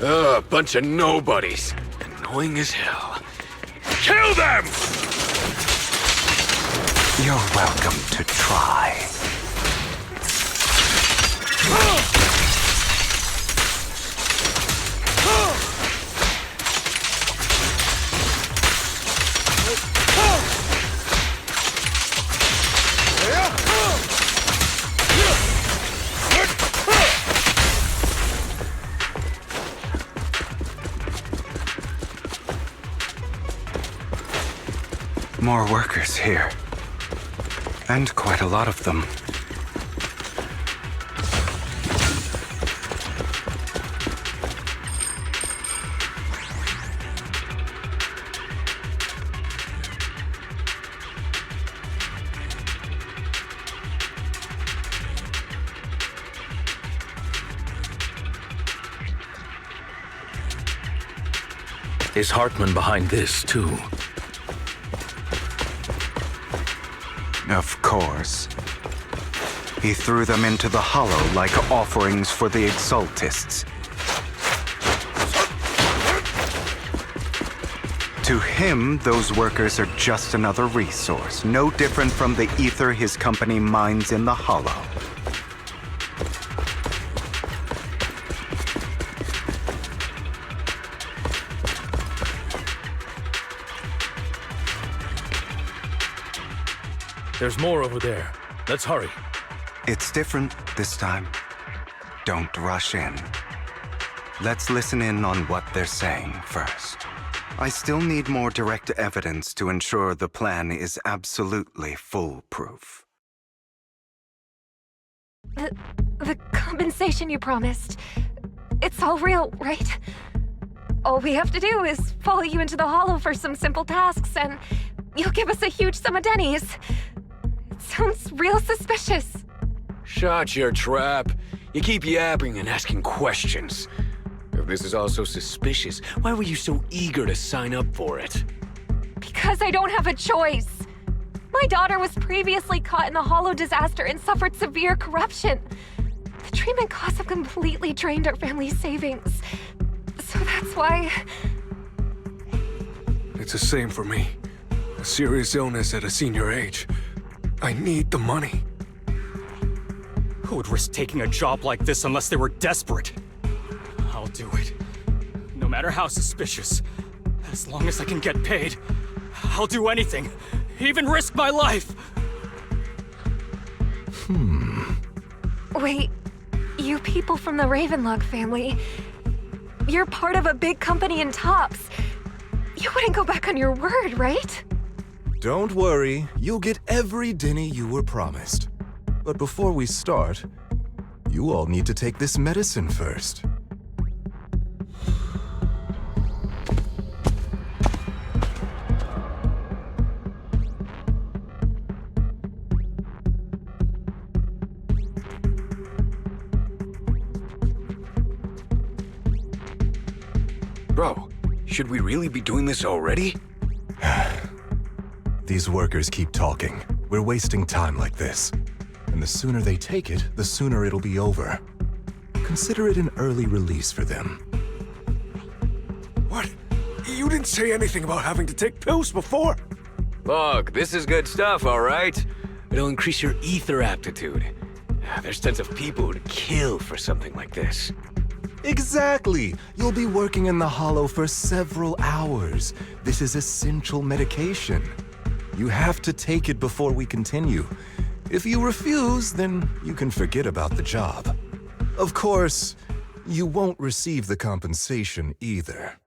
Ugh, bunch of nobodies. Annoying as hell. Kill them! You're welcome to try. More workers here. And quite a lot of them. Is Hartman behind this, too? Of course. He threw them into the hollow like offerings for the Exaltists. To him, those workers are just another resource, no different from the ether his company mines in the hollow. There's more over there. Let's hurry. It's different this time. Don't rush in. Let's listen in on what they're saying first. I still need more direct evidence to ensure the plan is absolutely foolproof. The compensation you promised, it's all real, right? All we have to do is follow you into the hollow for some simple tasks, and you'll give us a huge sum of dennies. It sounds real suspicious. Shut your trap. You keep yapping and asking questions. If this is all so suspicious, why were you so eager to sign up for it? Because I don't have a choice. My daughter was previously caught in the hollow disaster and suffered severe corruption. The treatment costs have completely drained our family's savings. So that's why... It's the same for me. A serious illness at a senior age. I need the money. Who would risk taking a job like this unless they were desperate? I'll do it. No matter how suspicious. As long as I can get paid, I'll do anything. Even risk my life! Wait, you people from the Ravenlock family, you're part of a big company in Tops. You wouldn't go back on your word, right? Don't worry, you'll get every denny you were promised. But before we start, you all need to take this medicine first. Bro, should we really be doing this already? These workers keep talking. We're wasting time like this. And the sooner they take it, the sooner it'll be over. Consider it an early release for them. What? You didn't say anything about having to take pills before. Look, this is good stuff, all right? It'll increase your ether aptitude. There's tons of people who'd kill for something like this. Exactly! You'll be working in the hollow for several hours. This is essential medication. You have to take it before we continue. If you refuse, then you can forget about the job. Of course, you won't receive the compensation either.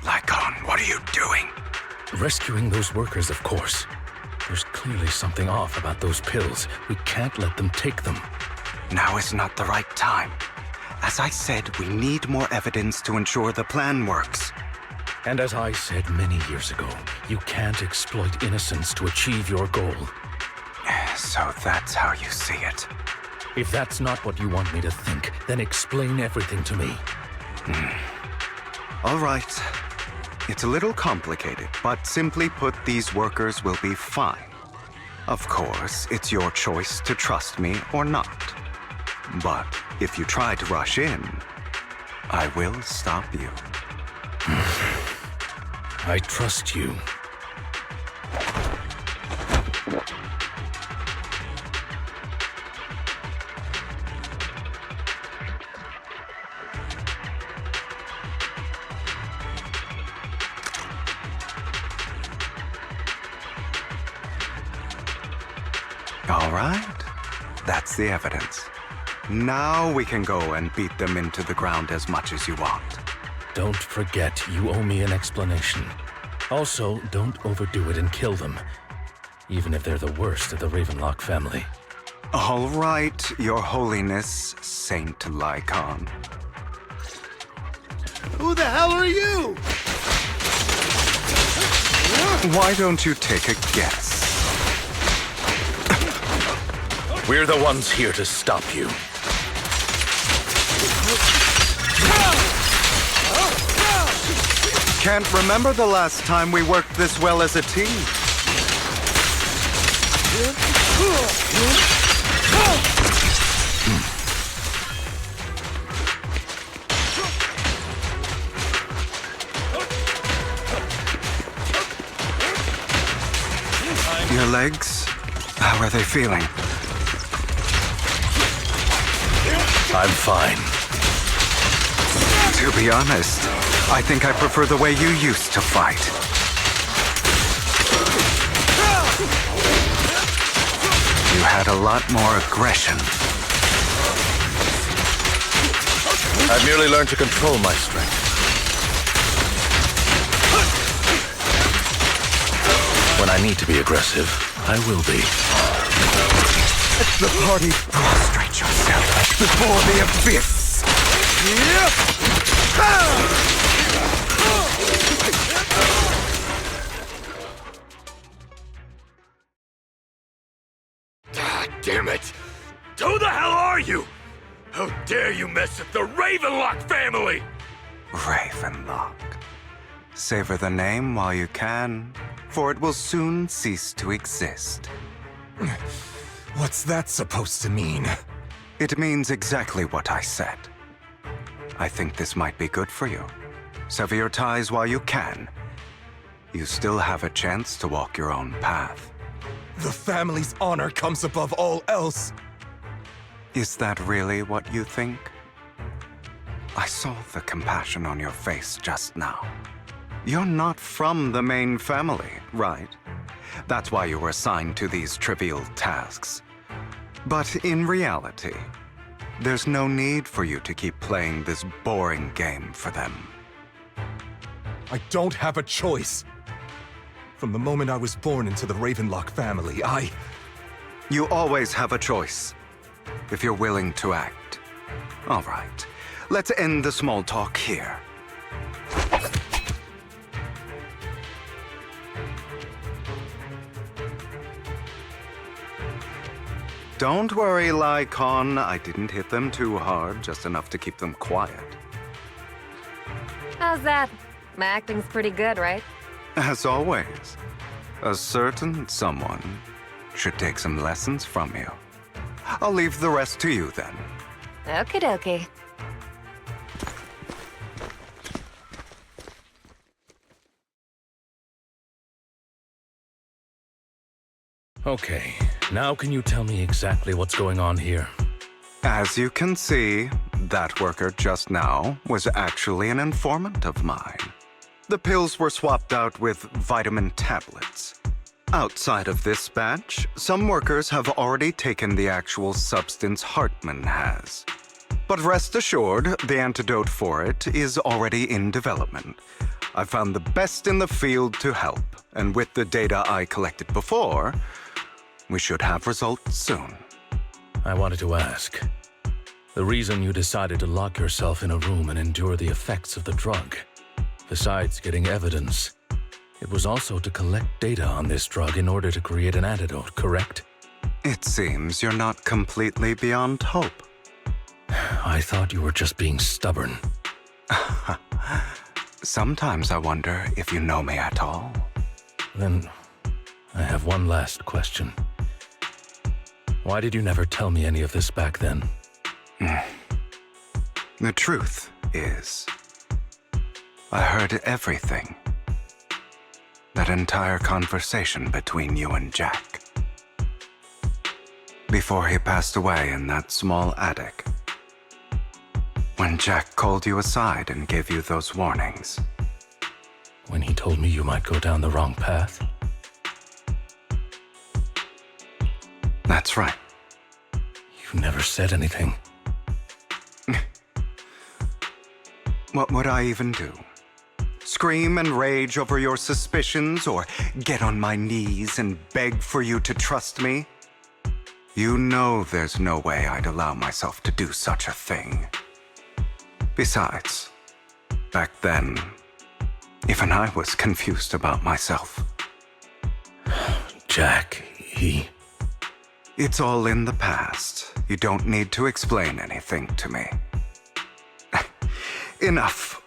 Lycon, what are you doing? Rescuing those workers, of course. There's clearly something off about those pills. We can't let them take them. Now is not the right time. As I said, we need more evidence to ensure the plan works. And as I said many years ago, you can't exploit innocence to achieve your goal. So that's how you see it. If that's not what you want me to think, then explain everything to me. All right. It's a little complicated, but simply put, these workers will be fine. Of course, it's your choice to trust me or not. But If you try to rush in, I will stop you. I trust you. All right. That's the evidence. Now we can go and beat them into the ground as much as you want. Don't forget, you owe me an explanation. Also, don't overdo it and kill them, even if they're the worst of the Ravenlock family. All right, Your Holiness, Saint Lycon. Who the hell are you? Why don't you take a guess? We're the ones here to stop you. Can't remember the last time we worked this well as a team. Your legs? How are they feeling? I'm fine. To be honest, I think I prefer the way you used to fight. You had a lot more aggression. I've merely learned to control my strength. When I need to be aggressive, I will be. Let the party prostrate yourself before the abyss. Ah, damn it! Who the hell are you? How dare you mess with the Ravenlock family? Ravenlock. Savor the name while you can, for it will soon cease to exist. What's that supposed to mean? It means exactly what I said. I think this might be good for you. Sever your ties while you can. You still have a chance to walk your own path. The family's honor comes above all else. Is that really what you think? I saw the compassion on your face just now. You're not from the main family, right? That's why you were assigned to these trivial tasks. But in reality, there's no need for you to keep playing this boring game for them. I don't have a choice. From the moment I was born into the Ravenlock family, You always have a choice, if you're willing to act. All right, let's end the small talk here. Don't worry, Lycon. I didn't hit them too hard, just enough to keep them quiet. How's that? My acting's pretty good, right? As always, a certain someone should take some lessons from you. I'll leave the rest to you then. Okie dokie. Okay, now can you tell me exactly what's going on here? As you can see, that worker just now was actually an informant of mine. The pills were swapped out with vitamin tablets. Outside of this batch, some workers have already taken the actual substance Hartman has. But rest assured, the antidote for it is already in development. I found the best in the field to help, and with the data I collected before, we should have results soon. I wanted to ask. The reason you decided to lock yourself in a room and endure the effects of the drug, besides getting evidence, it was also to collect data on this drug in order to create an antidote, correct? It seems you're not completely beyond hope. I thought you were just being stubborn. Sometimes I wonder if you know me at all. Then, I have one last question. Why did you never tell me any of this back then? The truth is, I heard everything. That entire conversation between you and Jack. Before he passed away in that small attic. When Jack called you aside and gave you those warnings. When he told me you might go down the wrong path? That's right. You never said anything. What would I even do? Scream and rage over your suspicions, or get on my knees and beg for you to trust me? You know there's no way I'd allow myself to do such a thing. Besides, back then, even I was confused about myself. Jack, It's all in the past. You don't need to explain anything to me. Enough.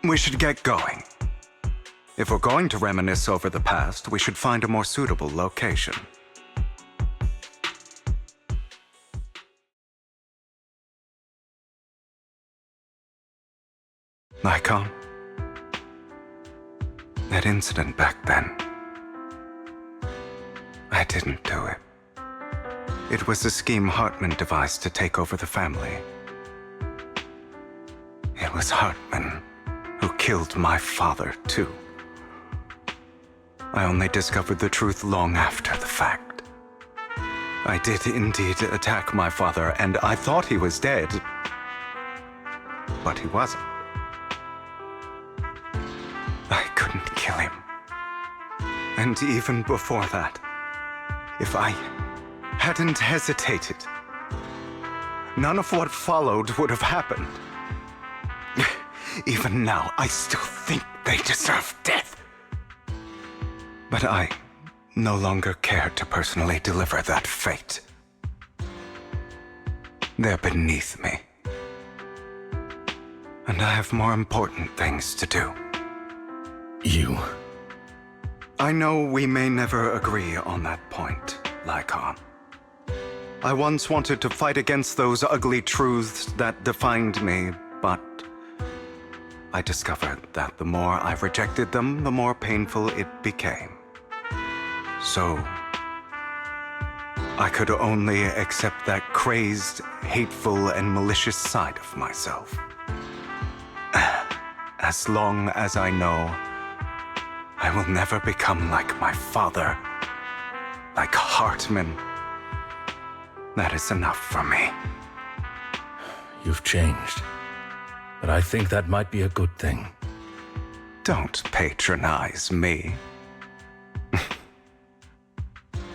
We should get going. If we're going to reminisce over the past, we should find a more suitable location. Icon? That incident back then. I didn't do it. It was a scheme Hartman devised to take over the family. It was Hartman who killed my father, too. I only discovered the truth long after the fact. I did indeed attack my father, and I thought he was dead. But he wasn't. I couldn't kill him. And even before that, if I hadn't hesitated, none of what followed would have happened. Even now, I still think they deserve death. But I no longer care to personally deliver that fate. They're beneath me. And I have more important things to do. I know we may never agree on that point, Lycon. I once wanted to fight against those ugly truths that defined me, but I discovered that the more I rejected them, the more painful it became. So, I could only accept that crazed, hateful, and malicious side of myself. As long as I know I will never become like my father, like Hartman, that is enough for me. You've changed. But I think that might be a good thing. Don't patronize me.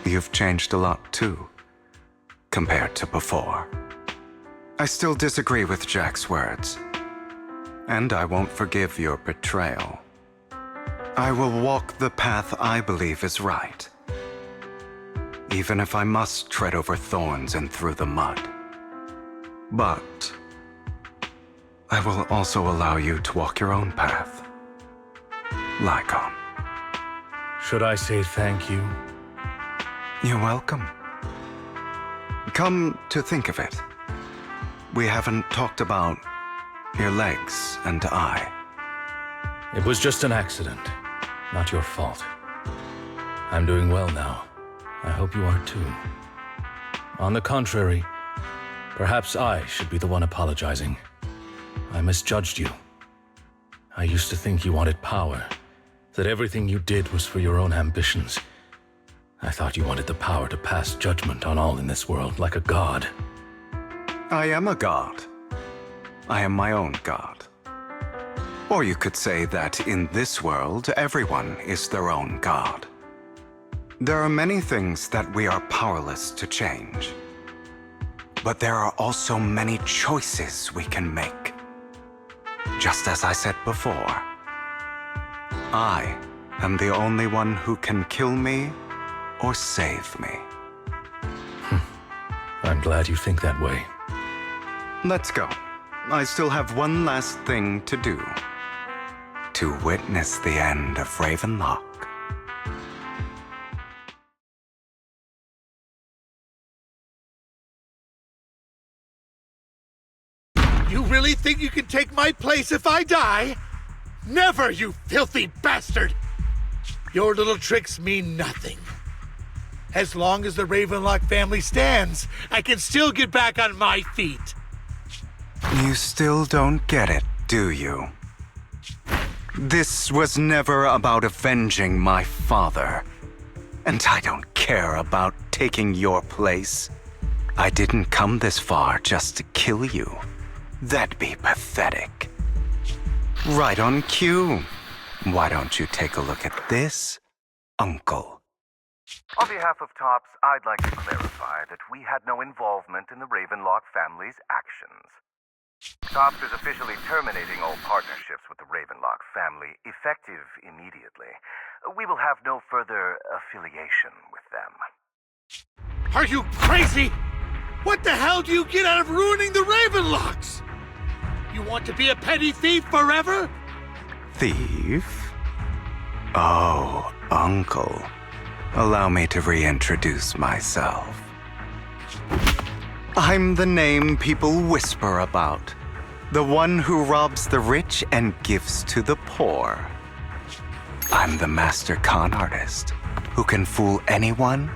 You've changed a lot too, compared to before. I still disagree with Jack's words, and I won't forgive your betrayal. I will walk the path I believe is right, even if I must tread over thorns and through the mud. But I will also allow you to walk your own path. Lycon. Should I say thank you? You're welcome. Come to think of it, we haven't talked about your legs and eye. It was just an accident, not your fault. I'm doing well now. I hope you are too. On the contrary, perhaps I should be the one apologizing. I misjudged you. I used to think you wanted power, that everything you did was for your own ambitions. I thought you wanted the power to pass judgment on all in this world like a god. I am a god. I am my own god. Or you could say that in this world, everyone is their own god. There are many things that we are powerless to change. But there are also many choices we can make. Just as I said before, I am the only one who can kill me or save me. I'm glad you think that way. Let's go. I still have one last thing to do. To witness the end of Ravenlock. You really think you can take my place if I die? Never, you filthy bastard! Your little tricks mean nothing. As long as the Ravenlock family stands, I can still get back on my feet. You still don't get it, do you? This was never about avenging my father. And I don't care about taking your place. I didn't come this far just to kill you. That'd be pathetic. Right on cue. Why don't you take a look at this, Uncle? On behalf of TOPS, I'd like to clarify that we had no involvement in the Ravenlock family's actions. TOPS is officially terminating all partnerships with the Ravenlock family, effective immediately. We will have no further affiliation with them. Are you crazy? What the hell do you get out of ruining the Ravenlocks? You want to be a petty thief forever? Thief? Oh, Uncle. Allow me to reintroduce myself. I'm the name people whisper about. The one who robs the rich and gives to the poor. I'm the master con artist who can fool anyone,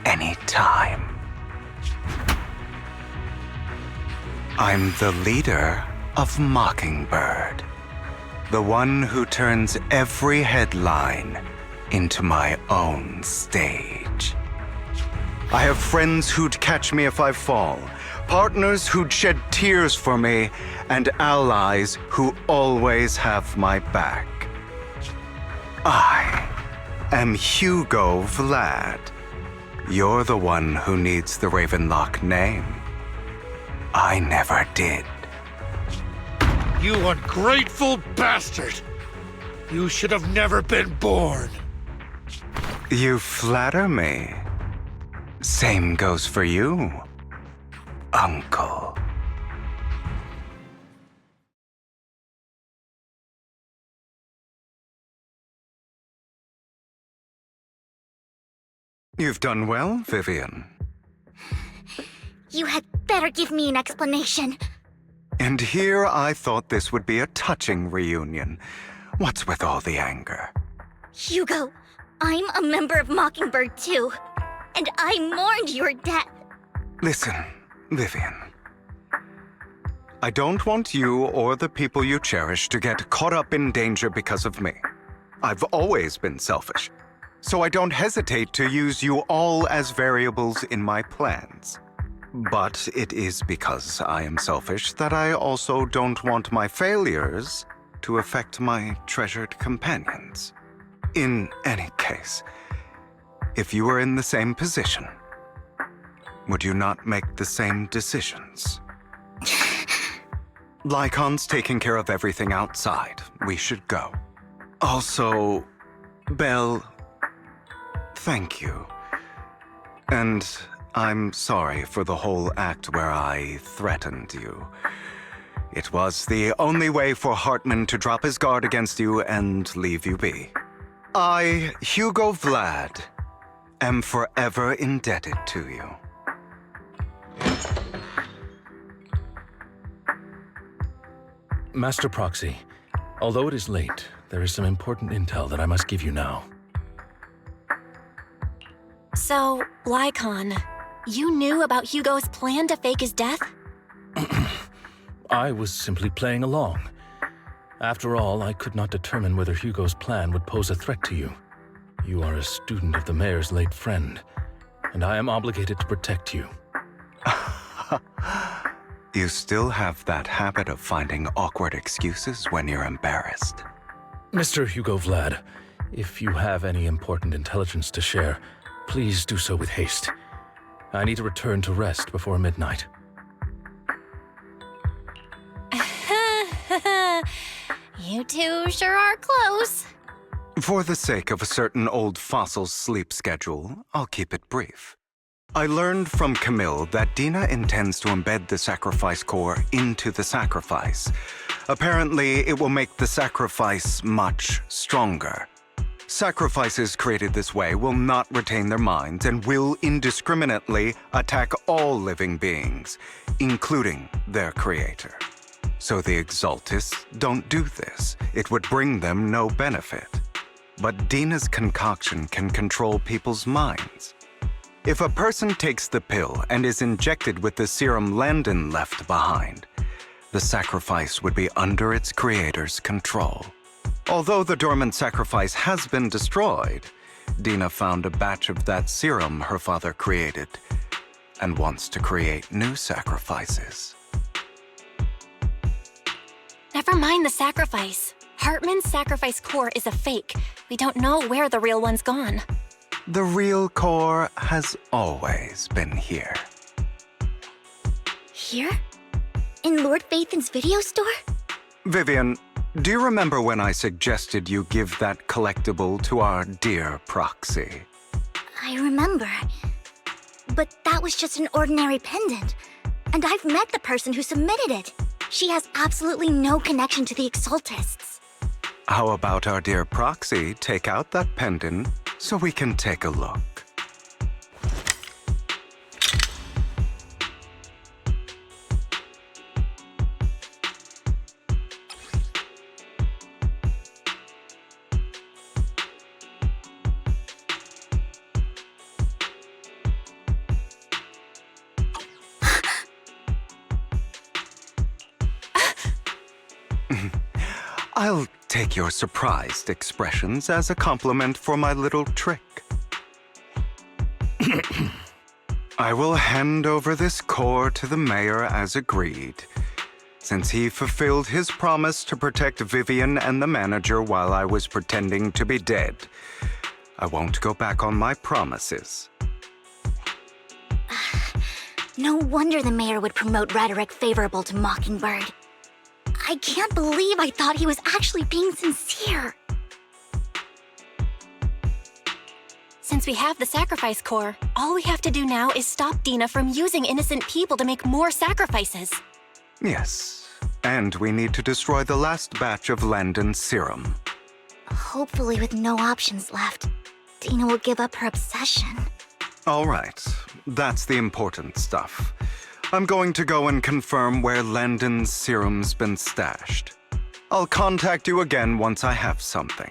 anytime. I'm the leader of Mockingbird. The one who turns every headline into my own stage. I have friends who'd catch me if I fall, partners who'd shed tears for me, and allies who always have my back. I am Hugo Vlad. You're the one who needs the Ravenlock name. I never did. You ungrateful bastard! You should have never been born. You flatter me. Same goes for you, Uncle. You've done well, Vivian. You had better give me an explanation. And here I thought this would be a touching reunion. What's with all the anger? Hugo, I'm a member of Mockingbird too. And I mourned your death. Listen, Vivian. I don't want you or the people you cherish to get caught up in danger because of me. I've always been selfish, so I don't hesitate to use you all as variables in my plans. But it is because I am selfish that I also don't want my failures to affect my treasured companions. In any case, if you were in the same position, would you not make the same decisions? Lycon's taking care of everything outside. We should go. Also, Belle, thank you. And I'm sorry for the whole act where I threatened you. It was the only way for Hartman to drop his guard against you and leave you be. I, Hugo Vlad, am forever indebted to you. Master Proxy, although it is late, there is some important intel that I must give you now. So, Lycon, you knew about Hugo's plan to fake his death? I was simply playing along. After all, I could not determine whether Hugo's plan would pose a threat to you. You are a student of the mayor's late friend, and I am obligated to protect you. You still have that habit of finding awkward excuses when you're embarrassed. Mr. Hugo Vlad, if you have any important intelligence to share, please do so with haste. I need to return to rest before midnight. You two sure are close. For the sake of a certain old fossil's sleep schedule, I'll keep it brief. I learned from Camille that Dina intends to embed the sacrifice core into the sacrifice. Apparently, it will make the sacrifice much stronger. Sacrifices created this way will not retain their minds and will indiscriminately attack all living beings, including their creator. So the Exaltists don't do this. It would bring them no benefit. But Dina's concoction can control people's minds. If a person takes the pill and is injected with the serum Landon left behind, the sacrifice would be under its creator's control. Although the dormant sacrifice has been destroyed, Dina found a batch of that serum her father created and wants to create new sacrifices. Never mind the sacrifice. Hartman's sacrifice core is a fake. We don't know where the real one's gone. The real core has always been here. Here? In Lord Phaethon's video store? Vivian, do you remember when I suggested you give that collectible to our dear Proxy? I remember. But that was just an ordinary pendant. And I've met the person who submitted it. She has absolutely no connection to the Exaltists. How about our dear Proxy take out that pendant so we can take a look? I'll take your surprised expressions as a compliment for my little trick. I will hand over this core to the mayor as agreed. Since he fulfilled his promise to protect Vivian and the manager while I was pretending to be dead, I won't go back on my promises. No wonder the mayor would promote rhetoric favorable to Mockingbird. I can't believe I thought he was actually being sincere. Since we have the sacrifice core, all we have to do now is stop Dina from using innocent people to make more sacrifices. Yes, and we need to destroy the last batch of Landon's serum. Hopefully with no options left, Dina will give up her obsession. All right, that's the important stuff. I'm going to go and confirm where Landon's serum's been stashed. I'll contact you again once I have something.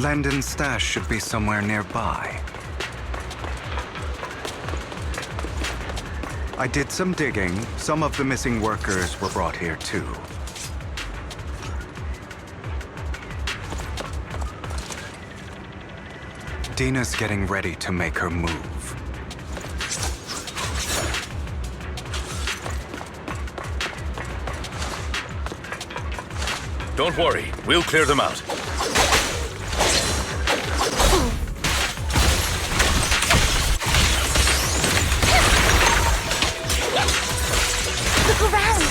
Landon's stash should be somewhere nearby. I did some digging. Some of the missing workers were brought here too. Dina's getting ready to make her move. Don't worry, we'll clear them out. Look around!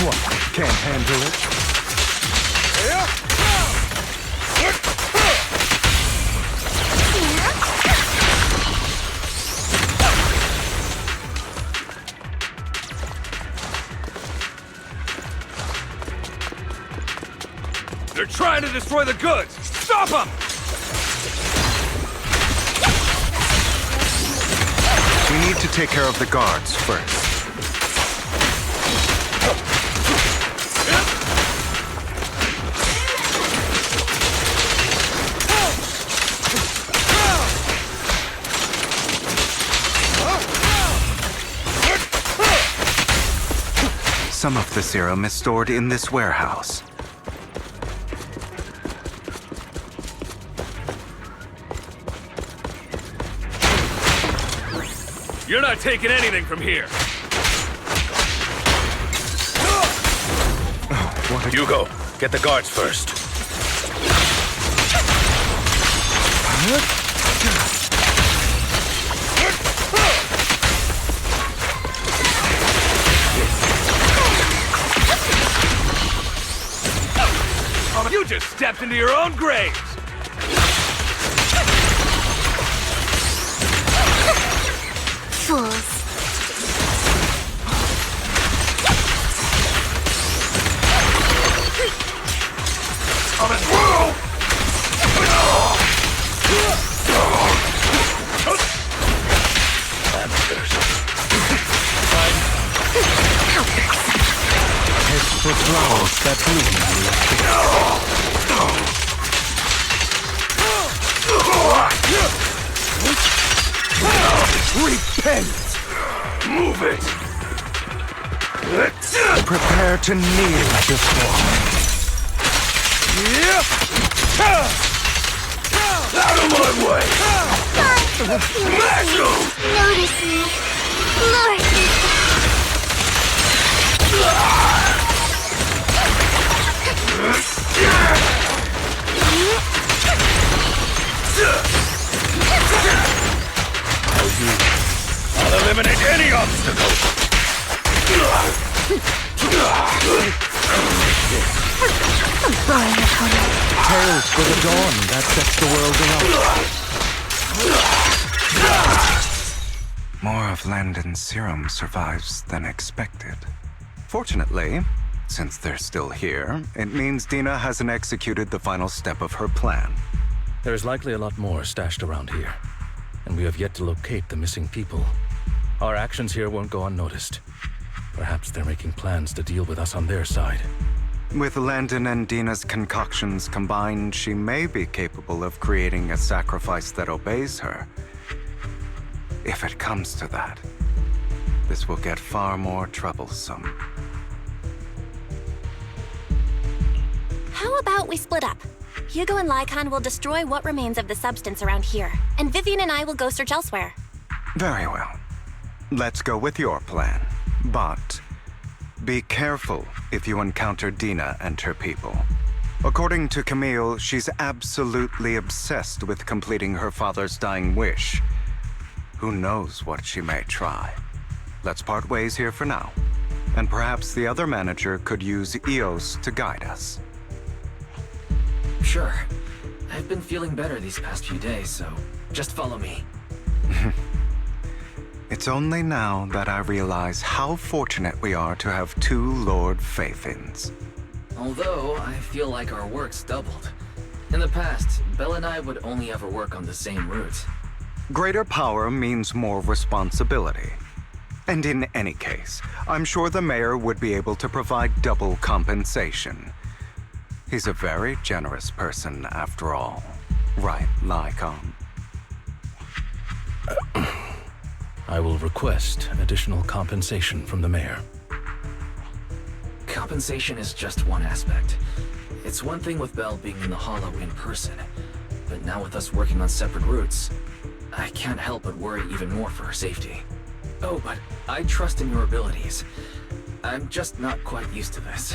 What? Can't handle it? They're trying to destroy the goods! Stop them! We need to take care of the guards first. Some of the serum is stored in this warehouse. You're not taking anything from here! Hugo, get the guards first. You just stepped into your own graves! Fools. It's for flowers that Repent! Move it! Prepare to kneel before me. Out of my way! Smash him! Notice me. Lord. I'll eliminate any obstacle! Tales for the dawn that sets the world alight. More of Landon's serum survives than expected. Fortunately, since they're still here, it means Dina hasn't executed the final step of her plan. There's likely a lot more stashed around here, and we have yet to locate the missing people. Our actions here won't go unnoticed. Perhaps they're making plans to deal with us on their side. With Landon and Dina's concoctions combined, she may be capable of creating a sacrifice that obeys her. If it comes to that, this will get far more troublesome. How about we split up? Hugo and Lycon will destroy what remains of the substance around here, and Vivian and I will go search elsewhere. Very well. Let's go with your plan. But be careful if you encounter Dina and her people. According to Camille, she's absolutely obsessed with completing her father's dying wish. Who knows what she may try? Let's part ways here for now. And perhaps the other manager could use EOS to guide us. Sure. I've been feeling better these past few days, so just follow me. It's only now that I realize how fortunate we are to have two Lord Faithins. Although, I feel like our work's doubled. In the past, Belle and I would only ever work on the same route. Greater power means more responsibility. And in any case, I'm sure the mayor would be able to provide double compensation. He's a very generous person, after all. Right, Lycon? I will request additional compensation from the mayor. Compensation is just one aspect. It's one thing with Belle being in the Hollow in person, but now with us working on separate routes, I can't help but worry even more for her safety. Oh, but I trust in your abilities. I'm just not quite used to this.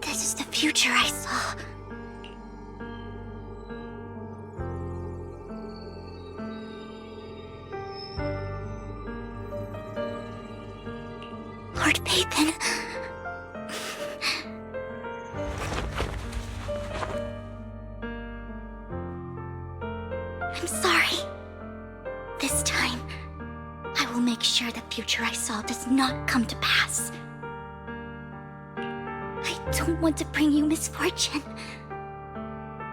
This is the future I saw. Lord Pathan. I'm sorry. This time, I will make sure the future I saw does not come to pass. I don't want to bring you misfortune.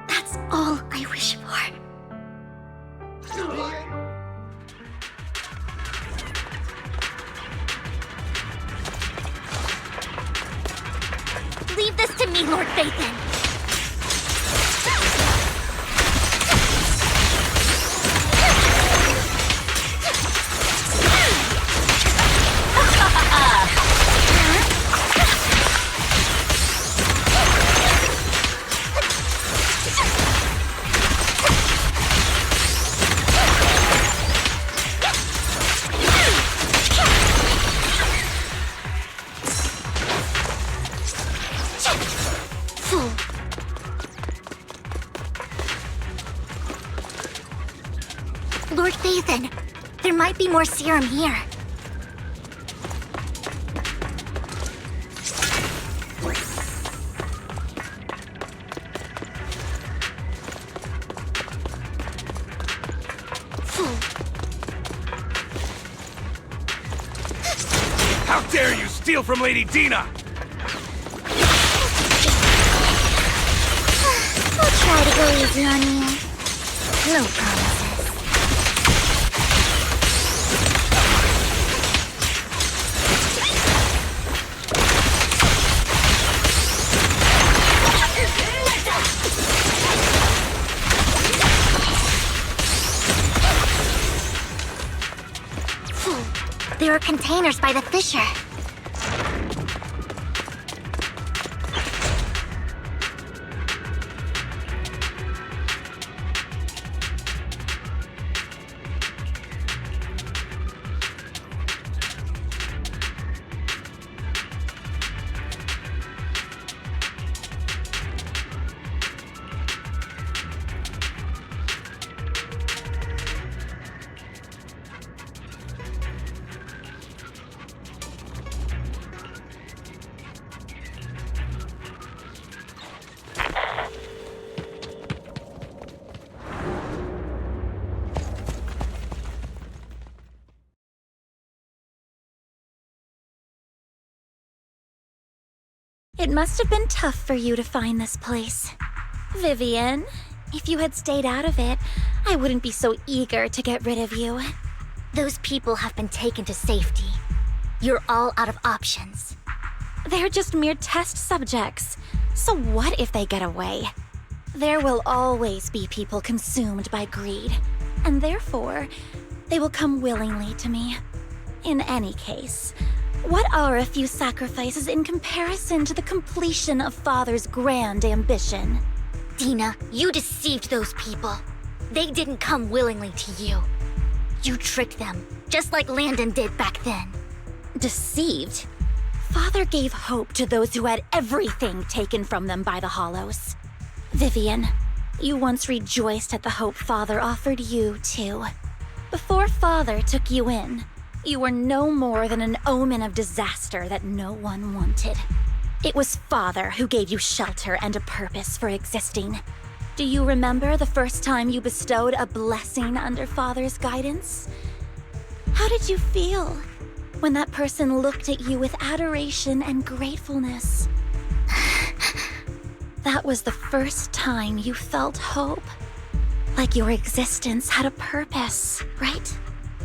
That's all I wish for. Leave this to me, Lord Phaethon. Lord Phaethon, there might be more serum here. How dare you steal from Lady Dina! I'll try to go easy on you. No promises. There are containers by the fissure. It must have been tough for you to find this place. Vivian, if you had stayed out of it, I wouldn't be so eager to get rid of you. Those people have been taken to safety. You're all out of options. They're just mere test subjects. So what if they get away? There will always be people consumed by greed, and therefore, they will come willingly to me. In any case, what are a few sacrifices in comparison to the completion of Father's grand ambition? Dina, you deceived those people. They didn't come willingly to you. You tricked them, just like Landon did back then. Deceived? Father gave hope to those who had everything taken from them by the Hollows. Vivian, you once rejoiced at the hope Father offered you, too. Before Father took you in, you were no more than an omen of disaster that no one wanted. It was Father who gave you shelter and a purpose for existing. Do you remember the first time you bestowed a blessing under Father's guidance? How did you feel when that person looked at you with adoration and gratefulness? That was the first time you felt hope. Like your existence had a purpose, right?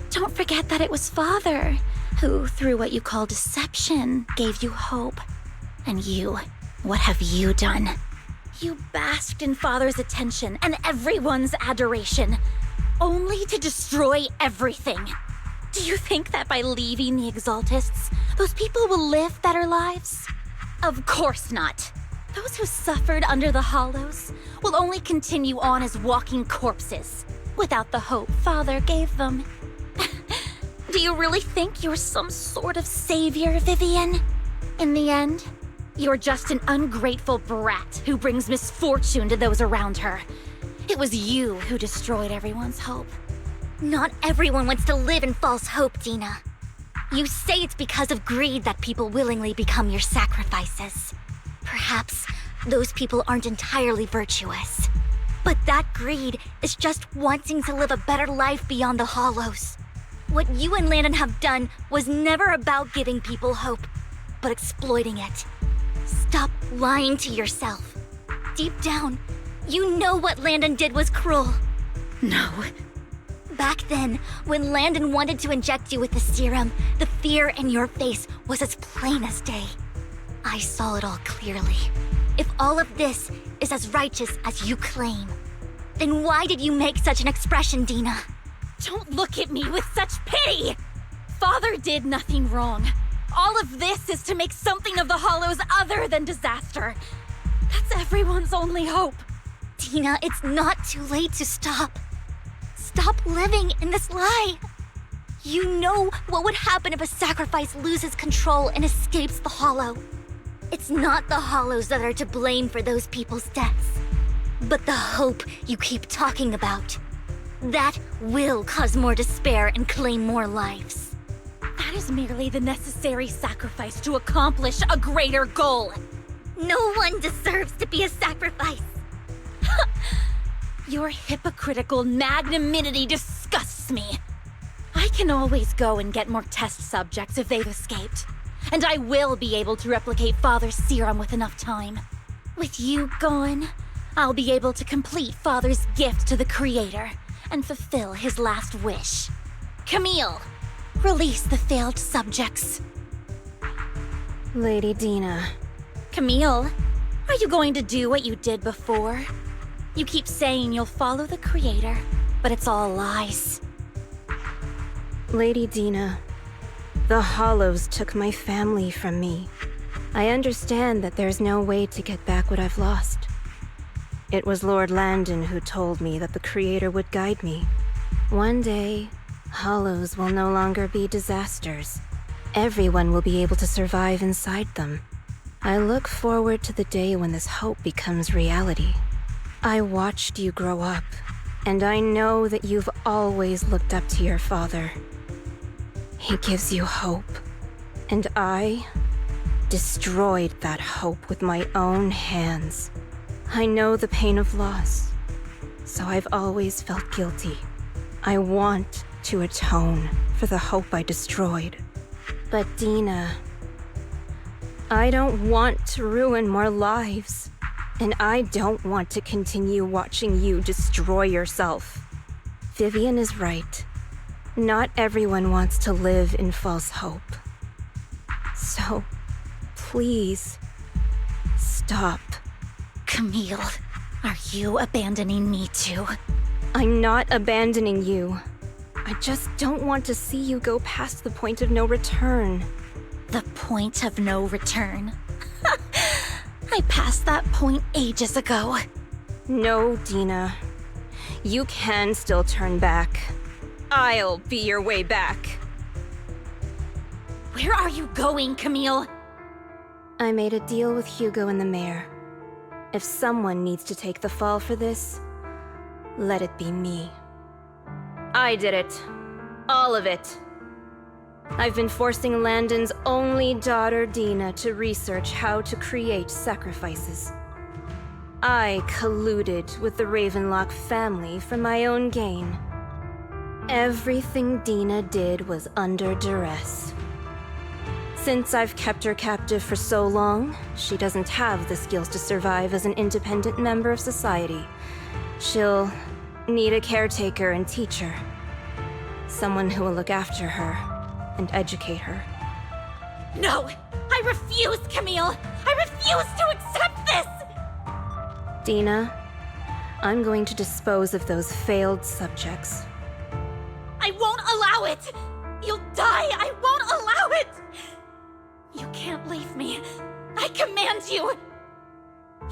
Don't forget that it was Father who, through what you call deception, gave you hope. And you, what have you done? You basked in Father's attention and everyone's adoration, only to destroy everything. Do you think that by leaving the Exaltists, those people will live better lives? Of course not. Those who suffered under the Hollows will only continue on as walking corpses, without the hope Father gave them. Do you really think you're some sort of savior, Vivian? In the end, you're just an ungrateful brat who brings misfortune to those around her. It was you who destroyed everyone's hope. Not everyone wants to live in false hope, Dina. You say it's because of greed that people willingly become your sacrifices. Perhaps those people aren't entirely virtuous. But that greed is just wanting to live a better life beyond the Hollows. What you and Landon have done was never about giving people hope, but exploiting it. Stop lying to yourself. Deep down, you know what Landon did was cruel. No. Back then, when Landon wanted to inject you with the serum, the fear in your face was as plain as day. I saw it all clearly. If all of this is as righteous as you claim, then why did you make such an expression, Dina? Don't look at me with such pity! Father did nothing wrong. All of this is to make something of the Hollows other than disaster. That's everyone's only hope. Dina, it's not too late to stop. Stop living in this lie. You know what would happen if a sacrifice loses control and escapes the Hollow. It's not the Hollows that are to blame for those people's deaths, but the hope you keep talking about. That will cause more despair and claim more lives. That is merely the necessary sacrifice to accomplish a greater goal. No one deserves to be a sacrifice. Your hypocritical magnanimity disgusts me. I can always go and get more test subjects if they've escaped. And I will be able to replicate Father's serum with enough time. With you gone, I'll be able to complete Father's gift to the Creator and fulfill his last wish. Camille, release the failed subjects. Lady Dina. Camille, are you going to do what you did before? You keep saying you'll follow the Creator, but it's all lies. Lady Dina, the Hollows took my family from me. I understand that there's no way to get back what I've lost. It was Lord Landon who told me that the Creator would guide me. One day, Hollows will no longer be disasters. Everyone will be able to survive inside them. I look forward to the day when this hope becomes reality. I watched you grow up, and I know that you've always looked up to your father. He gives you hope, and I destroyed that hope with my own hands. I know the pain of loss, so I've always felt guilty. I want to atone for the hope I destroyed. But Dina, I don't want to ruin more lives, and I don't want to continue watching you destroy yourself. Vivian is right. Not everyone wants to live in false hope. So, please, stop. Camille, are you abandoning me too? I'm not abandoning you. I just don't want to see you go past the point of no return. The point of no return? I passed that point ages ago. No, Dina. You can still turn back. I'll be your way back. Where are you going, Camille? I made a deal with Hugo and the mayor. If someone needs to take the fall for this, let it be me. I did it. All of it. I've been forcing Landon's only daughter, Dina, to research how to create sacrifices. I colluded with the Ravenlock family for my own gain. Everything Dina did was under duress. Since I've kept her captive for so long, she doesn't have the skills to survive as an independent member of society. She'll need a caretaker and teacher. Someone who will look after her and educate her. No! I refuse, Camille! I refuse to accept this! Dina, I'm going to dispose of those failed subjects. I won't allow it! You'll die! I won't allow it! You can't leave me. I command you!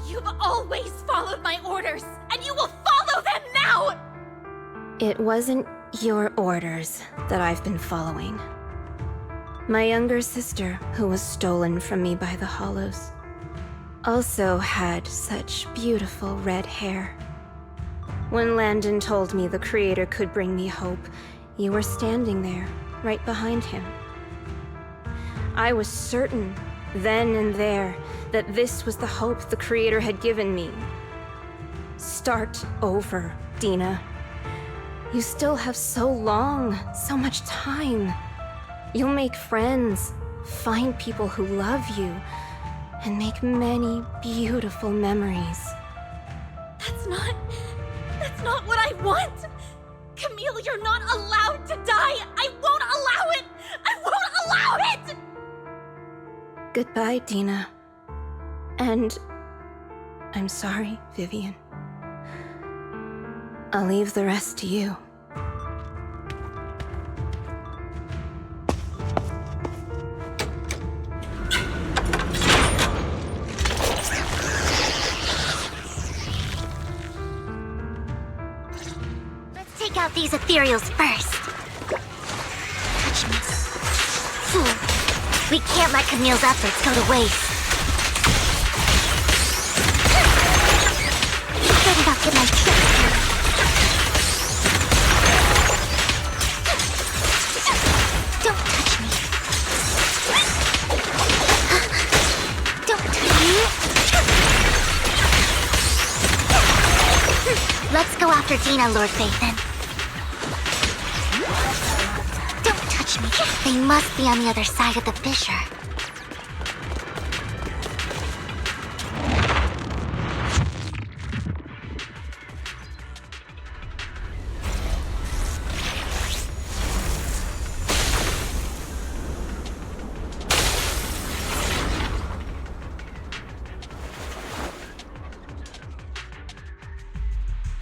You've always followed my orders, and you will follow them now! It wasn't your orders that I've been following. My younger sister, who was stolen from me by the Hollows, also had such beautiful red hair. When Landon told me the Creator could bring me hope, you were standing there, right behind him. I was certain, then and there, that this was the hope the Creator had given me. Start over, Dina. You still have so long, so much time. You'll make friends, find people who love you, and make many beautiful memories. That's not what I want! Camille, you're not allowed to die! I won't allow it! I won't allow it! Goodbye, Dina. And I'm sorry, Vivian. I'll leave the rest to you. Let's take out these ethereals first. Touch me. We can't let Camille's efforts go to waste. Better not get my tricks down. Don't touch me. Don't touch me. Let's go after Dina, Lord Phaethon. Don't touch me. They must be on the other side of the fissure.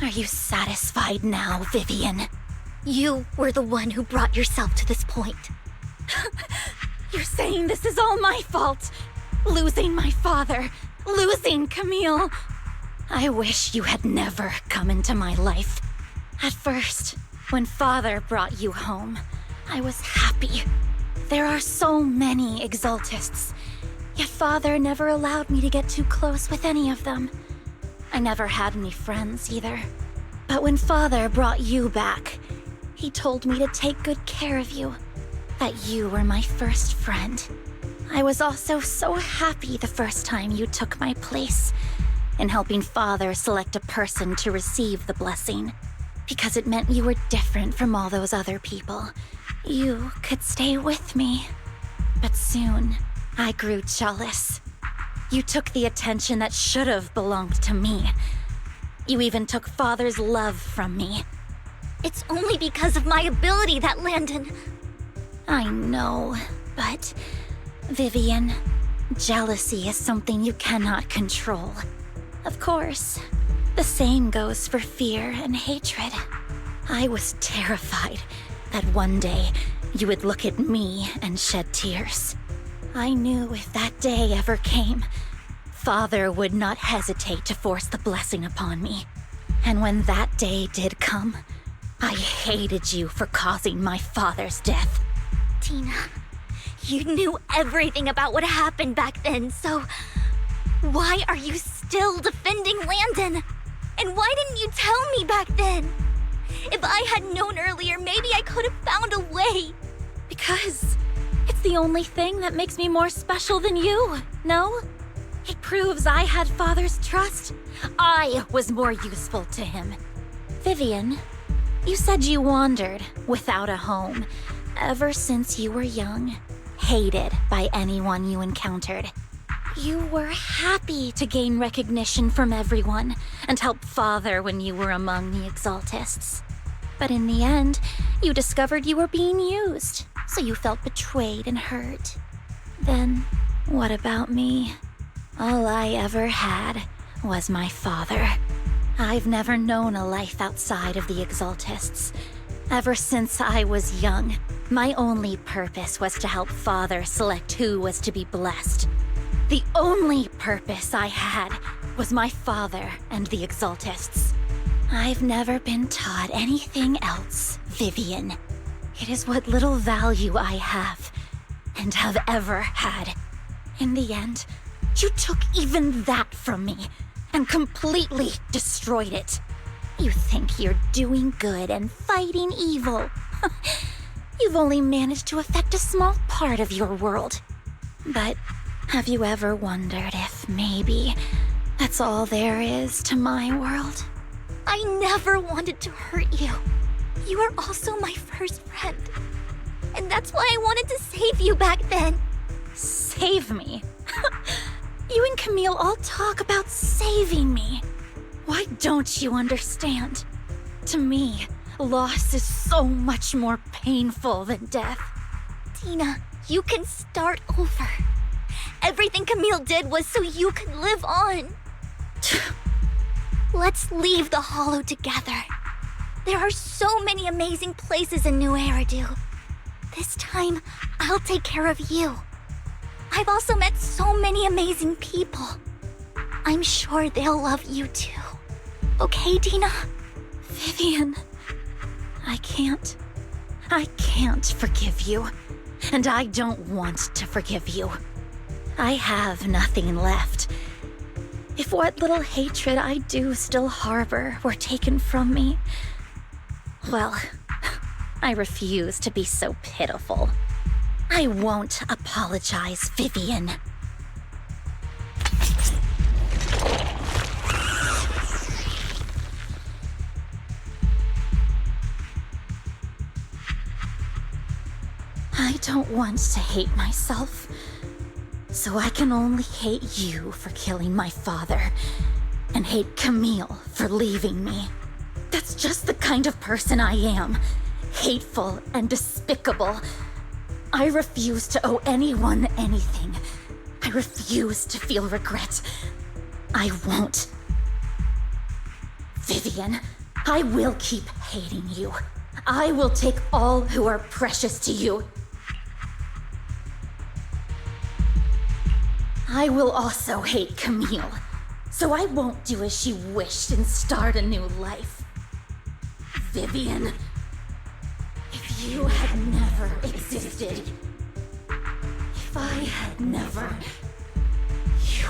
Are you satisfied now, Vivian? You were the one who brought yourself to this point. You're saying this is all my fault? Losing my father, losing Camille. I wish you had never come into my life. At first, when Father brought you home, I was happy. There are so many Exaltists, yet Father never allowed me to get too close with any of them. I never had any friends either. But when Father brought you back, he told me to take good care of you, that you were my first friend. I was also so happy the first time you took my place in helping Father select a person to receive the blessing, because it meant you were different from all those other people. You could stay with me. But soon, I grew jealous. You took the attention that should have belonged to me. You even took Father's love from me. It's only because of my ability that Landon... I know, but... Vivian, jealousy is something you cannot control. Of course, the same goes for fear and hatred. I was terrified that one day you would look at me and shed tears. I knew if that day ever came, Father would not hesitate to force the blessing upon me. And when that day did come, I hated you for causing my father's death. Tina, you knew everything about what happened back then, so... why are you still defending Landon? And why didn't you tell me back then? If I had known earlier, maybe I could have found a way. Because it's the only thing that makes me more special than you, no? It proves I had Father's trust. I was more useful to him. Vivian, you said you wandered without a home ever since you were young, hated by by anyone you encountered. You were happy to gain recognition from everyone and help Father when you were among the Exaltists. But in the end, you discovered you were being used, so you felt betrayed and hurt. Then, what about me? All I ever had was my father. I've never known a life outside of the Exaltists. Ever since I was young, my only purpose was to help Father select who was to be blessed. The only purpose I had was my father and the Exaltists. I've never been taught anything else, Vivian. It is what little value I have, and have ever had. In the end, you took even that from me, and completely destroyed it. You think you're doing good and fighting evil. You've only managed to affect a small part of your world. But have you ever wondered if maybe that's all there is to my world? I never wanted to hurt you. You were also my first friend. And that's why I wanted to save you back then. Save me? You and Camille all talk about saving me. Why don't you understand? To me, loss is so much more painful than death. Tina, you can start over. Everything Camille did was so you could live on. Let's leave the Hollow together. There are so many amazing places in New Eridu. This time, I'll take care of you. I've also met so many amazing people. I'm sure they'll love you too. Okay, Dina? Vivian, I can't forgive you. And I don't want to forgive you. I have nothing left. If what little hatred I do still harbor were taken from me, well, I refuse to be so pitiful. I won't apologize, Vivian. I don't want to hate myself, so I can only hate you for killing my father, and hate Camille for leaving me. That's just the kind of person I am. Hateful and despicable. I refuse to owe anyone anything. I refuse to feel regret. I won't. Vivian, I will keep hating you. I will take all who are precious to you. I will also hate Camille, so I won't do as she wished and start a new life. Vivian, if you had never existed, if I had never, you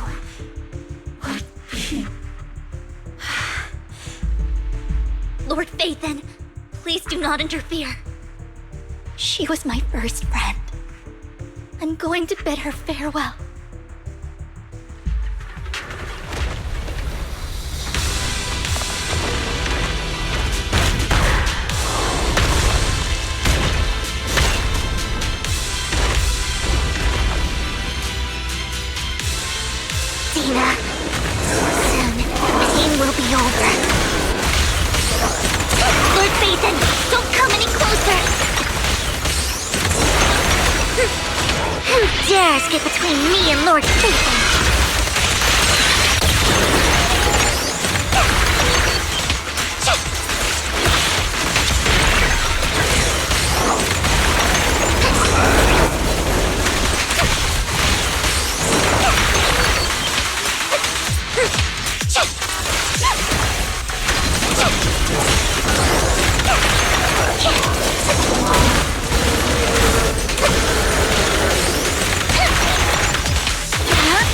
would be... Lord Phaethon, please do not interfere. She was my first friend. I'm going to bid her farewell. Dina, soon, the game will be over. Lord Phaethon, don't come any closer! Who dares get between me and Lord Phaethon? Huh?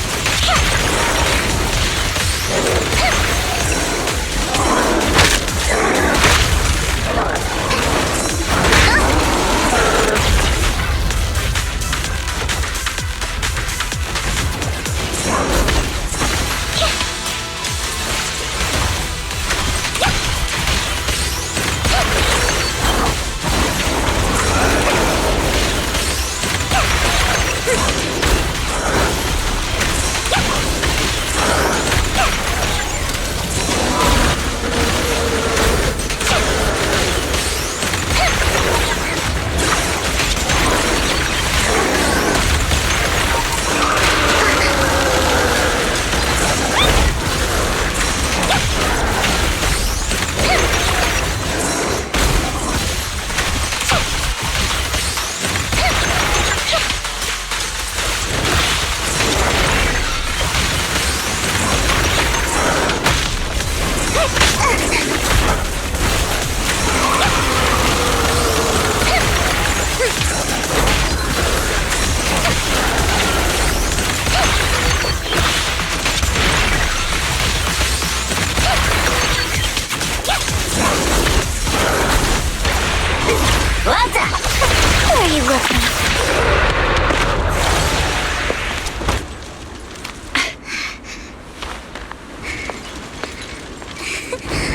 What the? Where are you looking?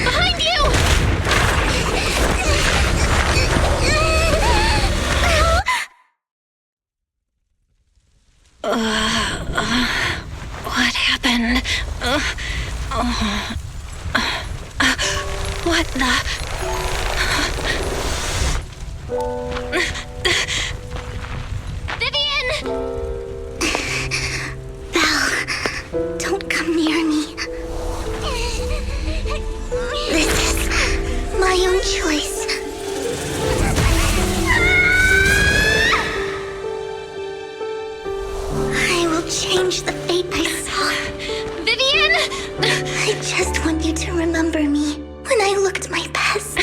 Behind you! What happened? What the? Vivian! Belle, don't come near me. This is my own choice. I will change the fate I saw. Vivian! I just want you to remember me when I looked my best.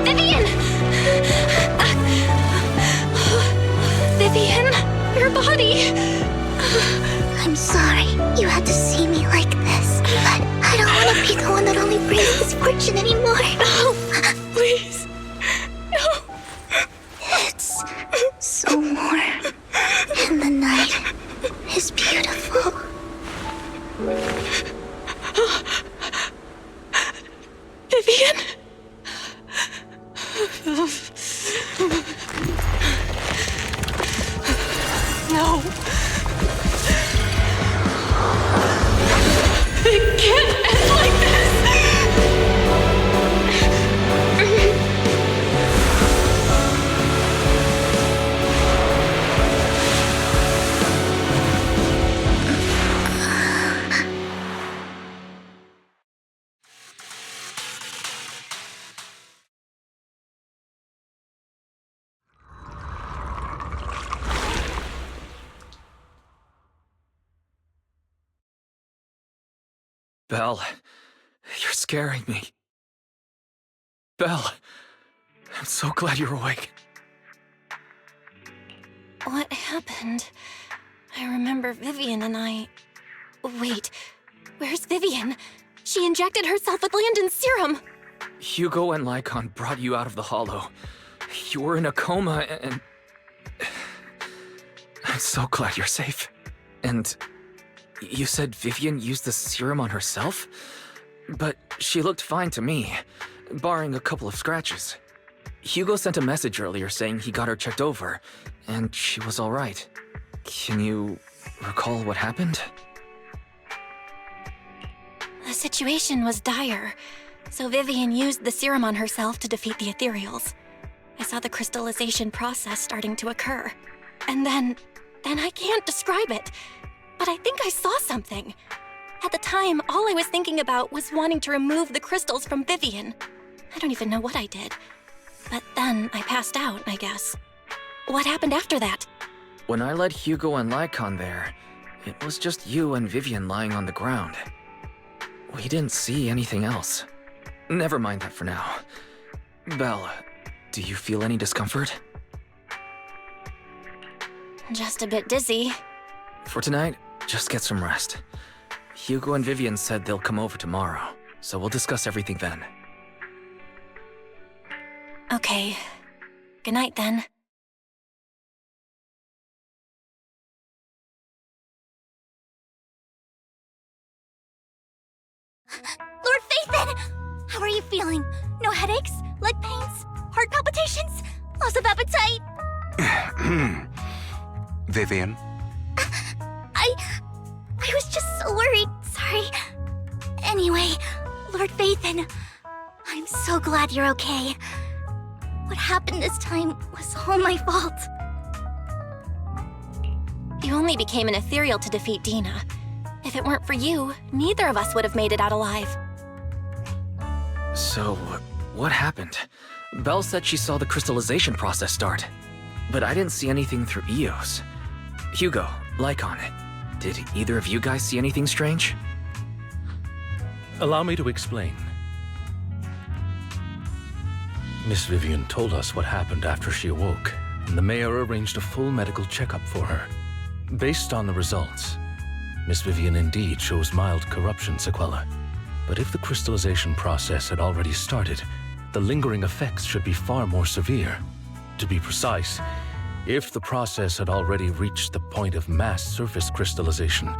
Vivian! Vivian, your body. I'm sorry you had to see me like this, but I don't want to be the one that only brings misfortune anymore. No, please. No. It's so warm, and the night is beautiful. Vivian? No. It can't end like this. Belle, you're scaring me. Belle, I'm so glad you're awake. What happened? I remember Vivian and I... Wait, where's Vivian? She injected herself with Landon's serum! Hugo and Lycon brought you out of the hollow. You were in a coma and... I'm so glad you're safe. And you said Vivian used the serum on herself? But she looked fine to me, barring a couple of scratches. Hugo sent a message earlier saying he got her checked over, and she was alright. Can you recall what happened? The situation was dire, so Vivian used the serum on herself to defeat the Ethereals. I saw the crystallization process starting to occur. And then I can't describe it. But I think I saw something. At the time, all I was thinking about was wanting to remove the crystals from Vivian. I don't even know what I did. But then I passed out, I guess. What happened after that? When I led Hugo and Lycon there, it was just you and Vivian lying on the ground. We didn't see anything else. Never mind that for now. Belle, do you feel any discomfort? Just a bit dizzy. For tonight, just get some rest. Hugo and Vivian said they'll come over tomorrow, so we'll discuss everything then. Okay. Good night, then. Lord Phaethon! How are you feeling? No headaches? Leg pains? Heart palpitations? Loss of appetite? Vivian? I was just so worried. Sorry. Anyway, Lord Phaethon, I'm so glad you're okay. What happened this time was all my fault. You only became an Ethereal to defeat Dina. If it weren't for you, neither of us would have made it out alive. So, what happened? Belle said she saw the crystallization process start, but I didn't see anything through EOS. Hugo, Lycon, did either of you guys see anything strange? Allow me to explain. Miss Vivian told us what happened after she awoke, and the mayor arranged a full medical checkup for her. Based on the results, Miss Vivian indeed shows mild corruption sequela, But if the crystallization process had already started, the lingering effects should be far more severe. To be precise, if the process had already reached the point of mass surface crystallization,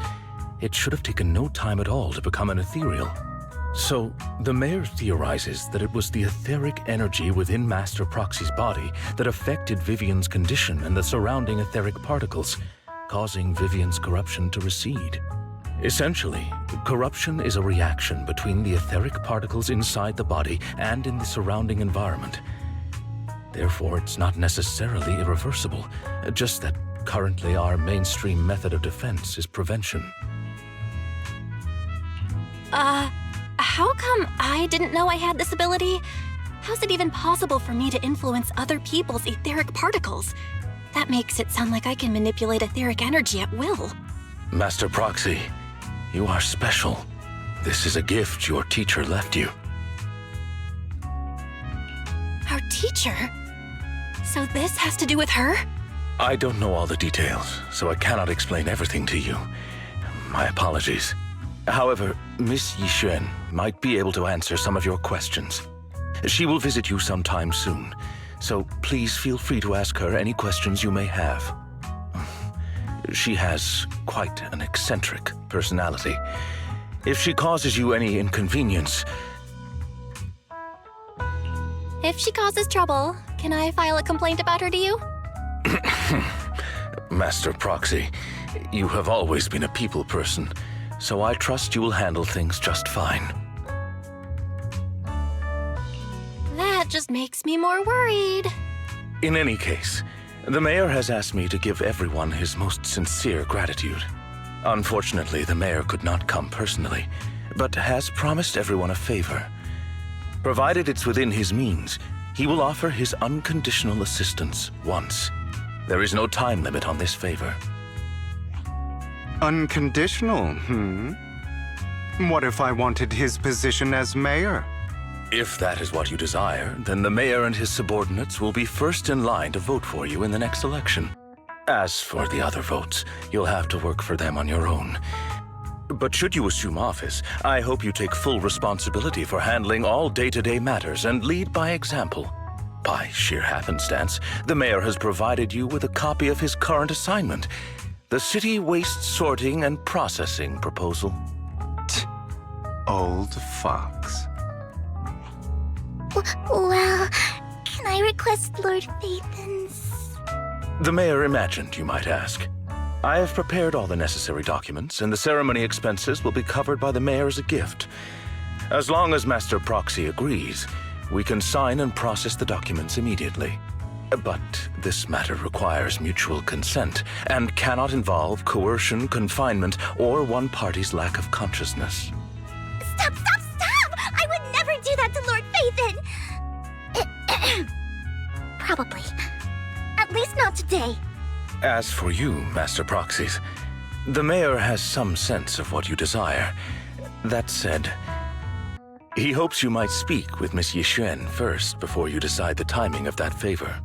it should have taken no time at all to become an ethereal. So, the mayor theorizes that it was the etheric energy within Master Proxy's body that affected Vivian's condition and the surrounding etheric particles, causing Vivian's corruption to recede. Essentially, corruption is a reaction between the etheric particles inside the body and in the surrounding environment. Therefore, it's not necessarily irreversible, just that currently our mainstream method of defense is prevention. How come I didn't know I had this ability? How's it even possible for me to influence other people's etheric particles? That makes it sound like I can manipulate etheric energy at will. Master Proxy, you are special. This is a gift your teacher left you. Our teacher? So this has to do with her? I don't know all the details, so I cannot explain everything to you. My apologies. However, Miss Yixuan might be able to answer some of your questions. She will visit you sometime soon, so please feel free to ask her any questions you may have. She has quite an eccentric personality. If she causes you any inconvenience... If she causes trouble, can I file a complaint about her to you? Master Proxy, you have always been a people person, so I trust you will handle things just fine. That just makes me more worried. In any case, the mayor has asked me to give everyone his most sincere gratitude. Unfortunately, the mayor could not come personally, but has promised everyone a favor. Provided it's within his means, he will offer his unconditional assistance once. There is no time limit on this favor. Unconditional, What if I wanted his position as mayor? If that is what you desire, then the mayor and his subordinates will be first in line to vote for you in the next election. As for the other votes, you'll have to work for them on your own. But should you assume office, I hope you take full responsibility for handling all day-to-day matters and lead by example. By sheer happenstance, the mayor has provided you with a copy of his current assignment, the City Waste Sorting and Processing proposal. Old fox. Well, can I request Lord Phaethon's? The mayor imagined you might ask. I have prepared all the necessary documents, and the ceremony expenses will be covered by the mayor as a gift. As long as Master Proxy agrees, we can sign and process the documents immediately. But this matter requires mutual consent and cannot involve coercion, confinement, or one party's lack of consciousness. Stop! I would never do that to Lord Phaethon! Probably. At least not today. As for you, Master Proxies, the mayor has some sense of what you desire. That said, he hopes you might speak with Miss Yixuan first before you decide the timing of that favor.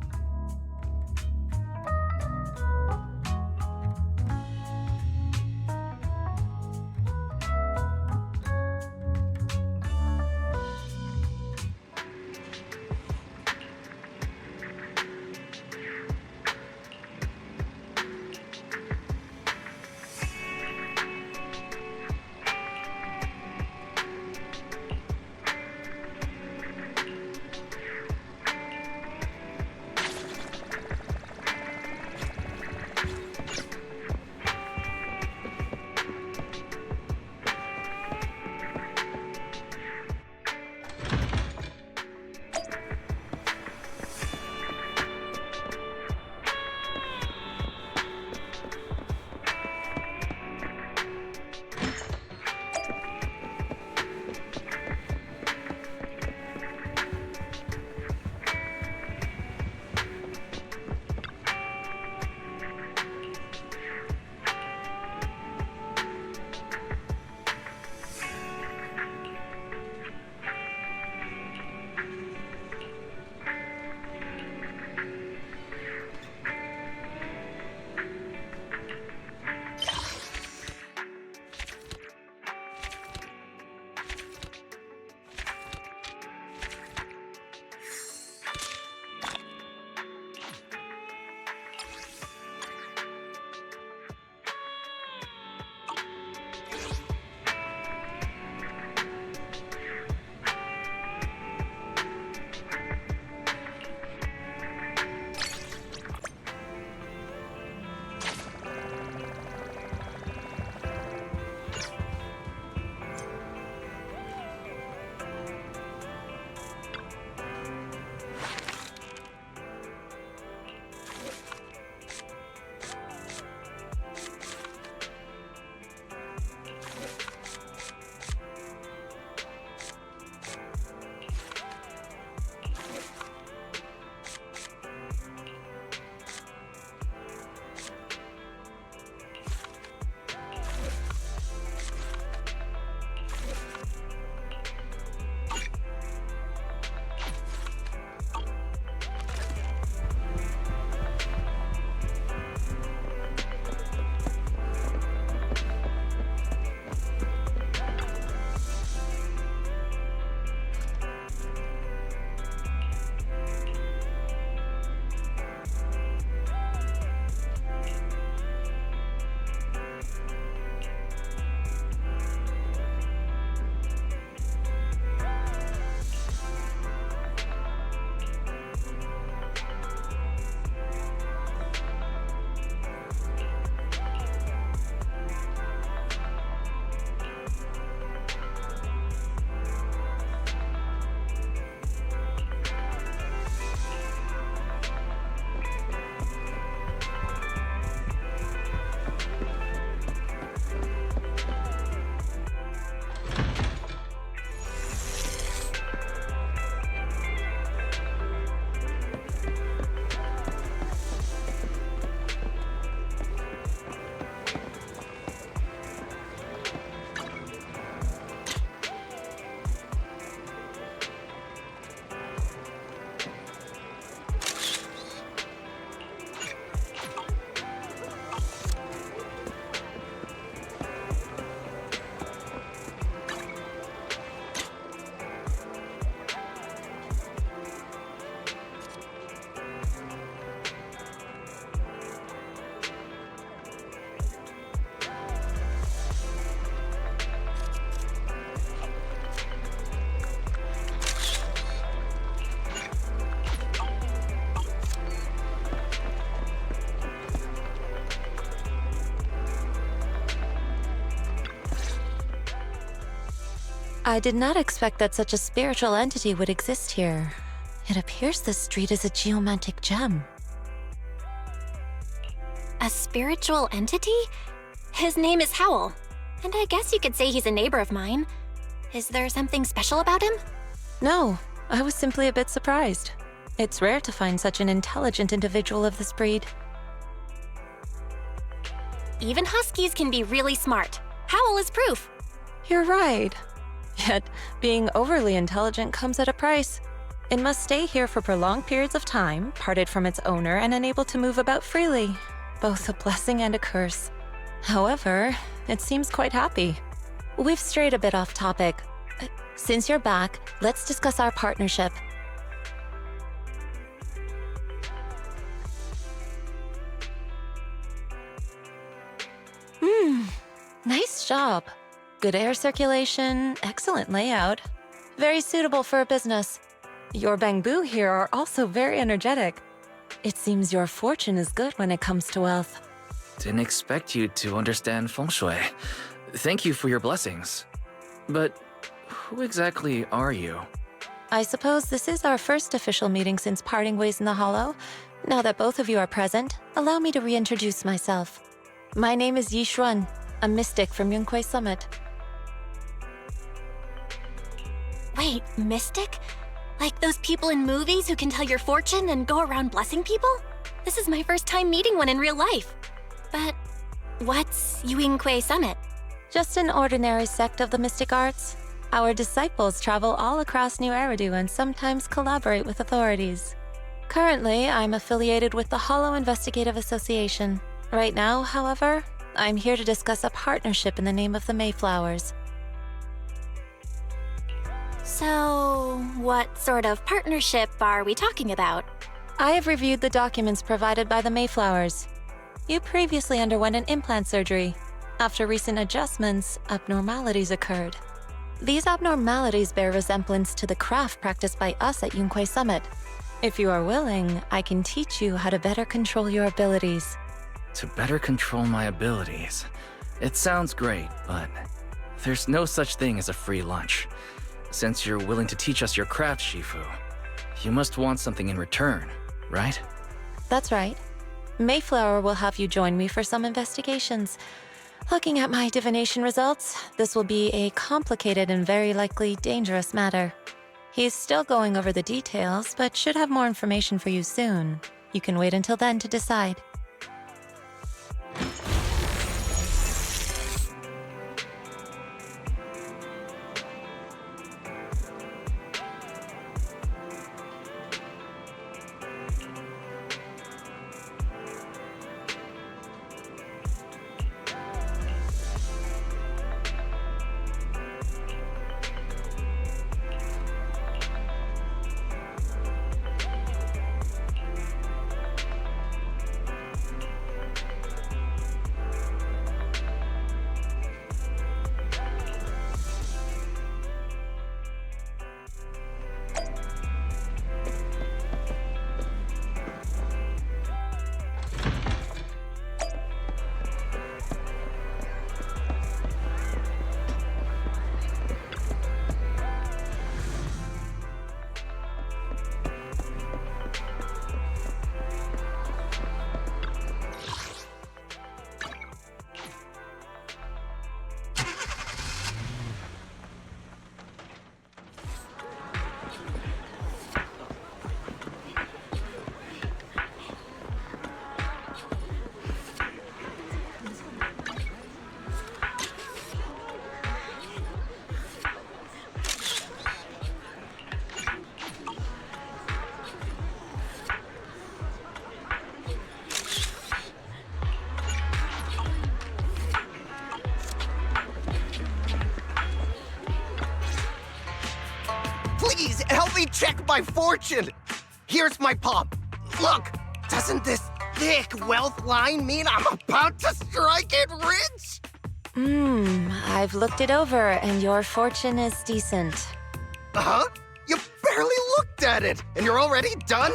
I did not expect that such a spiritual entity would exist here. It appears this street is a geomantic gem. A spiritual entity? His name is Howl, and I guess you could say he's a neighbor of mine. Is there something special about him? No, I was simply a bit surprised. It's rare to find such an intelligent individual of this breed. Even huskies can be really smart. Howl is proof. You're right. Yet, being overly intelligent comes at a price. It must stay here for prolonged periods of time, parted from its owner and unable to move about freely. Both a blessing and a curse. However, it seems quite happy. We've strayed a bit off topic. Since you're back, let's discuss our partnership. Nice job. Good air circulation, excellent layout. Very suitable for a business. Your Bangboo here are also very energetic. It seems your fortune is good when it comes to wealth. Didn't expect you to understand feng shui. Thank you for your blessings. But who exactly are you? I suppose this is our first official meeting since parting ways in the Hollow. Now that both of you are present, allow me to reintroduce myself. My name is Yi Xuan, a mystic from Yunquei Summit. Wait, mystic? Like those people in movies who can tell your fortune and go around blessing people? This is my first time meeting one in real life. But what's Yunquei Summit? Just an ordinary sect of the mystic arts. Our disciples travel all across New Eridu and sometimes collaborate with authorities. Currently, I'm affiliated with the Hollow Investigative Association. Right now, however, I'm here to discuss a partnership in the name of the Mayflowers. So, what sort of partnership are we talking about? I have reviewed the documents provided by the Mayflowers. You previously underwent an implant surgery. After recent adjustments, abnormalities occurred. These abnormalities bear resemblance to the craft practiced by us at Yunquei Summit. If you are willing, I can teach you how to better control your abilities. To better control my abilities. It sounds great, but there's no such thing as a free lunch. Since you're willing to teach us your craft, Shifu, you must want something in return, right? That's right. Mayflower will have you join me for some investigations. Looking at my divination results, this will be a complicated and very likely dangerous matter. He's still going over the details, but should have more information for you soon. You can wait until then to decide. Please, help me check my fortune! Here's my palm. Look, doesn't this thick wealth line mean I'm about to strike it rich? I've looked it over, and your fortune is decent. Huh? You barely looked at it, and you're already done?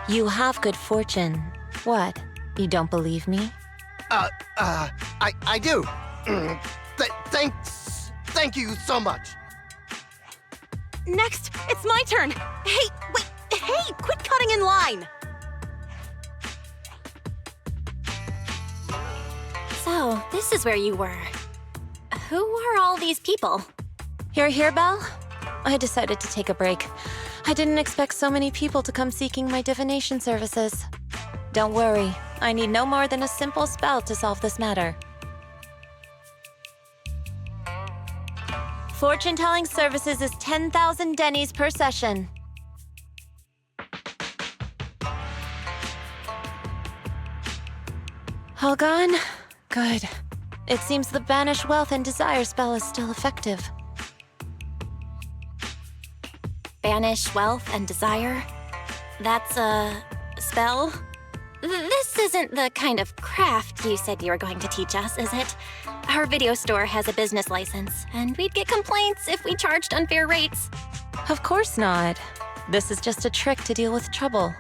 You have good fortune. What? You don't believe me? I do. Thank you so much. Next, it's my turn. Hey, wait, hey, quit cutting in line. So, this is where you were. Who are all these people? You're here, Belle? I decided to take a break. I didn't expect so many people to come seeking my divination services. Don't worry, I need no more than a simple spell to solve this matter. Fortune-telling services is 10,000 dennies per session. All gone? Good. It seems the Banish Wealth and Desire spell is still effective. Banish Wealth and Desire? That's a spell? This isn't the kind of craft you said you were going to teach us, is it? Our video store has a business license, and we'd get complaints if we charged unfair rates. Of course not. This is just a trick to deal with trouble.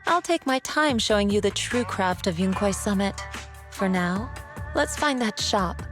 I'll take my time showing you the true craft of Yunquai Summit. For now, let's find that shop.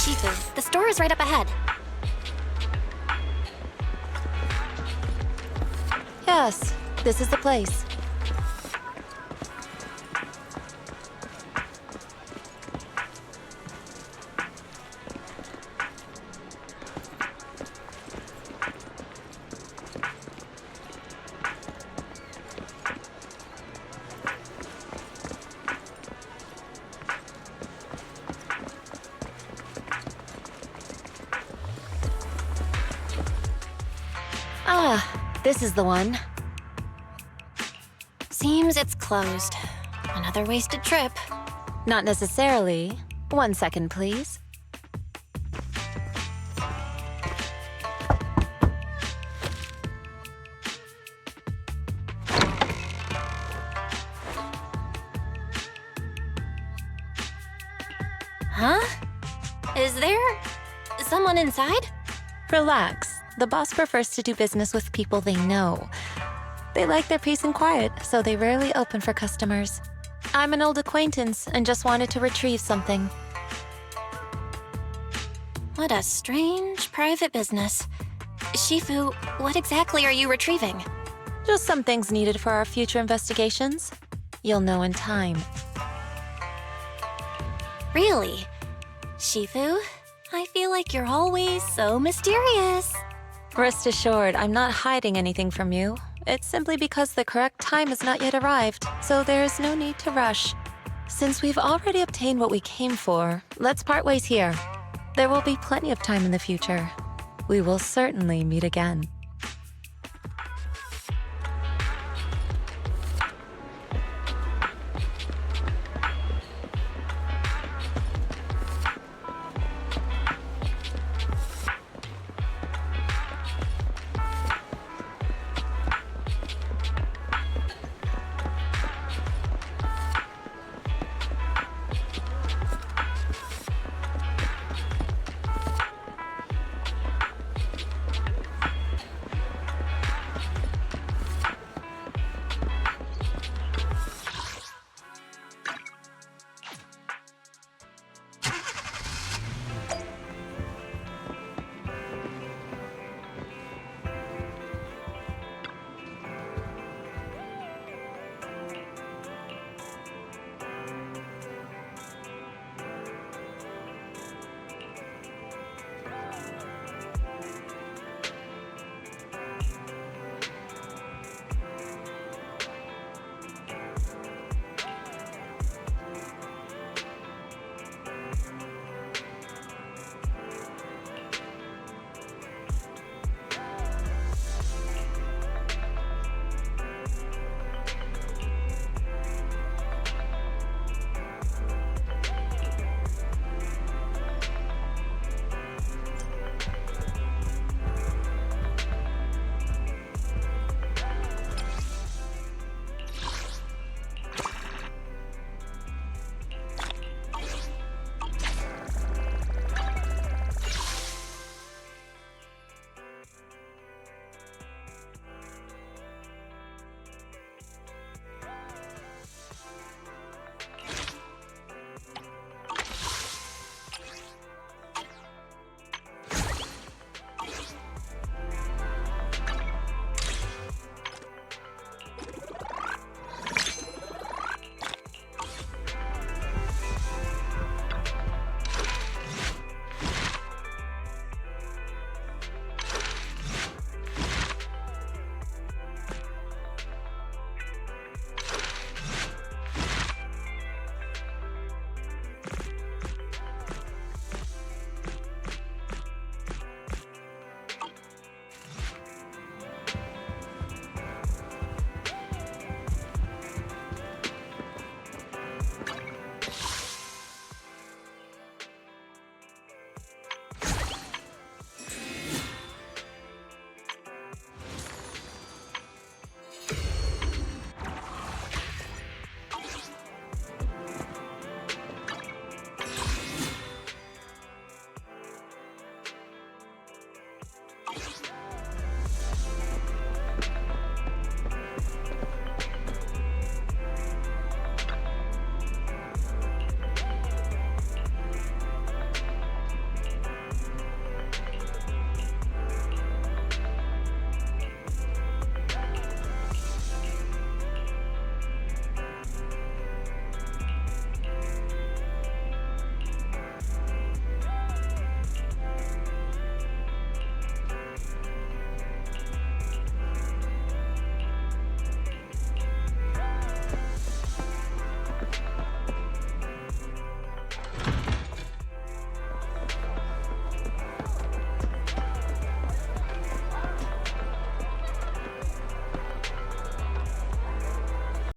Shifu. The store is right up ahead. Yes, this is the place. Ah, this is the one. Seems it's closed. Another wasted trip. Not necessarily. 1 second, please. Huh? Is there someone inside? Relax. The boss prefers to do business with people they know. They like their peace and quiet, so they rarely open for customers. I'm an old acquaintance and just wanted to retrieve something. What a strange private business. Shifu, what exactly are you retrieving? Just some things needed for our future investigations. You'll know in time. Really? Shifu, I feel like you're always so mysterious. Rest assured, I'm not hiding anything from you. It's simply because the correct time has not yet arrived, so there is no need to rush. Since we've already obtained what we came for, let's part ways here. There will be plenty of time in the future. We will certainly meet again.